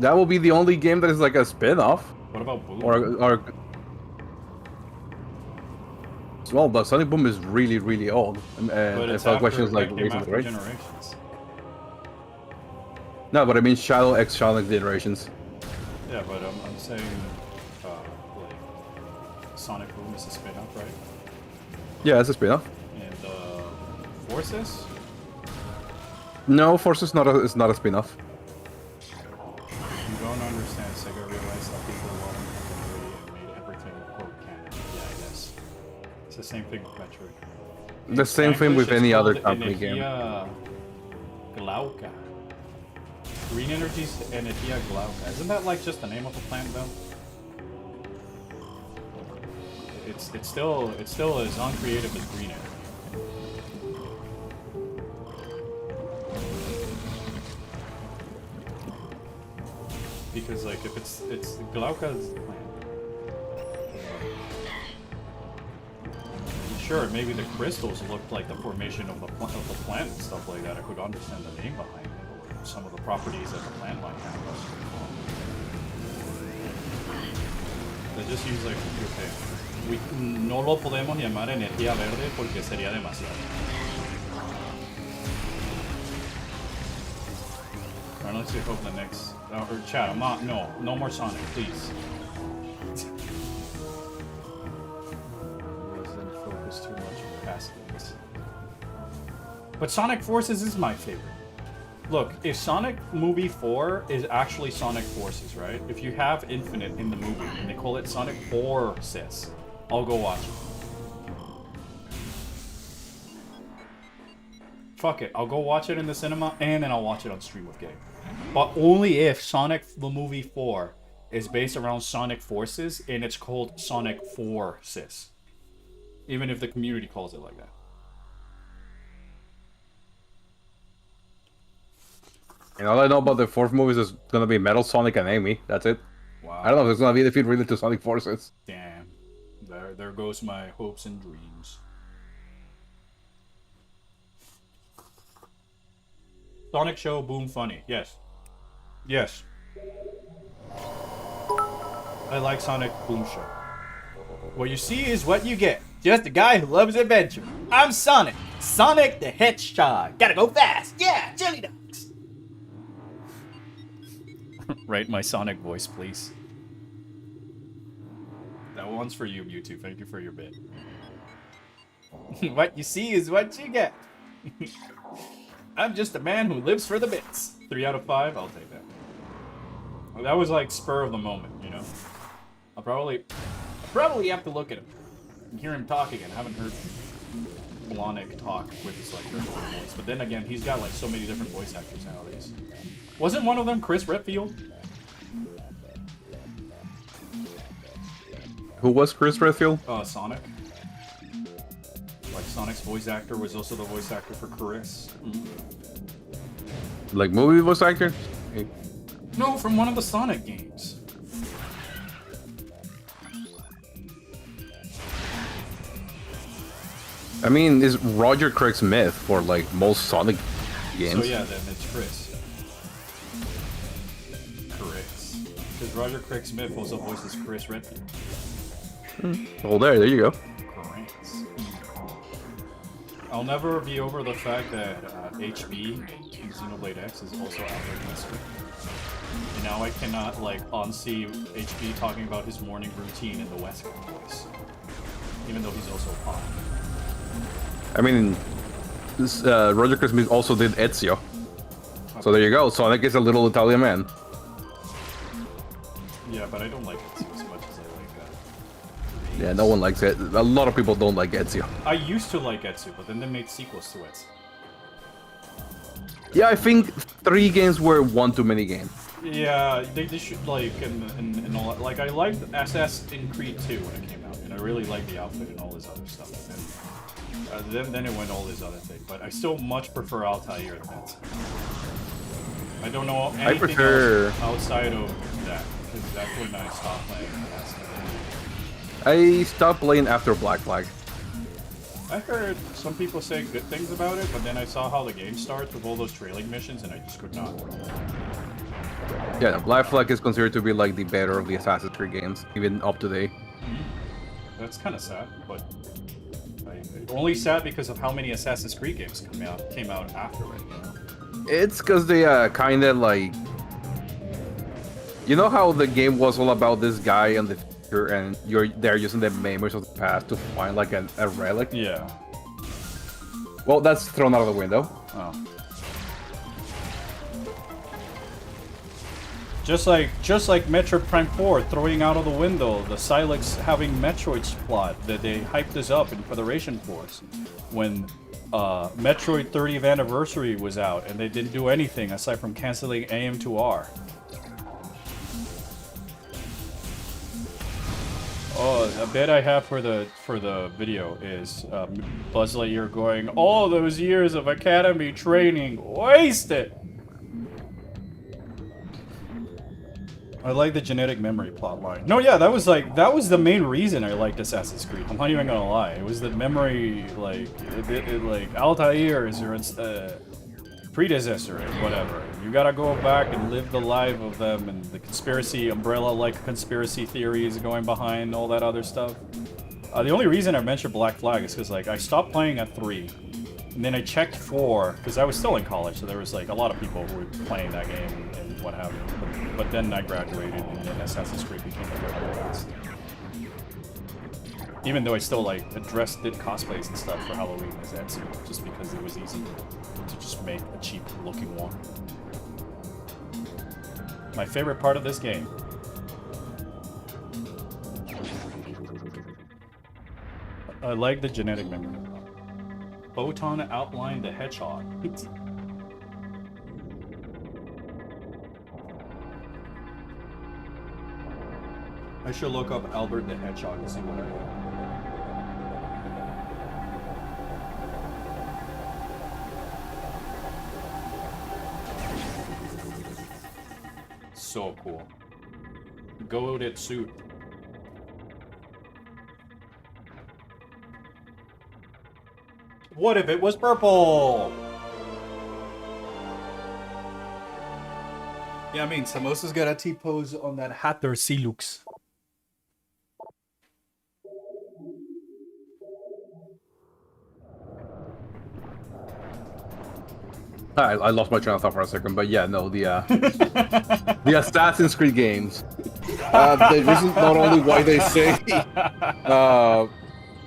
That will be the only game that is like a spin-off. What about Boom? Or well, but Sonic Boom is really, really old. And but I it's thought after, questions like that came Racing after right? Generations. No, but I mean Shadow X Sonic Generations. Yeah, but I'm saying like Sonic Boom is a spin-off, right? Yeah, it's a spin-off. And Forces? No, Force is not a spin-off. You don't understand. Sega realized that people wanted continuity and made everything quote canon. Yeah, I guess. It's the same thing with Metroid. The same thing with any other company game. Glauca. Green Energy's Energia Glauca. Isn't that like just the name of a plant though? It's still as uncreative as Green Energy. Because like if it's Glauca's plan. Sure, maybe the crystals looked like the formation of the plant and stuff like that. I could understand the name behind it, or some of the properties that the plant might have. They just use like, okay, no lo podemos llamar energía verde porque sería demasiado. Alright, let's see, hope the next, or chat, I'm not, no more Sonic, please. Focus too much on past things. But Sonic Forces is my favorite. Look, if Sonic Movie 4 is actually Sonic Forces, right? If you have Infinite in the movie and they call it Sonic Forces, I'll go watch it. Fuck it, I'll go watch it in the cinema and then I'll watch it on Stream of Game. But only if Sonic the Movie 4 is based around Sonic Forces and it's called Sonic Forces. Even if the community calls it like that. And all I know about the fourth movie is gonna be Metal Sonic and Amy. That's it. Wow. I don't know if it's gonna be the feed related to Sonic Forces. Damn. There goes my hopes and dreams. Sonic Show, boom, funny. Yes. Yes. I like Sonic Boom Show. What you see is what you get. Just a guy who loves adventure. I'm Sonic. Sonic the Hedgehog. Gotta go fast. Yeah, chili dogs. Write my Sonic voice, please. That one's for you, Mewtwo. Thank you for your bit. What you see is what you get. I'm just a man who lives for the bits. 3 out of 5, I'll take that. Well, that was like spur of the moment, you know? I'll probably have to look at him and hear him talk again. I haven't heard Blonic talk with his like regular voice. But then again, he's got like so many different voice actors nowadays. Wasn't one of them Chris Redfield? Who was Chris Redfield? Sonic. Like Sonic's voice actor was also the voice actor for Chris. Like movie voice actor? No, from one of the Sonic games. I mean, is Roger Craig Smith for like most Sonic games? So yeah, then it's Chris. Because Roger Craig Smith also voices Chris Redfield. Well, there you go. Chris. I'll never be over the fact that HB in Xenoblade X is also Albert Wesker. And now I cannot like unsee HB talking about his morning routine in the Wesker voice, even though he's also Pop. I mean, this, Roger Craig Smith also did Ezio. So there you go. Sonic is a little Italian man. Yeah, but I don't like Ezio as much as I like Yeah, no one likes it. A lot of people don't like Ezio. I used to like Ezio, but then they made sequels to Ezio. Yeah, I think 3 games were one too many games. Yeah, they should like and all that. Like I liked SS in Creed 2 when it came out, and I really liked the outfit and all this other stuff. And then it went all this other thing, but I still much prefer Altair than that. I don't know anything else outside of that, because that's when I stopped playing. I stopped playing after Black Flag. I heard some people say good things about it, but then I saw how the game starts with all those trailing missions, and I just could not. Yeah, no, Black Flag is considered to be like the better of the Assassin's Creed games, even up to date. That's kind of sad, but only sad because of how many Assassin's Creed games came out after it. You know? It's because they kind of like, you know how the game was all about this guy and the future, and they're using the memories of the past to find like a relic. Yeah. Well, that's thrown out of the window. Oh. Just like Metroid Prime 4 throwing out of the window the Silex having Metroid's plot that they hyped this up in Federation Force when Metroid 30th Anniversary was out and they didn't do anything aside from canceling AM2R. Oh, a bit I have for the video is Buzz Lightyear going, all those years of academy training wasted. I like the genetic memory plotline. No, yeah, that was the main reason I liked Assassin's Creed. I'm not even gonna lie. It was the memory, like, like Altair is your predecessor and whatever. You gotta go back and live the life of them and the conspiracy, umbrella-like conspiracy theories going behind all that other stuff. The only reason I mentioned Black Flag is because, like, I stopped playing at 3. And then I checked 4, because I was still in college, so there was, like, a lot of people who were playing that game and what have you. But then I graduated, and then Assassin's Creed became a bit more fast. Even though I still, like, did cosplays and stuff for Halloween as Ezio, just because it was easy to just make a cheap-looking one. My favorite part of this game. I like the genetic memory. Photon outlined the hedgehog. I should look up Albert the Hedgehog to see what I want. So cool. Goated suit. What if it was purple? Yeah, I mean, Samosa's got a T-pose on that hat there, Silux. I lost my train of thought for a second, but yeah, no, the the Assassin's Creed games. The reason not only why they say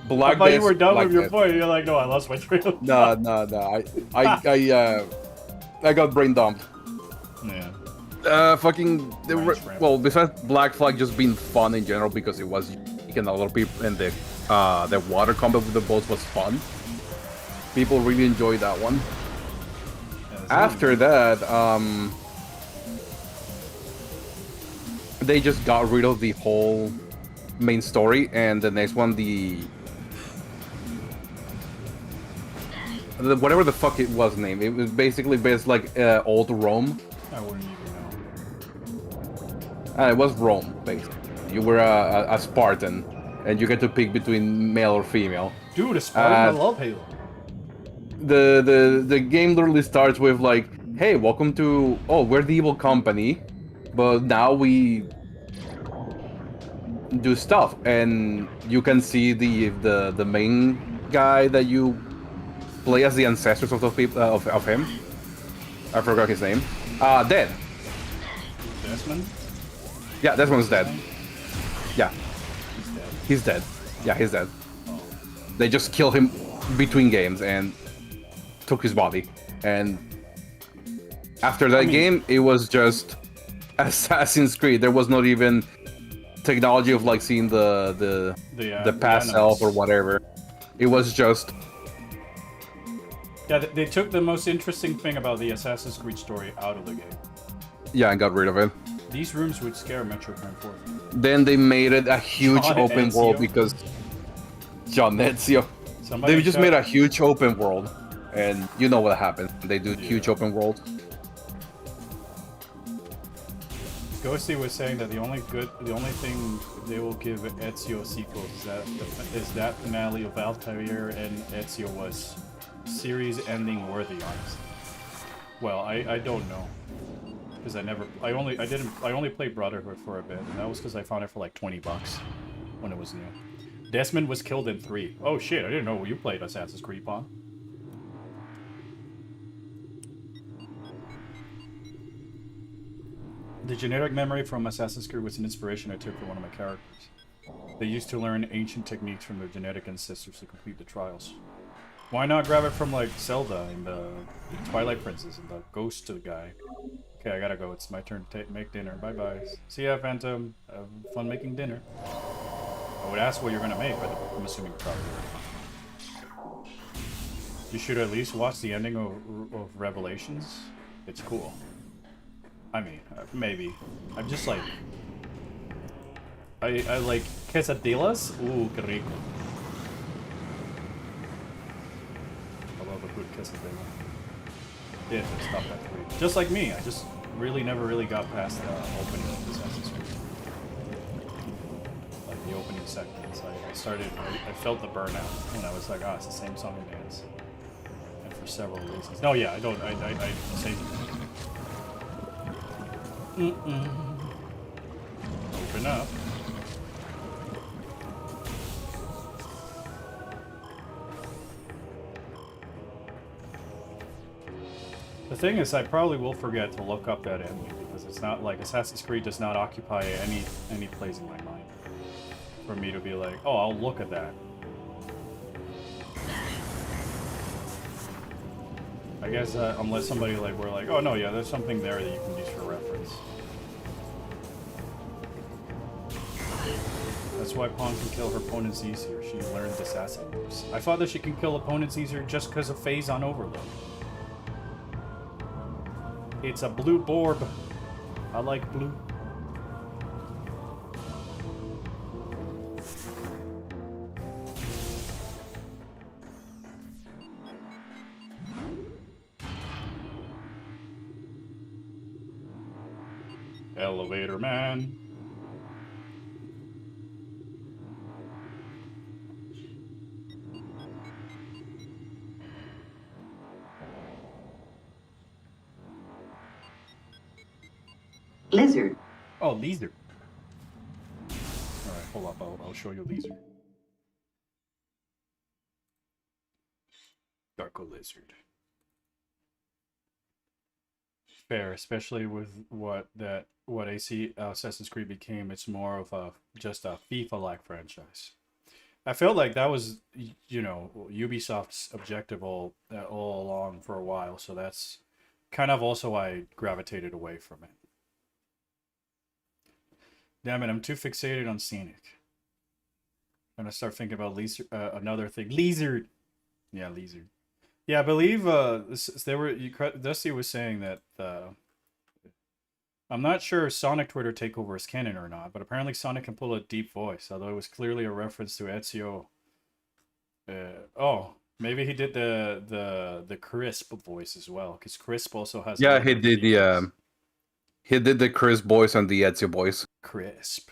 Black I thought you were Death- done Black with your Death. point. You're like, no, I lost my train of No. I got brain dumped. Yeah. Fucking. Ranch ramp. Well, besides Black Flag just being fun in general because it was unique and a lot of people and the water combat with the boats was fun. People really enjoyed that one. After that, they just got rid of the whole main story, and the next one, the whatever the fuck it was named, it was basically based like old Rome. I wouldn't even know. It was Rome, basically. You were a Spartan, and you get to pick between male or female. Dude, a Spartan, I love Halo. The game literally starts with like, hey, welcome to, oh, we're the evil company, but now we do stuff, and you can see the main guy that you play as the ancestors of the people of him. I forgot his name. Dead. Desmond? Yeah, that one's dead. Yeah, He's dead. he's dead. Yeah, he's dead. They just killed him between games and took his body. And after that game, it was just Assassin's Creed. There was not even technology of like seeing the past self or whatever. It was just Yeah, they took the most interesting thing about the Assassin's Creed story out of the game. and got rid of it. These rooms would scare Metro Prime 4. Then they made it a huge John open Ezio. world because John Ezio. Somebody They just check- made a huge open world, and you know what happens. They do huge open worlds. Ghosty was saying that the only thing they will give Ezio sequels is that finale of Altair and Ezio was series ending worthy, honestly. Well, I don't know. Because I only played Brotherhood for a bit, and that was because I found it for like $20 when it was new. Desmond was killed in 3. Oh shit, I didn't know you played Assassin's Creed, Pawn. The generic memory from Assassin's Creed was an inspiration I took for one of my characters. They used to learn ancient techniques from their genetic ancestors to complete the trials. Why not grab it from like Zelda and the Twilight Princess and the Ghost guy? Okay, I gotta go. It's my turn to make dinner. Bye bye. See ya, Phantom. Have fun making dinner. I would ask what you're gonna make, but I'm assuming probably. You should at least watch the ending of Revelations. It's cool. I mean, maybe. I'm just like... I like quesadillas. Ooh, que rico. I love a good quesadilla. Yeah, stop that tweet. Just like me, I just really never really got past the opening of Assassin's Creed. Like the opening seconds. I felt the burnout, and I was like, it's the same song and dance. And for several reasons. No, yeah, I say. Open up. The thing is, I probably will forget to look up that ending because it's not like Assassin's Creed does not occupy any place in my mind for me to be like, oh, I'll look at that. I guess unless somebody like we're like, oh no, yeah, there's something there that you can use for reference. That's why Pawn can kill her opponents easier. She learned assassin moves. I thought that she can kill opponents easier just because of phase on overload. It's a blue borb. I like blue. Elevator man. Lizard. Oh, Lizard. Alright, hold up. I'll show you Lizard. Darko Lizard. Fair, especially with what AC Assassin's Creed became. It's more of just a FIFA-like franchise. I felt like that was, you know, Ubisoft's objective all along for a while. So that's kind of also why I gravitated away from it. Damn it, I'm too fixated on Scenic. I'm gonna start thinking about another thing. Lizard! Yeah, Lizard. Yeah, I believe Dusty was saying that I'm not sure if Sonic Twitter takeover is canon or not, but apparently Sonic can pull a deep voice, although it was clearly a reference to Ezio. Oh, maybe he did the Crisp voice as well, because Crisp also has. Yeah, he did the Chris voice and the Ezio voice. Crisp.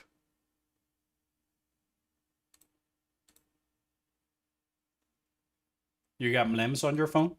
You got Mlems on your phone?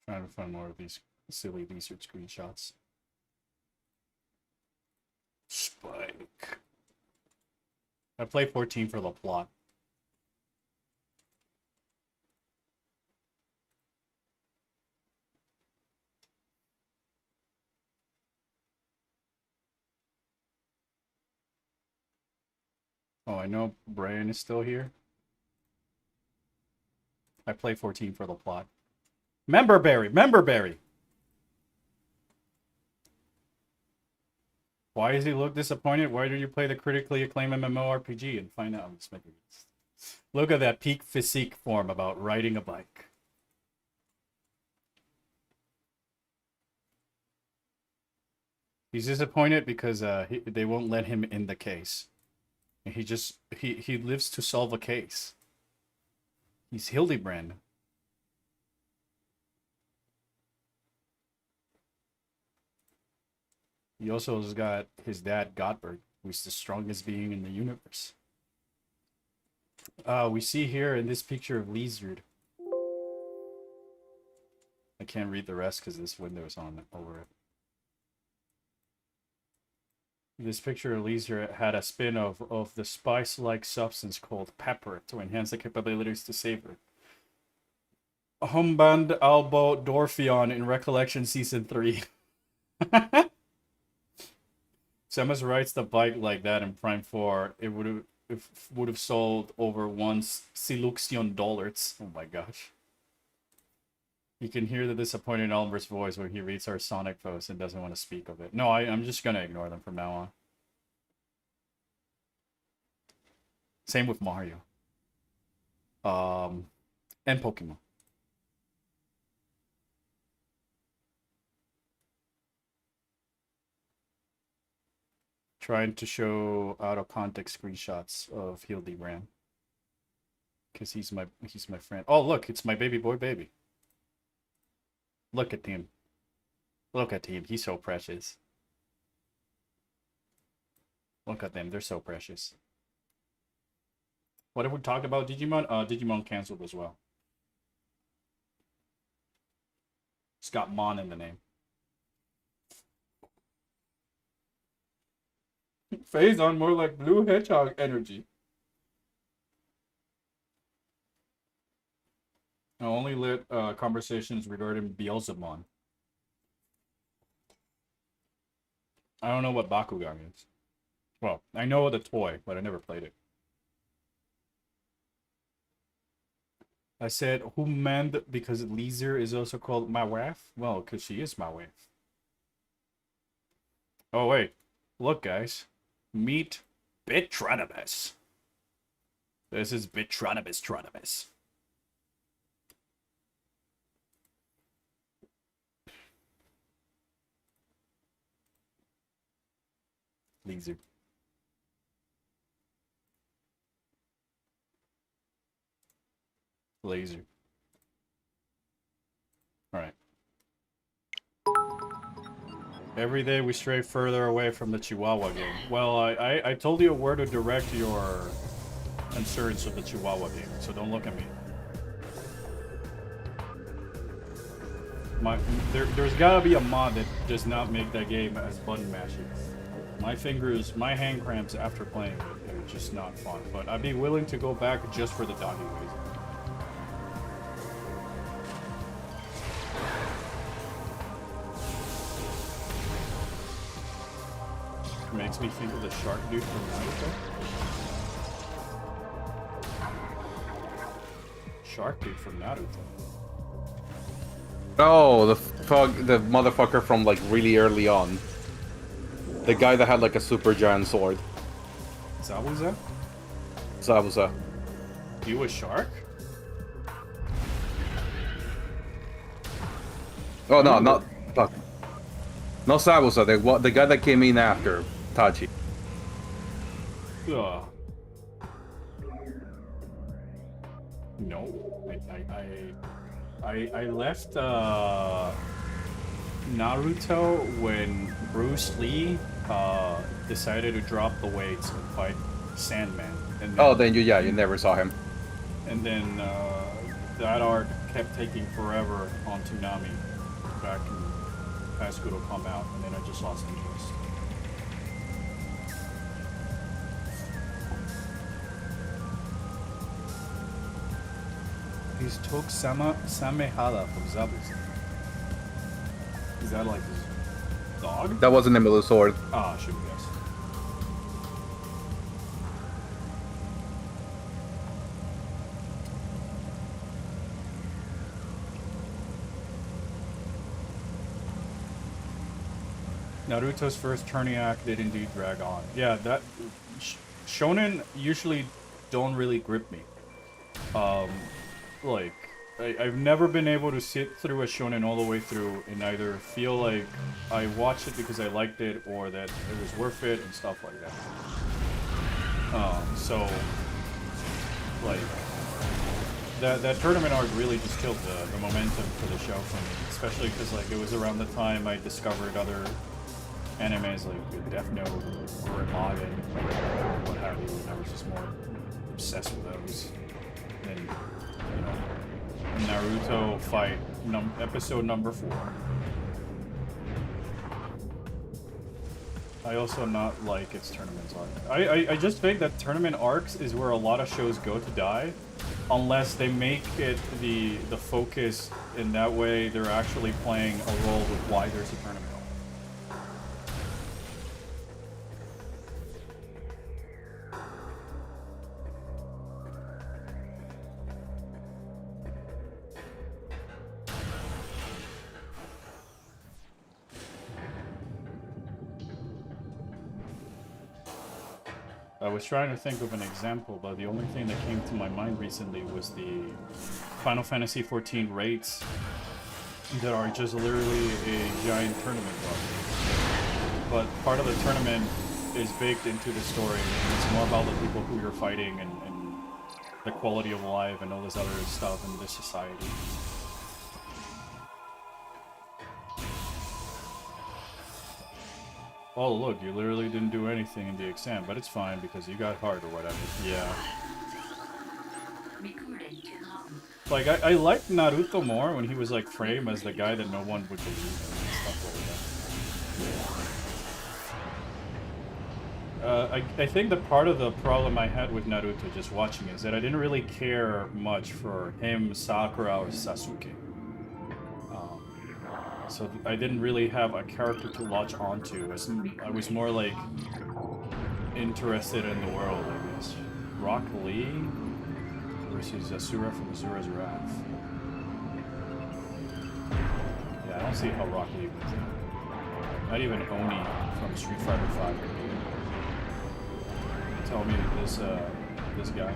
Trying to find more of these silly Lizard screenshots. Spike. I play 14 for the plot. Oh, I know Brian is still here. I play 14 for the plot. Memberberry! Why does he look disappointed? Why do you play the critically acclaimed MMORPG and find out? I'm just making this. Look at that peak physique form about riding a bike. He's disappointed because they won't let him in the case. He lives to solve a case. He's Hildebrand. He also has got his dad, Godberg, who's the strongest being in the universe. We see here in this picture of Lizard. I can't read the rest because this window is on over it. This picture of Lizard had a spin of the spice-like substance called pepper to enhance the capabilities to savor. Humband Albo Dorfion in Recollection Season 3. Samus rides the bike like that in Prime 4. It would have sold over $1 Siluxion. Oh my gosh. You can hear the disappointed Albert's voice when he reads our Sonic post and doesn't want to speak of it. No, I'm just gonna ignore them from now on. Same with Mario. And Pokemon. Trying to show out of context screenshots of Hildebrand. Cause he's my friend. Oh look, it's my baby boy baby. Look at him. Look at him. He's so precious. Look at them. They're so precious. What have we talked about? Digimon? Digimon canceled as well. It's got Mon in the name. Phazon more like Blue Hedgehog energy. I only lit conversations regarding Beelzebub. I don't know what Bakugan is. Well, I know the toy, but I never played it. I said, who manned because Leezer is also called my wife? Well, because she is my wife. Oh, wait. Look, guys. Meet Bitronibus. This is Bitronibus. Leezer. Laser. Alright. Every day we stray further away from the Chihuahua game. Well, I told you where to direct your concerns of the Chihuahua game, so don't look at me. There's gotta be a mod that does not make that game as button mashing. My hand cramps after playing it, and it's just not fun. But I'd be willing to go back just for the doggy ways. Makes me think of the shark dude from Naruto. Shark dude from Naruto. Oh, the motherfucker from like really early on. The guy that had like a super giant sword. Zabuza? Zabuza. He was shark? Oh no, not Zabuza. The guy that came in after Tachi. Ugh. No. I left Naruto when Bruce Lee decided to drop the weights and fight Sandman. And then, you never saw him. And then that arc kept taking forever on Toonami back in high school to come out, and then I just lost interest. He's took Samehara from Zabuza. Is that like his dog? That wasn't the name of the sword. Ah, should we guess? Naruto's first turning act did indeed drag on. Yeah, that shonen usually don't really grip me. Like I've never been able to sit through a shonen all the way through and either feel like I watched it because I liked it or that it was worth it and stuff like that. So like that tournament arc really just killed the momentum for the show for me, especially because like it was around the time I discovered other animes like Death Note, Gurren Lagann, what have you, and I was just more obsessed with those. And, you know, Naruto fight episode number 4. I also not like its tournament arc. I just think that tournament arcs is where a lot of shows go to die, unless they make it the focus, in that way they're actually playing a role with why there's a tournament. I was trying to think of an example, but the only thing that came to my mind recently was the Final Fantasy XIV raids that are just literally a giant tournament run. But part of the tournament is baked into the story, and it's more about the people who you're fighting and the quality of life and all this other stuff in this society. Oh look, you literally didn't do anything in the exam, but it's fine because you got hard or whatever. Yeah. Like, I liked Naruto more when he was like framed as the guy that no one would believe in and stuff like that. I think that part of the problem I had with Naruto just watching is that I didn't really care much for him, Sakura, or Sasuke. So I didn't really have a character to latch onto. I was more like interested in the world, I guess. Rock Lee versus Asura from Asura's Wrath. Yeah, I don't see how Rock Lee wins that. Not even Oni from Street Fighter V. Tell me this guy.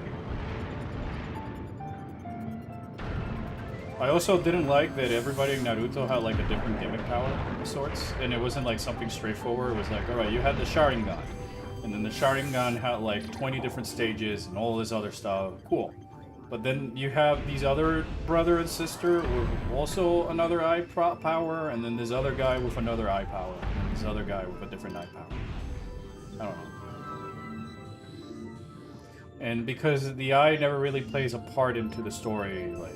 I also didn't like that everybody in Naruto had like a different gimmick power of sorts, and it wasn't like something straightforward. It was like, alright, you had the Sharingan, and then the Sharingan had like 20 different stages and all this other stuff. Cool. But then you have these other brother and sister with also another eye power, and then this other guy with another eye power, and this other guy with a different eye power. I don't know. And because the eye never really plays a part into the story, like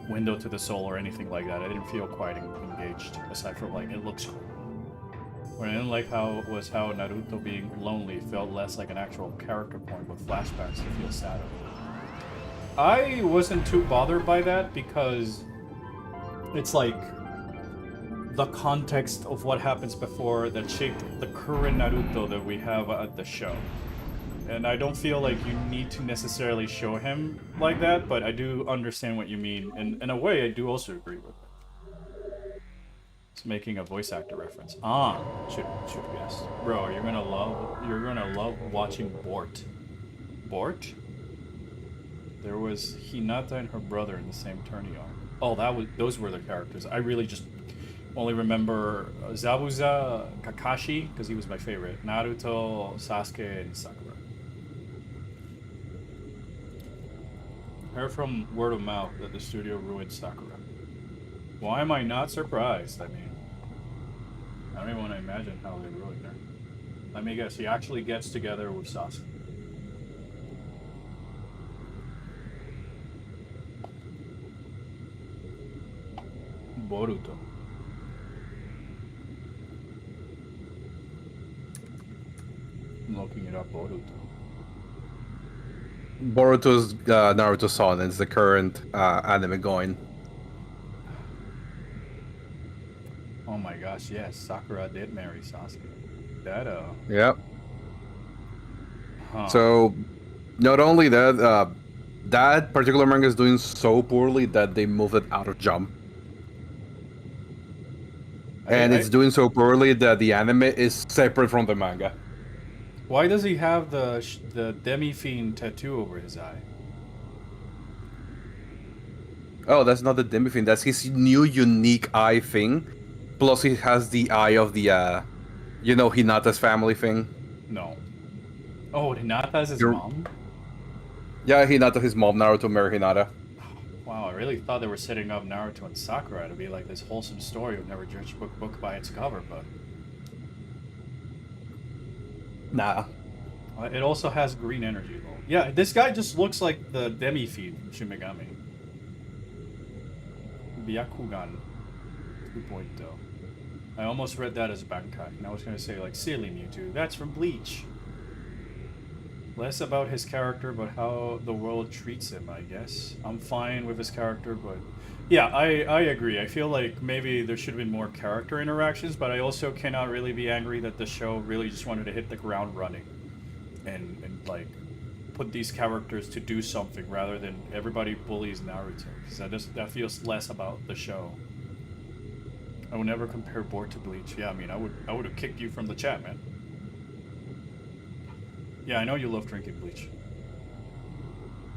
window to the soul or anything like that, I didn't feel quite engaged, aside from like, it looks cool. What I didn't like how Naruto being lonely felt less like an actual character point with flashbacks to feel sad. I wasn't too bothered by that because it's like the context of what happens before that shaped the current Naruto that we have at the show. And I don't feel like you need to necessarily show him like that, but I do understand what you mean. And in a way, I do also agree with it. It's making a voice actor reference. Ah, should guess. Bro, you're gonna love watching Bort. Bort? There was Hinata and her brother in the same tourney arc. Oh, those were the characters. I really just only remember Zabuza, Kakashi, because he was my favorite. Naruto, Sasuke, and Sakura. Heard from word of mouth that the studio ruined Sakura. Why am I not surprised? I mean, I don't even want to imagine how they ruined her. Let me guess, he actually gets together with Sasuke. Boruto. I'm looking it up, Boruto. Boruto's Naruto Son is the current anime going. Oh my gosh, yes, Sakura did marry Sasuke. That, Yep. Huh. So, not only that, that particular manga is doing so poorly that they moved it out of Jump. And it's doing so poorly that the anime is separate from the manga. Why does he have the Demi-Fiend tattoo over his eye? Oh, that's not the Demi-Fiend. That's his new unique eye thing. Plus, he has the eye of the, Hinata's family thing. No. Oh, Hinata's his mom? Yeah, Hinata, his mom, Naruto married Hinata. Wow, I really thought they were setting up Naruto and Sakura to be like this wholesome story of never judge book by its cover, but... Nah. It also has green energy, though. Yeah, this guy just looks like the Demi-Fiend from Shin Megami. Byakugan 2.0. I almost read that as Bankai, and I was going to say, like, Silly Mewtwo. That's from Bleach. Less about his character, but how the world treats him, I guess. I'm fine with his character, but... Yeah, I agree. I feel like maybe there should have been more character interactions, but I also cannot really be angry that the show really just wanted to hit the ground running. And like, put these characters to do something rather than everybody bullies Naruto. Because that feels less about the show. I would never compare Bort to Bleach. Yeah, I mean, I would have kicked you from the chat, man. Yeah, I know you love drinking bleach.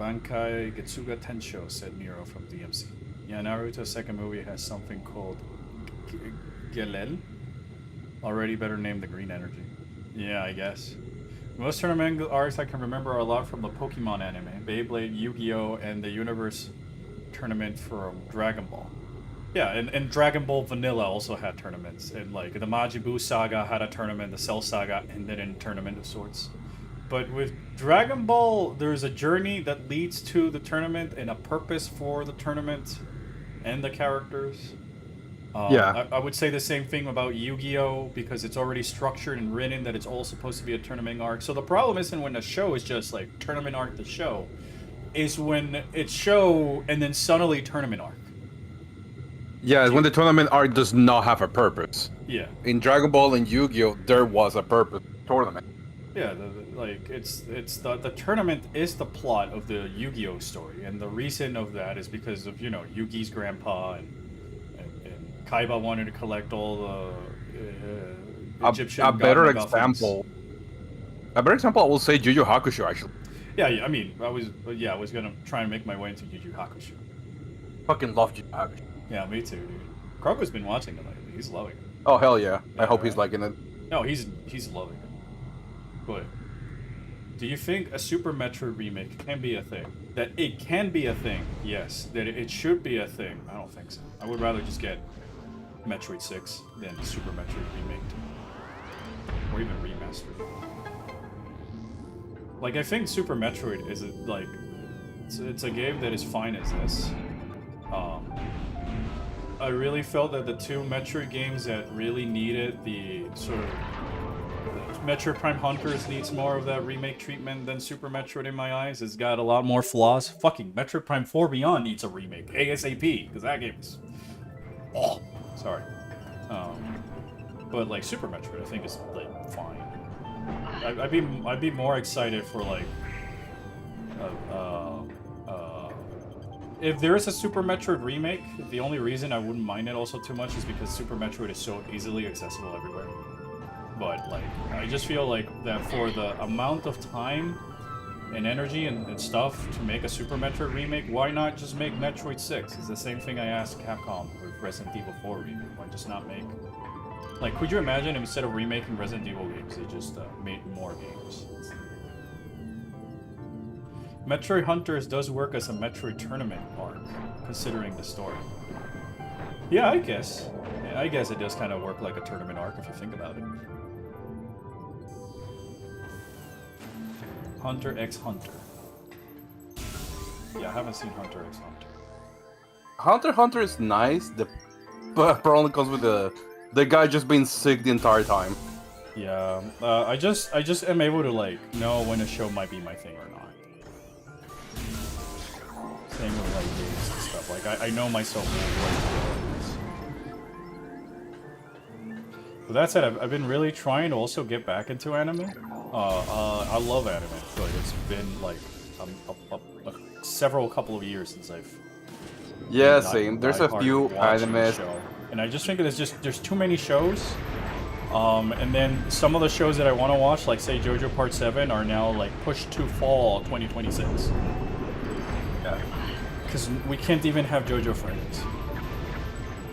Bankai Getsuga Tensho, said Nero from DMC. Yeah, Naruto's second movie has something called Gelel. Already better named the Green Energy. Yeah, I guess. Most tournament arcs I can remember are a lot from the Pokemon anime, Beyblade, Yu-Gi-Oh, and the Universe tournament from Dragon Ball. Yeah, and Dragon Ball Vanilla also had tournaments. And like the Majin Buu saga had a tournament, the Cell saga ended in a tournament of sorts. But with Dragon Ball, there's a journey that leads to the tournament and a purpose for the tournament and the characters. Yeah. I would say the same thing about Yu-Gi-Oh! Because it's already structured and written that it's all supposed to be a tournament arc. So the problem isn't when a show is just like tournament arc the show, is when it's show and then suddenly tournament arc. Yeah, when the tournament arc does not have a purpose. Yeah. In Dragon Ball and Yu-Gi-Oh, there was a purpose tournament. Yeah, like it's the tournament is the plot of the Yu-Gi-Oh story, and the reason of that is because of Yugi's grandpa and Kaiba wanted to collect all the Egyptian. A better god MacGuffins. example. A better example, I will say Yu Yu Hakusho actually. Yeah, I mean, I was gonna try and make my way into Yu Yu Hakusho. Fucking love Yu Yu Hakusho. Yeah, me too, dude. Kroko's been watching it lately. He's loving it. Oh hell yeah! I hope right. he's liking it. No, he's loving it. But do you think a Super Metroid remake can be a thing? That it can be a thing, yes. That it should be a thing, I don't think so. I would rather just get Metroid 6 than Super Metroid remake, or even remastered. Like, I think Super Metroid is it's a game that is fine as this. I really felt that the two Metroid games that really needed the sort of Metroid Prime Hunters needs more of that remake treatment than Super Metroid in my eyes. It's got a lot more flaws. Fucking Metroid Prime 4 Beyond needs a remake ASAP, because that game is... Oh, sorry. But like Super Metroid, I think is like fine. I'd be more excited for like if there is a Super Metroid remake. The only reason I wouldn't mind it also too much is because Super Metroid is so easily accessible everywhere. But like I just feel like that for the amount of time and energy and stuff to make a Super Metroid remake, why not just make Metroid 6? It's the same thing I asked Capcom with Resident Evil 4 remake. Why just not make... Like, could you imagine instead of remaking Resident Evil games, they just made more games? Metroid Hunters does work as a Metroid tournament arc, considering the story. Yeah, I guess. Yeah, I guess it does kind of work like a tournament arc if you think about it. Hunter x Hunter. Yeah, I haven't seen Hunter x Hunter. Hunter x Hunter is nice. The problem comes with the guy just being sick the entire time. Yeah, I just am able to like know when a show might be my thing or not. Same with like games and stuff. Like I know myself what But that said, I've been really trying to also get back into anime. I love anime, but it's been like a couple of years since I've... Yeah, same. There's a few animes. And I just think there's too many shows. And then some of the shows that I want to watch, like say JoJo Part 7, are now like pushed to fall 2026. Yeah. Because we can't even have JoJo Friends.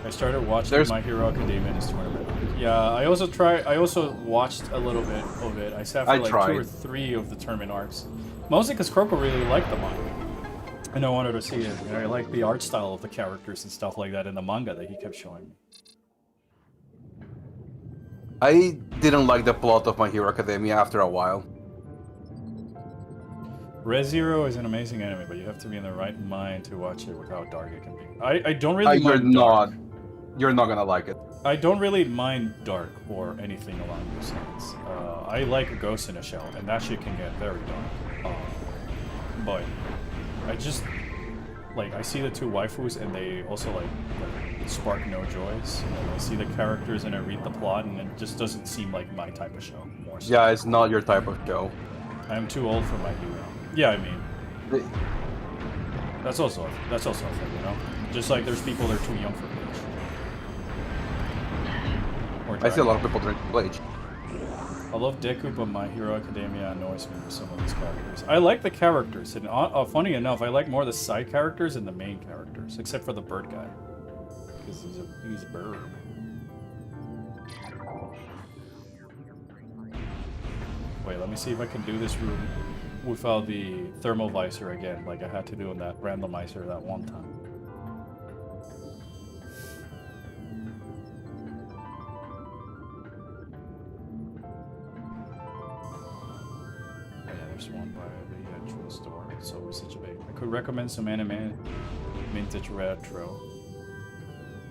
I started watching My Hero Academia this tournament. Yeah, I also watched a little bit of it. I sat for like 2 or 3 of the tournament arcs. Mostly because Kroko really liked the manga. And I wanted to see it. And I liked the art style of the characters and stuff like that in the manga that he kept showing me. I didn't like the plot of My Hero Academia after a while. Re:Zero is an amazing anime, but you have to be in the right mind to watch it with how dark it can be. I don't really mind dark. You're not gonna like it. I don't really mind dark or anything along those lines. I like Ghost in a Shell, and that shit can get very dark. But I just like I see the 2 waifus, and they also like spark no joys. And I see the characters, and I read the plot, and it just doesn't seem like my type of show. More so. Yeah, it's not your type of show. I am too old for My Hero. Yeah, I mean, that's also a thing, you know. Just like there's people that are too young for Bleach. I see a lot of people drink Bleach. I love Deku, but My Hero Academia annoys me with some of these characters. I like the characters, and funny enough, I like more the side characters than the main characters, except for the bird guy, because he's a bird. Wait, let me see if I can do this room without the thermal visor again, like I had to do in that randomizer that one time. Yeah, there's one by the actual store. It's always such a big. I could recommend some anime vintage retro.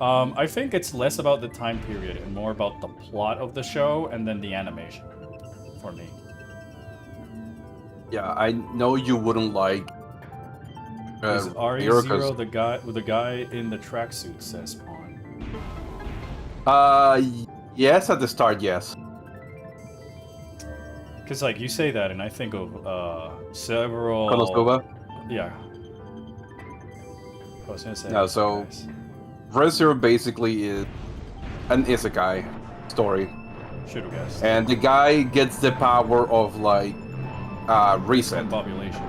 I think it's less about the time period and more about the plot of the show and then the animation for me. Yeah, I know you wouldn't like. Is Hero 'cause- RE0 the guy in the tracksuit, says Pawn? Yes, at the start, yes. Because like you say that, and I think of several. Konosuba. Yeah. I was gonna say. No, so- guys. Re:Zero basically is an isekai story, Should have guessed. and the guy gets the power of like reset. Population.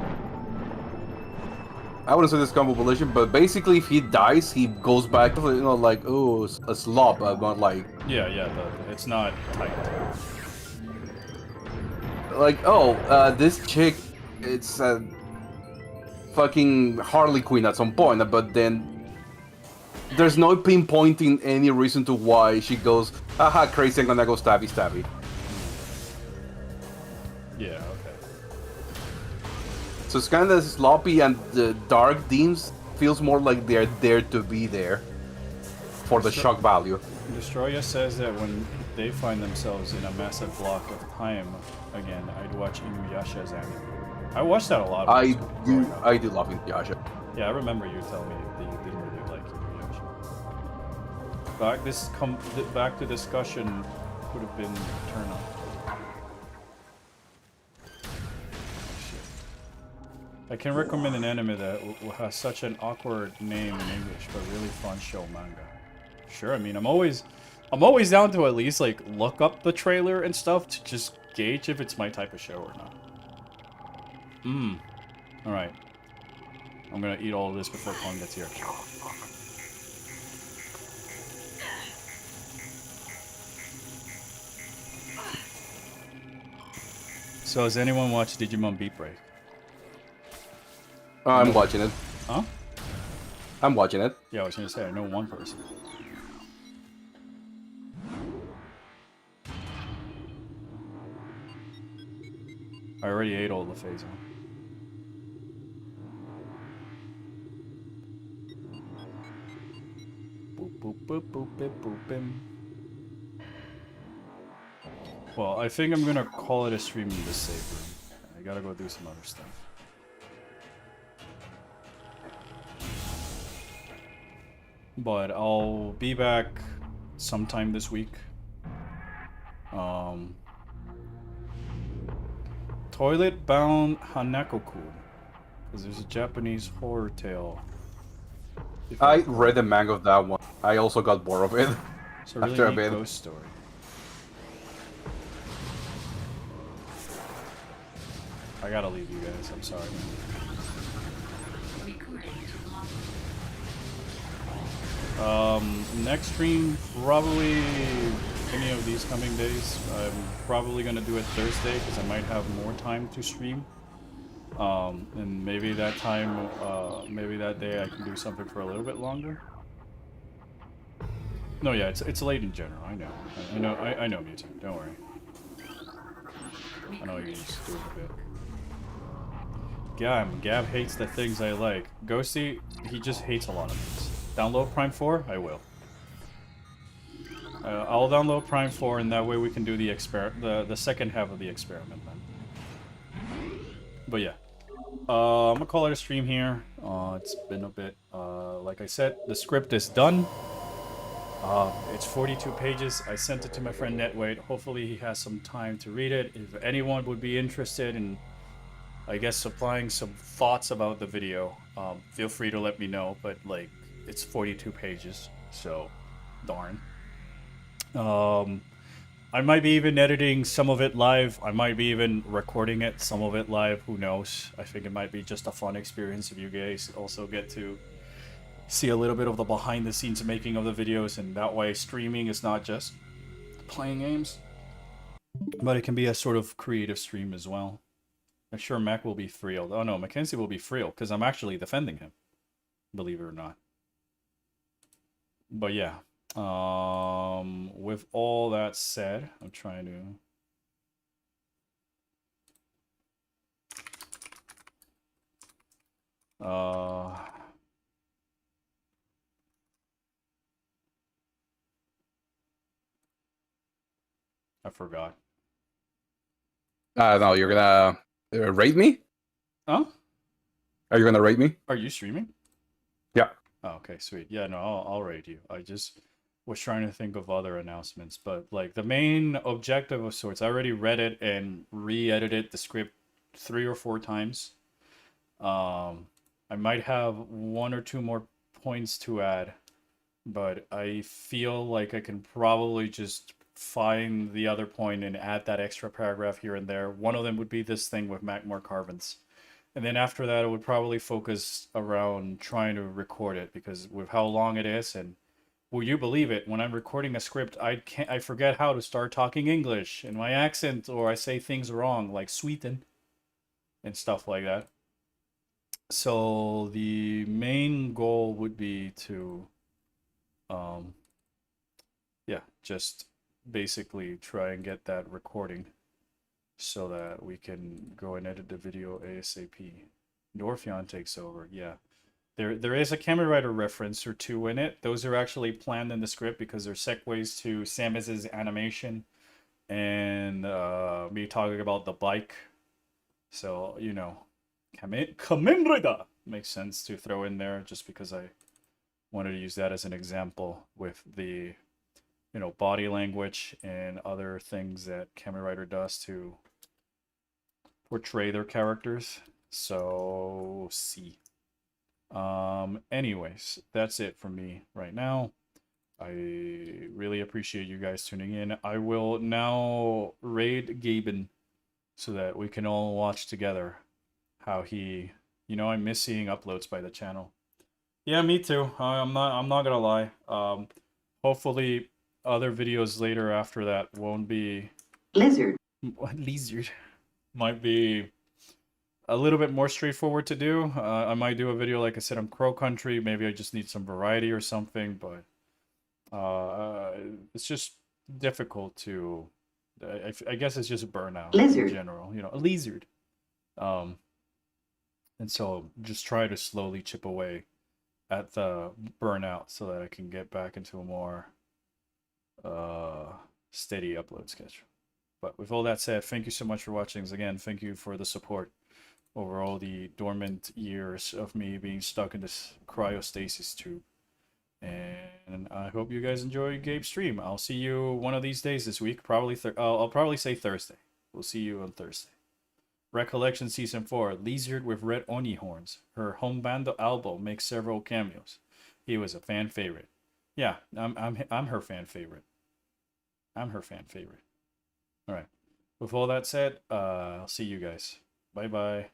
I wouldn't say this compilation, but basically, if he dies, he goes back to like a slop, but like Yeah, but it's not tight. this chick, it's a fucking Harley Quinn at some point, but then there's no pinpointing any reason to why she goes, haha, crazy, I'm gonna go stabby stabby. Yeah, okay. So it's kind of sloppy, and the dark themes feels more like they're there to be there for the shock value. Destroya says that when they find themselves in a massive block of time again, I'd watch Inuyasha's anime. I watched that a lot. when I was growing do, up. I do love Inuyasha. Yeah, I remember you telling me that you didn't really like Inuyasha. Back to discussion could have been turn on. I can recommend an anime that has such an awkward name in English, but really fun show manga. Sure, I mean, I'm always down to at least like look up the trailer and stuff to just gauge if it's my type of show or not. All right. I'm gonna eat all of this before Kong gets here. So has anyone watched Digimon Beat Break? I'm watching it. Huh? I'm watching it. Yeah, I was gonna say I know one person. I already ate all the phase one. Boop boop boop boop boop boop bim. Well, I think I'm gonna call it a stream in this save room. I gotta go do some other stuff. But I'll be back sometime this week. Toilet Bound Hanakoku. Because there's a Japanese horror tale. If I read the manga of that one. I also got bored of it. It's a really after a neat bit. ghost story. I gotta leave you guys, I'm sorry. Next stream, probably any of these coming days. I'm probably gonna do it Thursday because I might have more time to stream. And maybe that time, maybe that day I can do something for a little bit longer. No, yeah, it's late in general. I know. I know, Mewtwo. Don't worry. I know you're just doing a bit. Gab hates the things I like. Ghosty, he just hates a lot of things. Download Prime 4? I will. I'll download Prime 4, and that way we can do the second half of the experiment then. But yeah. I'm gonna call it a stream here. It's been a bit. Like I said, the script is done. It's 42 pages. I sent it to my friend Netweight. Hopefully he has some time to read it. If anyone would be interested in, I guess, supplying some thoughts about the video, feel free to let me know. But like, it's 42 pages, so darn. I might be even editing some of it live. I might be even recording it, some of it live. Who knows? I think it might be just a fun experience if you guys also get to see a little bit of the behind the scenes making of the videos, and that way streaming is not just playing games, but it can be a sort of creative stream as well. I'm sure Mac will be thrilled. Oh no, Mackenzie will be thrilled because I'm actually defending him, believe it or not. But yeah, with all that said, I'm trying to I forgot. No, you're gonna rate me? Huh? Are you gonna rate me? Are you streaming? Yeah. Oh, okay, sweet. Yeah, no, I'll rate you. I just was trying to think of other announcements, but like the main objective of sorts, I already read it and re-edited the script 3 or 4 times. I might have 1 or 2 more points to add, but I feel like I can probably just find the other point and add that extra paragraph here and there. One of them would be this thing with Magmore Carbons. And then after that, it would probably focus around trying to record it, because with how long it is, and will you believe it, when I'm recording a script, I forget how to start talking English in my accent, or I say things wrong, like sweeten and stuff like that. So the main goal would be to, yeah, just basically try and get that recording so that we can go and edit the video ASAP. Dorfion takes over, yeah. There is a Kamen Rider reference or 2 in it. Those are actually planned in the script because they're segues to Samus's animation and me talking about the bike. So, you know, Kamen Rider makes sense to throw in there just because I wanted to use that as an example with the, you know, body language and other things that Kamen Rider does to portray their characters. So, see. Anyways, that's it for me right now. I really appreciate you guys tuning in. I will now raid Gaben so that we can all watch together how he, you know, I miss seeing uploads by the channel. Yeah, me too. I'm not gonna lie. Hopefully other videos later after that won't be Lizard. Lizard might be a little bit more straightforward to do. I might do a video, like I said, on Crow Country. Maybe I just need some variety or something, but it's just difficult to. I guess it's just burnout Lizard. in general. You know, a lizard. And so just try to slowly chip away at the burnout so that I can get back into a more steady upload schedule. But with all that said, thank you so much for watching. Again, thank you for the support over all the dormant years of me being stuck in this cryostasis tube. And I hope you guys enjoy Gabe's stream. I'll see you one of these days this week. Probably I'll probably say Thursday. We'll see you on Thursday. Recollection Season 4, Lizard with Red Oni Horns. Her home bando album makes several cameos. He was a fan favorite. Yeah, I'm her fan favorite. I'm her fan favorite. All right. With all that said, I'll see you guys. Bye bye.